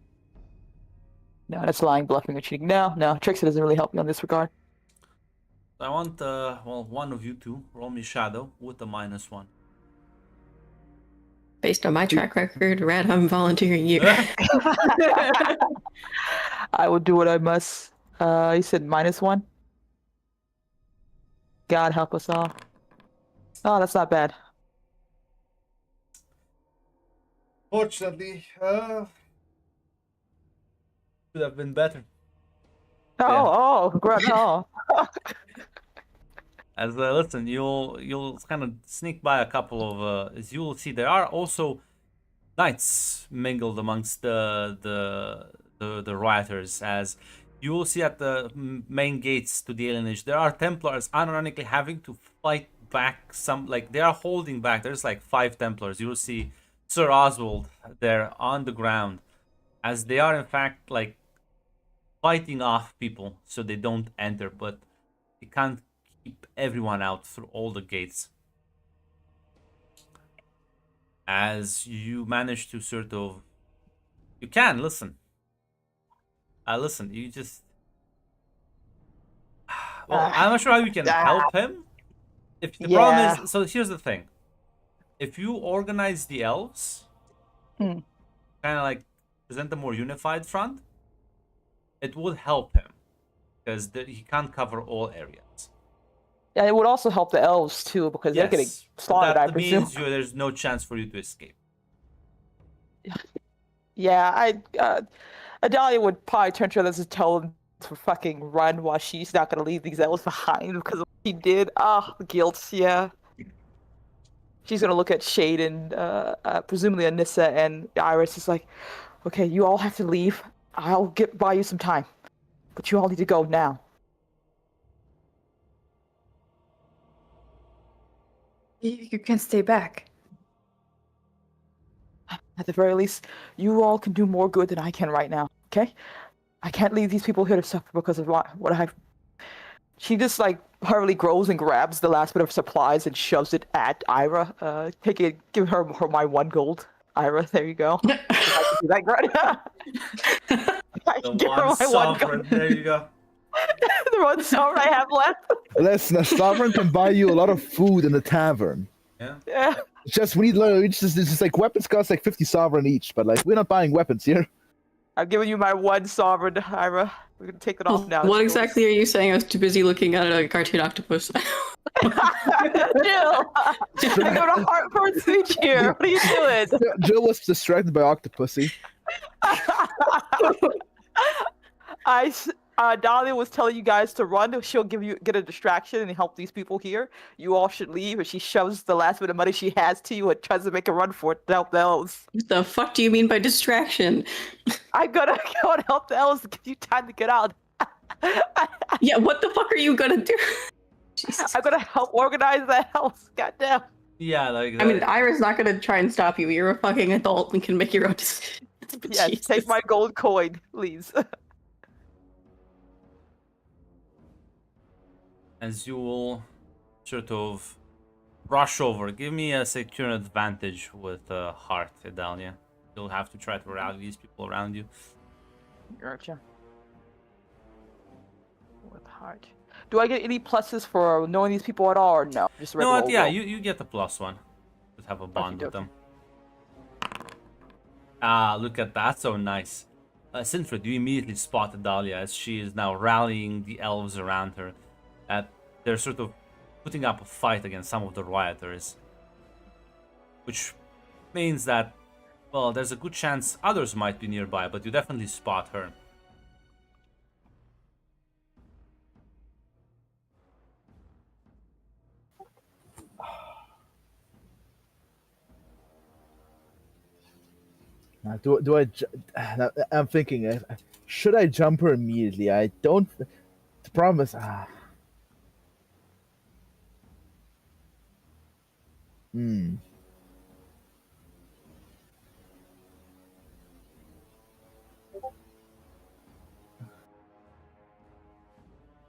No, that's lying, bluffing, or cheating. No, Trixie doesn't really help me on this regard. I want one of you two roll me shadow with a -1. Based on my track record, Rat, I'm volunteering you. I will do what I must. You said -1? God help us all. Oh, that's not bad. Fortunately, could have been better. Oh. As listen, you'll kind of sneak by a couple of as you will see there are also knights mingled amongst the rioters. As you will see at the main gates to the alienage, there are Templars unironically having to fight back. Some like they are holding back. There's like 5 Templars. You will see Sir Oswald there on the ground, as they are in fact like fighting off people so they don't enter, but they can't keep everyone out through all the gates. As you manage to sort of, you can listen. Listen, you just. Well, I'm not sure how you can help him. If the problem is, so here's the thing: if you organize the elves, kind of like present a more unified front, it would help him because he can't cover all areas. Yeah, it would also help the elves too because they're getting slaughtered. I presume. Means there's no chance for you to escape. Yeah, Adalia would probably turn to others and tell them to fucking run while she's not gonna leave these elves behind because of what she did. Guilt. Yeah. She's gonna look at Shade and presumably Anissa and Iris. Is like, okay, you all have to leave. I'll buy you some time, but you all need to go now. You can stay back. At the very least, you all can do more good than I can right now, okay? I can't leave these people here to suffer because of what I've... She just, like, hurriedly grows and grabs the last bit of supplies and shoves it at Ira. Give her my 1 gold. Ira, there you go. If I can do that, The one sovereign, there you go. The one sovereign I have left. Listen, a sovereign can buy you a lot of food in the tavern. Yeah. Yeah. It's just we need it's just like weapons cost like 50 sovereign each, but like we're not buying weapons here. I'm giving you my one sovereign, Ira. We're gonna take it off now. What exactly are you saying? I was too busy looking at a cartoon octopus. Jill! You're going to heart for a speech here. What are you doing? Jill was distracted by Octopussy. Dahlia was telling you guys to run. She'll get a distraction and help these people here. You all should leave, and she shoves the last bit of money she has to you and tries to make a run for it to help the elves. What the fuck do you mean by distraction? I'm gonna go and help the elves to give you time to get out. Yeah, what the fuck are you gonna do? Jesus. I'm gonna help organize the elves. Goddamn. Yeah, like I mean, Ira's not gonna try and stop you. You're a fucking adult and can make your own decisions. But Yes, Jesus. take my gold coin, please. as you will sort of rush over, give me a secure advantage with heart, Idalia. You'll have to try to rally these people around you. Gotcha. With heart. Do I get any pluses for knowing these people at all, or no? Just You know regular what? Yeah, roll? you get the +1. Just have a bond with Okey-dokey. them. Ah, look at that. So nice. Sinfred, you immediately spot Idalia as she is now rallying the elves around her. They're sort of putting up a fight against some of the rioters. Which means that, well, there's a good chance others might be nearby, but you definitely spot her. Now, I'm thinking, should I jump her immediately? I don't. The problem is,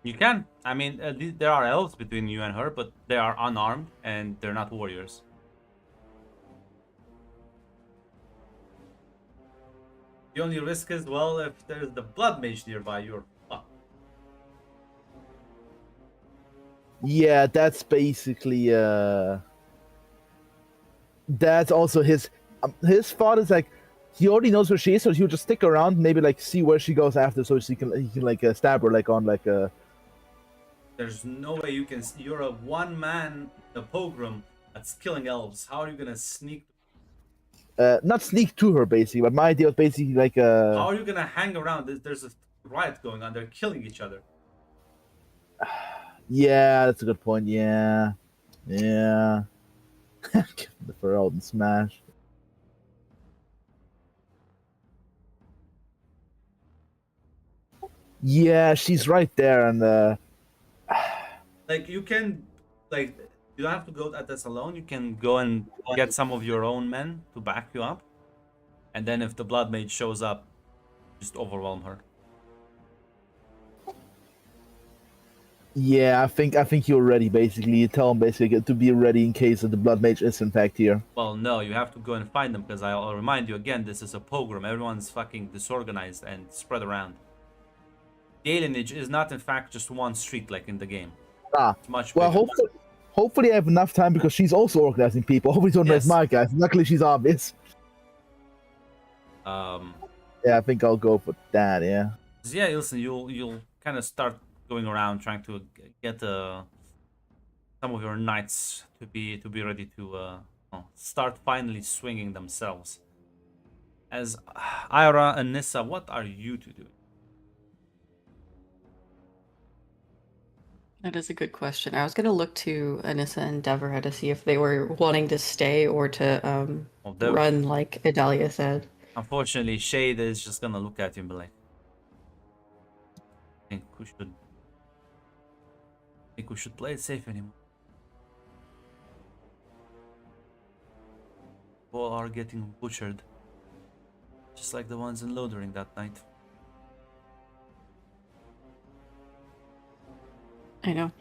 You can. I mean, there are elves between you and her, but they are unarmed and they're not warriors. The only risk is, well, if there's the blood mage nearby, you're fucked. Yeah, that's basically that's also his thought is like he already knows where she is, so he'll just stick around, maybe like see where she goes after, so he can like stab her like on like a. There's no way you can. You're a one-man pogrom that's killing elves. How are you gonna sneak? Not sneak to her basically, but my idea was basically like How are you gonna hang around? There's a riot going on. They're killing each other. Yeah, that's a good point. Yeah. Give him the Ferelden smash. Yeah, she's right there, and Like you can, like you don't have to go at this alone. You can go and get some of your own men to back you up, and then if the blood mage shows up, just overwhelm her. yeah, I think you're ready. Basically, you tell him basically to be ready in case the blood mage is in fact here. Well, no, you have to go and find them because I'll remind you again. This is a pogrom. Everyone's fucking disorganized and spread around. The alienage is not in fact just one street like in the game. It's much Well, bigger. hopefully I have enough time because she's also organizing people. Hopefully, don't raise Yes. my guys. Luckily, she's obvious. Yeah, I think I'll go for that. Yeah. So yeah, listen, you'll kind of start going around trying to get some of your knights to be ready to start finally swinging themselves. As Ira and Nissa, what are you to do? That is a good question. I was gonna look to Anissa and Devera to see if they were wanting to stay or to Well, they- run like Idalia said. Unfortunately, Shade is just gonna look at you and be like, I think we should play it safe anymore. People are getting butchered. Just like the ones in Lothering that night. I know.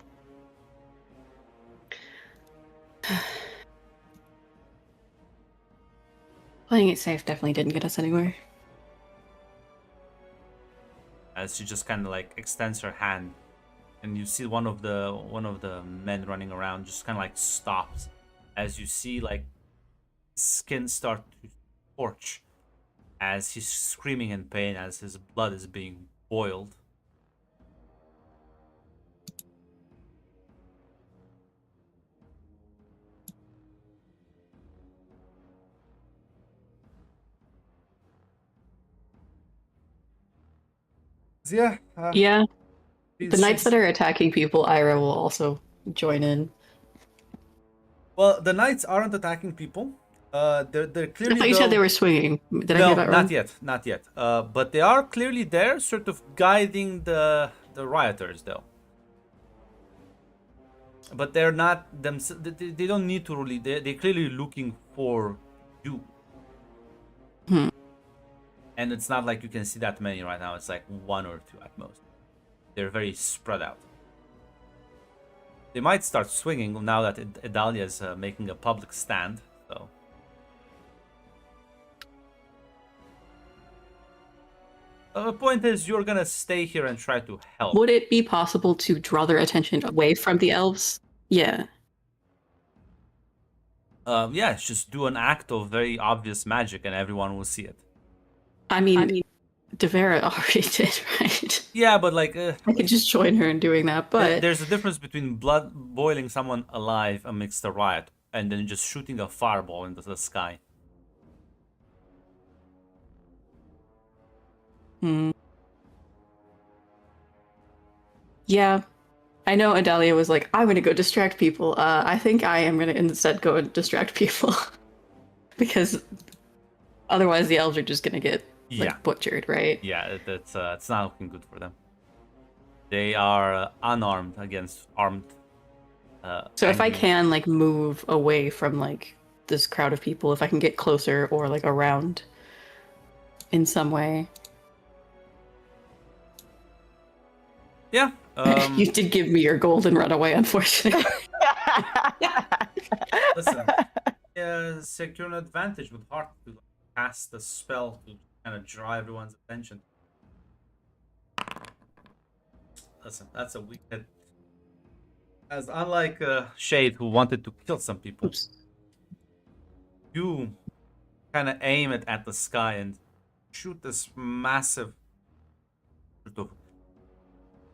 Playing it safe definitely didn't get us anywhere. as she just kind of like extends her hand, and you see one of the men running around just kind of like stops as you see like skin start to scorch as he's screaming in pain as his blood is being boiled. Yeah. Yeah, the She's- knights that are attacking people, Ira will also join in. Well, the knights aren't attacking people. They're I clearly. thought you said though- they were swinging. Did I No, hear that wrong? not yet, not yet. But they are clearly there, sort of guiding the rioters, though. But they're not them. They don't need to really. They're clearly looking for you. Hmm. And it's not like you can see that many right now. It's like one or two at most. They're very spread out. They might start swinging now that Idalia is making a public stand. So. The point is, you're gonna stay here and try to help. Would it be possible to draw their attention away from the elves? Yeah. Yeah, just do an act of very obvious magic, and everyone will see it. I mean, Devera already did, right? Yeah, but like, I could just join her in doing that, but there's a difference between blood boiling someone alive amidst a riot and then just shooting a fireball into the sky. yeah. I know Adalia was like, I'm gonna go distract people. I think I am gonna instead go and distract people. Because otherwise the elves are just gonna get Yeah. butchered, right? Yeah, it's not looking good for them. They are unarmed against armed. So if I angry- can move away from this crowd of people, if I can get closer or around in some way. Yeah. You did give me your gold and run away, unfortunately. Listen, secure an advantage with Heart to cast the spell to kind of draw everyone's attention. Listen, that's a weak hit. As unlike Shade, who wanted to kill some people, Oops. you kind of aim it at the sky and shoot this massive sort of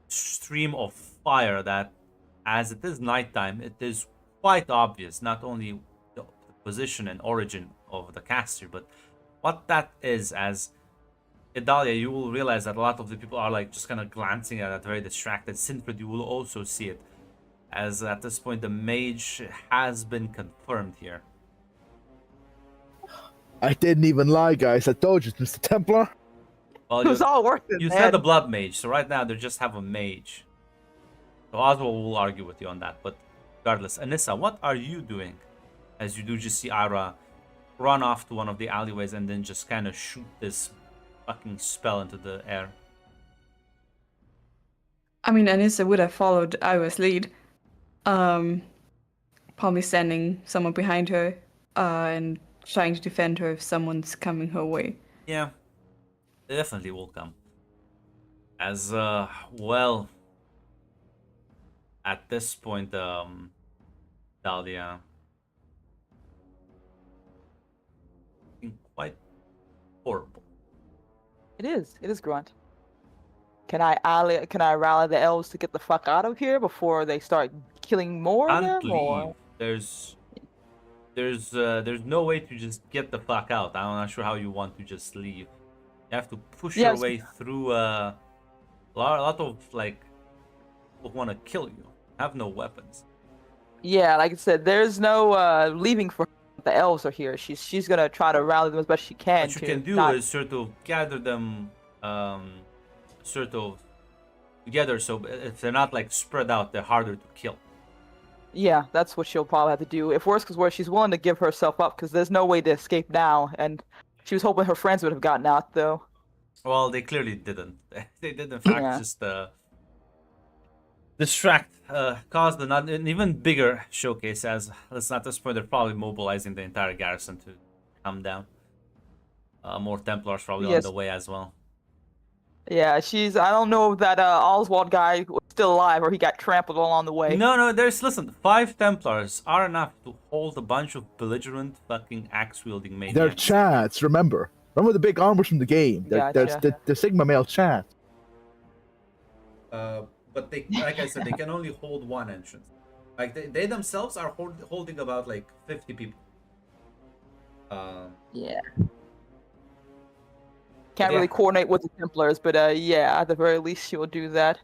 stream of fire that, as it is nighttime, it is quite obvious not only the position and origin of the caster, but what that is. As Idalia, you will realize that a lot of the people are just kind of glancing at it, very distracted. Sinfred, you will also see it, as at this point the mage has been confirmed here. I didn't even lie, guys. I told you, Mr. Templar. Well, It was all worth it, you man. said the blood mage, so right now they just have a mage. So Oswald will argue with you on that, but regardless, Anissa, what are you doing? As you do just see Ira run off to one of the alleyways and then just kind of shoot this fucking spell into the air. I mean, Anissa would have followed Ira's lead. Probably sending someone behind her and trying to defend her if someone's coming her way. Yeah, they definitely will come. As well, at this point, Dahlia looking quite horrible. It is Grunt. Can I rally the elves to get the fuck out of here before they start killing more of Can't them? Or leave. There's no way to just get the fuck out. I'm not sure how you want to just leave. You have to push your Yes. way through a lot of people want to kill you. Have no weapons. yeah, like I said, there's no leaving for her. The elves are here. She's gonna try to rally them as best she can. What you to can do not- is sort of gather them, sort of together. So if they're not spread out, they're harder to kill. Yeah, that's what she'll probably have to do. If worse comes worse, she's willing to give herself up because there's no way to escape now. And she was hoping her friends would have gotten out, though. Well, they clearly didn't. They did, in fact, Yeah. just distract, caused an even bigger showcase. As at this point, they're probably mobilizing the entire garrison to come down. More Templars probably on Yes. the way as well. Yeah, she's. I don't know if that Oswald guy was still alive or he got trampled along the way. No, listen, 5 Templars are enough to hold a bunch of belligerent fucking axe-wielding maniacs. They're chats, remember. Remember the big armors from the game. Gotcha. The Sigma male chat. But they, like I said, they can only hold one entrance. Like they themselves are holding about like 50 people. Yeah. Can't Yeah. really coordinate with the Templars, but yeah, at the very least she'll do that.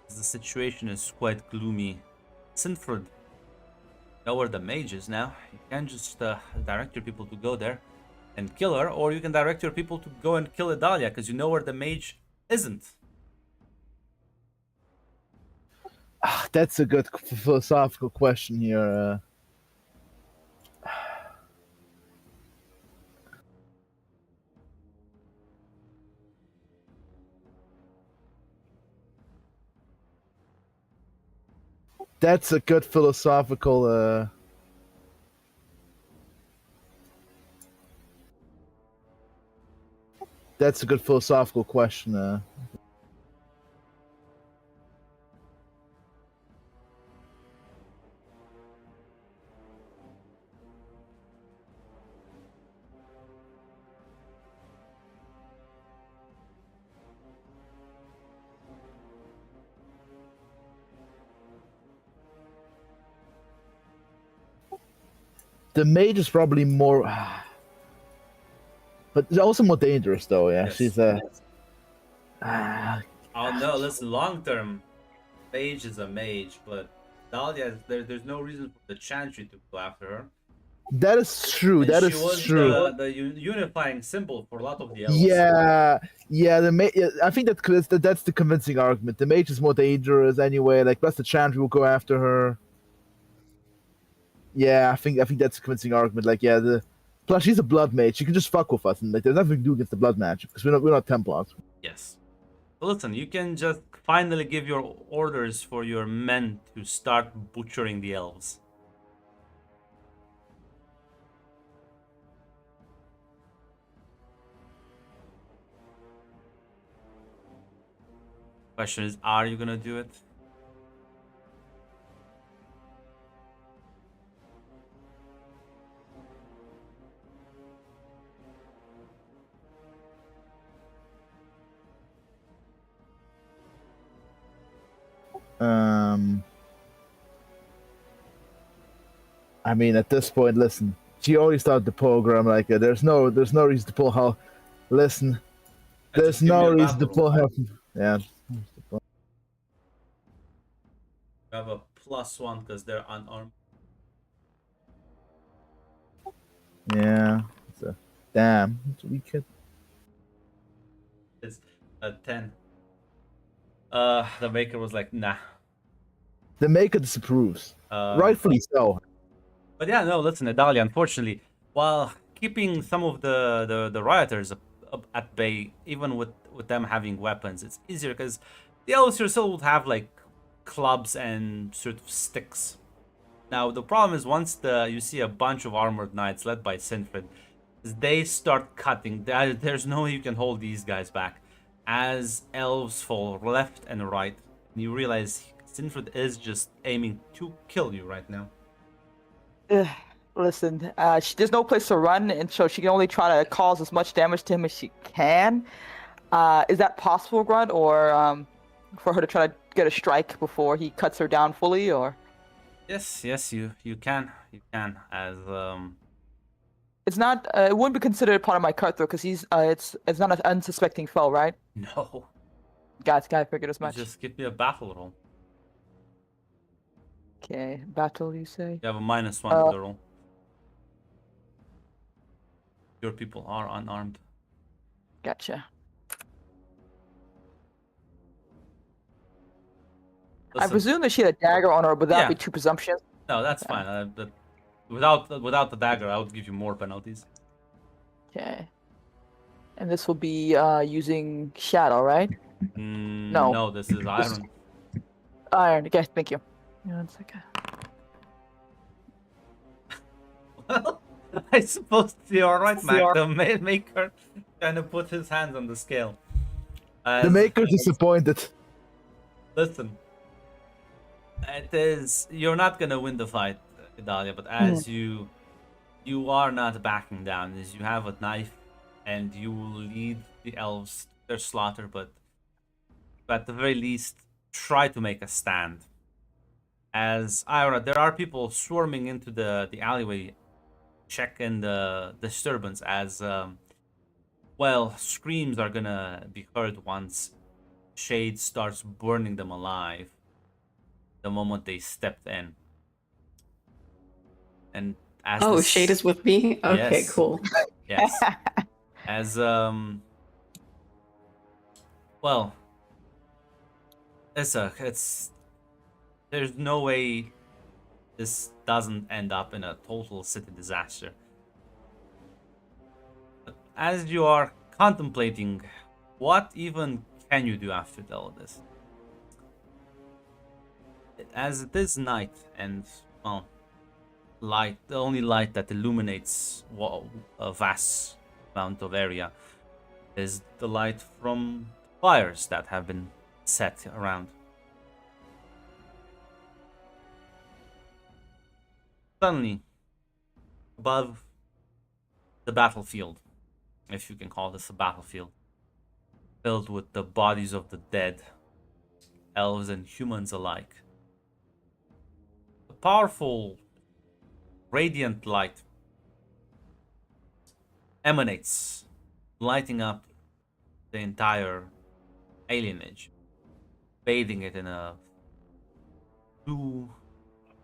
The situation is quite gloomy. Sinfred, you know where the mage is now. You can just direct your people to go there and kill her, or you can direct your people to go and kill Idalia, because you know where the mage isn't. That's a good philosophical question here. That's a good philosophical. That's a good philosophical question. The mage is probably more, but it's also more dangerous though. Yeah, Yes. she's Oh no, listen, long term, mage is a mage, but Dahlia, there's no reason for the Chantry to go after her. That is true. And That she is was true. the unifying symbol for a lot of the elves. Yeah. I think that's the convincing argument. The mage is more dangerous anyway. Like, plus the Chantry will go after her. Yeah, I think that's a convincing argument. Like, yeah, plus she's a blood mage. She can just fuck with us, and like, there's nothing to do against the blood magic because we're not Templars. Yes. But listen, you can just finally give your orders for your men to start butchering the elves. Question is, are you gonna do it? I mean, at this point, listen, she already started the program. Like, there's no reason to pull her. Listen, there's Just give me no a reason to battle pull her. Yeah. You have a +1 because they're unarmed. Yeah. Damn. We could. It's a 10. The maker was like, nah. The maker disapproves. Rightfully so. But yeah, no, listen, Idalia, unfortunately, while keeping some of the rioters up at bay, even with them having weapons, it's easier because the elves still would have like clubs and sort of sticks. Now the problem is once you see a bunch of armored knights led by Sinfred, they start cutting. There's no way you can hold these guys back. As elves fall left and right, you realize Sinfred is just aiming to kill you right now. Listen, there's no place to run, and so she can only try to cause as much damage to him as she can. Is that possible, Grunt, or for her to try to get a strike before he cuts her down fully, or? Yes, you can, as It's not. It wouldn't be considered part of my cutthroat because he's. It's not an unsuspecting foe, right? no. Guys, I figured as much. Just give me a battle roll. Okay, battle, you say? You have a -1 to the roll. Your people are unarmed. Gotcha. I Listen, presume that she had a dagger on her, but that'd Yeah. be too presumptuous. no, that's fine. Without the dagger, I would give you more penalties. Okay. And this will be using shadow, right? No. No, this is iron. Iron. Okay, thank you. Yeah, one second. Well, I suppose you're right, Mac. The maker kind of put his hands on the scale. The maker's disappointed. Listen, you're not gonna win the fight, Idalia, but as you are not backing down, as you have a knife and you will lead the elves to their slaughter, but at the very least try to make a stand. As Ira, there are people swarming into the alleyway, checking the disturbance as well, screams are gonna be heard once Shade starts burning them alive the moment they stepped in. And as Oh, this- Shade is with me? Okay, Yes. cool. Yes. As well, it's there's no way this doesn't end up in a total city disaster. But as you are contemplating, what even can you do after all of this? As it is night, and well, light, the only light that illuminates a vast amount of area is the light from fires that have been set around. Suddenly, above the battlefield, if you can call this a battlefield, filled with the bodies of the dead, elves and humans alike, a powerful, radiant light emanates, lighting up the entire alienage, bathing it in a blue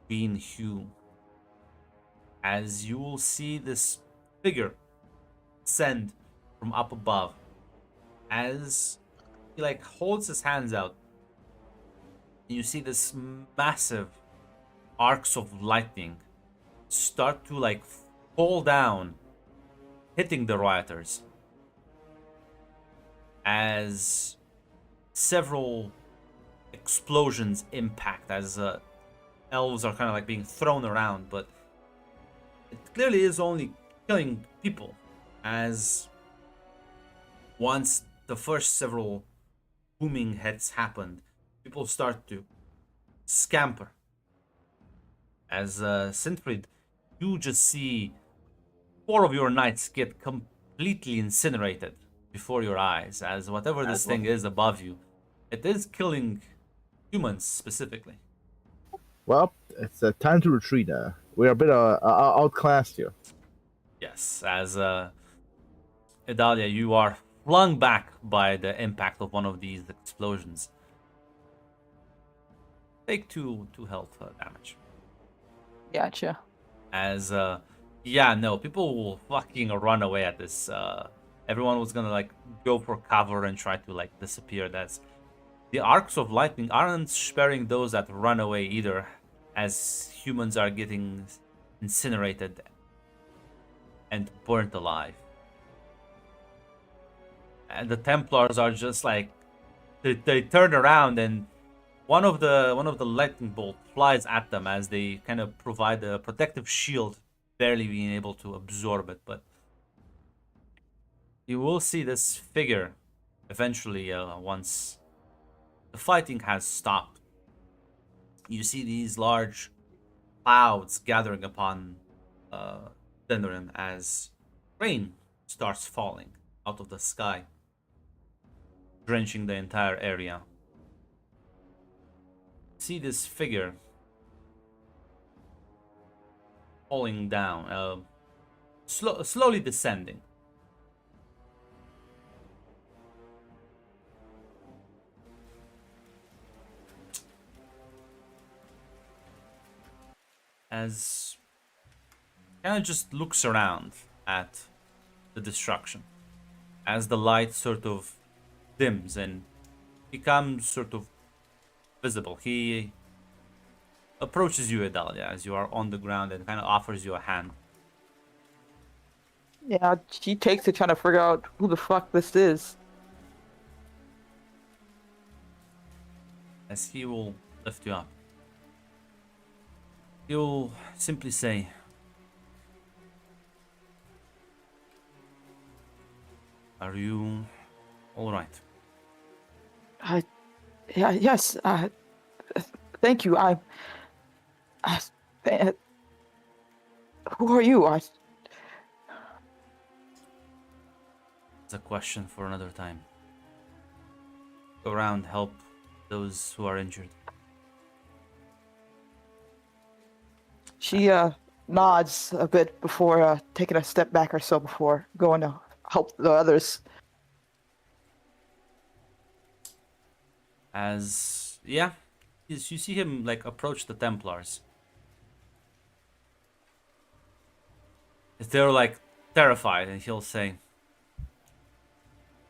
green hue. As you will see this figure descend from up above, as he like holds his hands out, and you see this massive arcs of lightning start to like fall down, hitting the rioters, as several explosions impact, as elves are kind of like being thrown around, but it clearly is only killing people, as once the first several booming hits happened, people start to scamper. As Sintfrid, you just see 4 of your knights get completely incinerated before your eyes, as whatever this thing is above you, it is killing humans specifically. Well, it's time to retreat. We're a bit outclassed here. Yes, as Idalia, you are flung back by the impact of one of these explosions. Take 2 health damage. Gotcha. As yeah, no, people will fucking run away at this. Everyone was gonna like go for cover and try to like disappear. That's the arcs of lightning aren't sparing those that run away either, as humans are getting incinerated and burnt alive. And the Templars are just like they turn around, and one of the lightning bolt flies at them as they kind of provide a protective shield, barely being able to absorb it. But you will see this figure eventually once the fighting has stopped. You see these large clouds gathering upon Denderim as rain starts falling out of the sky, drenching the entire area. See this figure falling down, slowly descending. As kind of just looks around at the destruction, as the light sort of dims and becomes sort of visible. He approaches you, Idalia, as you are on the ground, and kind of offers you a hand. Yeah, she takes it trying to figure out who the fuck this is. As he will lift you up, he'll simply say, "I Are you all right? Yeah, yes. Thank you. I, uh, who are you? It's a question for another time. Go around, help those who are injured. She nods a bit before taking a step back or so before going to help the others. As yeah, you see him like approach the Templars. They're like terrified, and he'll say,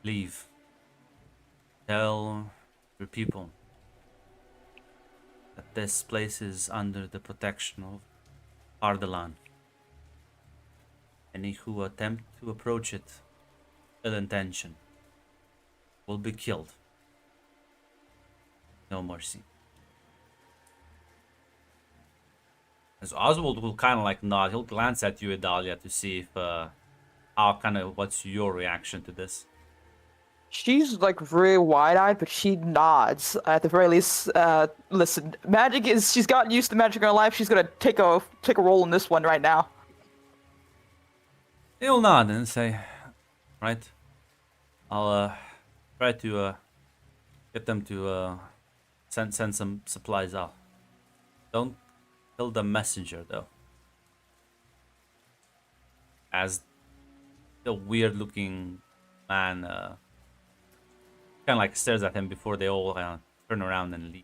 "Leave. Tell your people that this place is under the protection of Ardalan. Any who attempt to approach it, ill intention, will be killed. No mercy." As Oswald will kind of like nod, he'll glance at you, Idalia, to see if what's your reaction to this. She's like very wide-eyed, but she nods. At the very least, listen, magic is. She's gotten used to magic in her life. She's gonna take a role in this one right now. He'll nod and say, "Right, I'll try to get them to send some supplies out. Don't kill the messenger, though." As the weird-looking man kind of like stares at him before they all turn around and leave.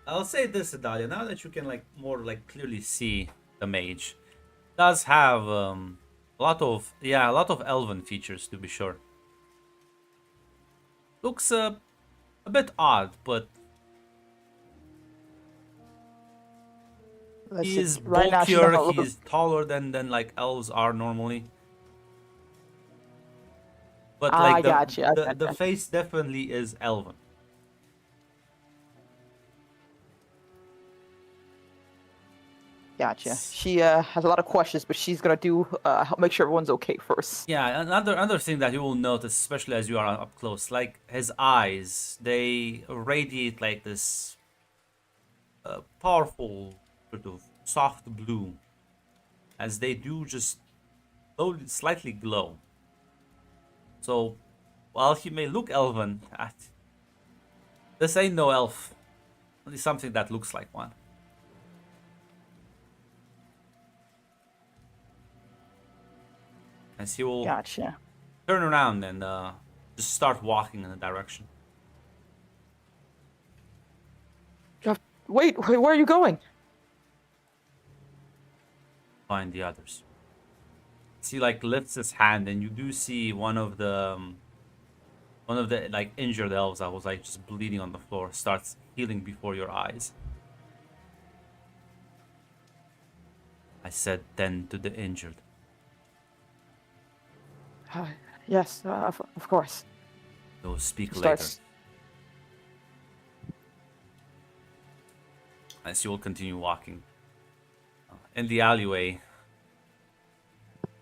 I'll say this, Adalia, now that you can like more like clearly see the mage, does have a lot of elven features, to be sure. Looks a bit odd, but Listen, he is right now she's not bulkier, looking- he's taller than like elves are normally. But I like gotcha, the face definitely is elven. Gotcha. She has a lot of questions, but she's gonna help make sure everyone's okay first. Yeah, another thing that you will notice, especially as you are up close, like his eyes, they radiate like this powerful sort of soft blue, as they do just slowly, slightly glow. So, while he may look elven, this ain't no elf, only something that looks like one. As he will Gotcha. turn around and just start walking in the direction. Wait, where are you going? Find the others. He like lifts his hand, and you do see one of the like injured elves that was like just bleeding on the floor starts healing before your eyes. I said, "Tend to the injured." Yes, of course. We'll speak Starts- later. As you will continue walking in the alleyway.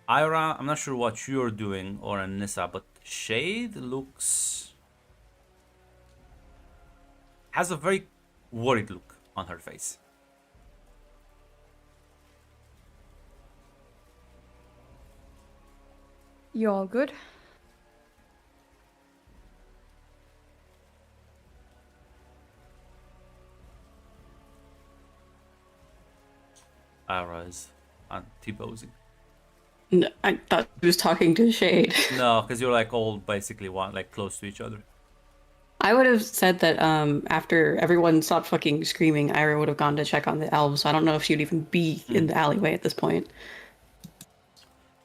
Ira, I'm not sure what you're doing, or Anissa, but Shade has a very worried look on her face. You all good? Ira is T-posing. No, I thought he was talking to Shade. No, because you're like all basically like close to each other. I would have said that after everyone stopped fucking screaming, Ira would have gone to check on the elves. I don't know if she'd even be in the alleyway at this point.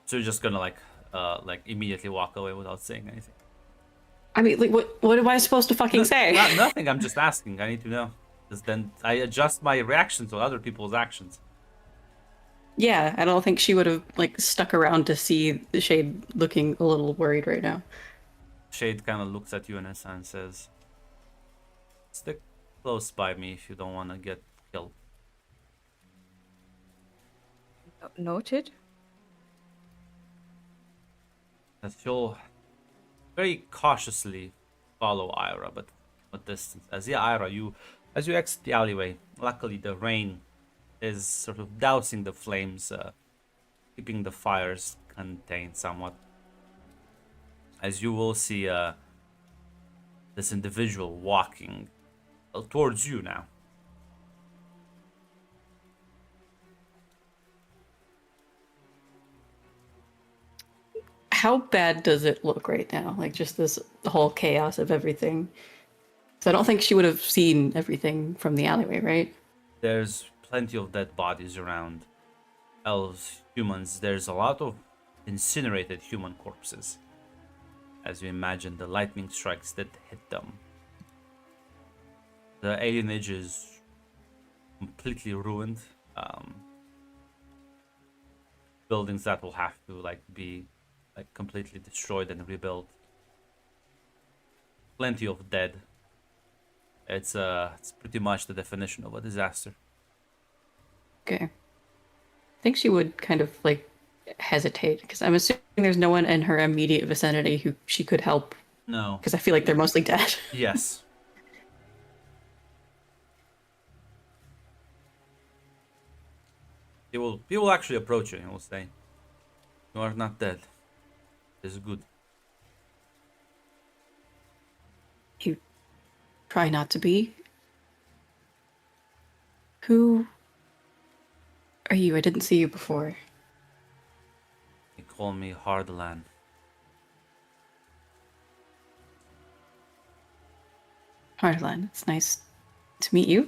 So you're just gonna like immediately walk away without saying anything. I mean, like, what am I supposed to fucking say? Nothing. I'm just asking. I need to know. Because then I adjust my reaction to other people's actions. Yeah, I don't think she would have like stuck around to see the Shade looking a little worried right now. Shade kind of looks at you and says, "Stick close by me if you don't want to get killed." Noted. That you'll very cautiously follow Ira, but a distance. Ira, as you exit the alleyway, luckily the rain is sort of dousing the flames, keeping the fires contained somewhat. As you will see this individual walking towards you now. How bad does it look right now? Like just this whole chaos of everything. So I don't think she would have seen everything from the alleyway, right? There's plenty of dead bodies around. Elves, humans, there's a lot of incinerated human corpses. As you imagine, the lightning strikes that hit them. The alienage is completely ruined. Buildings that will have to be completely destroyed and rebuilt. Plenty of dead. It's pretty much the definition of a disaster. Okay. I think she would kind of hesitate because I'm assuming there's no one in her immediate vicinity who she could help No. because I feel like they're mostly dead. Yes. He will actually approach you and will say, "You are not dead. It's good." You try not to be. Who are you? I didn't see you before. They call me Hardlan. Harlan, it's nice to meet you.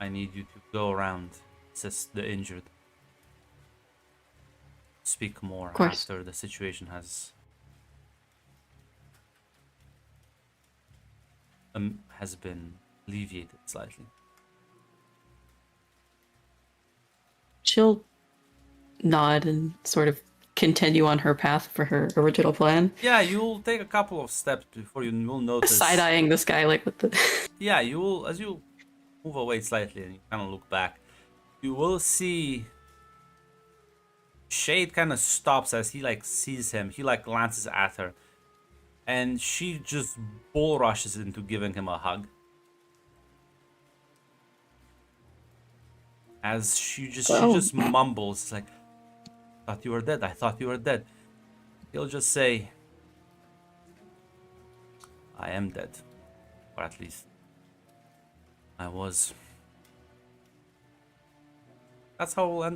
I need you to go around, assist the injured. Speak more course. after the situation has been alleviated slightly. She'll nod and sort of continue on her path for her original plan. Yeah, you'll take a couple of steps before you will notice. Side-eyeing this guy with the... Yeah, you will, as you move away slightly and you kind of look back, you will see Shade kind of stops as he sees him. He glances at her, and she just bull rushes into giving him a hug. As she just mumbles "Thought you were dead. I thought you were dead." He'll just say, "I am dead, or at least I was." That's how we'll end the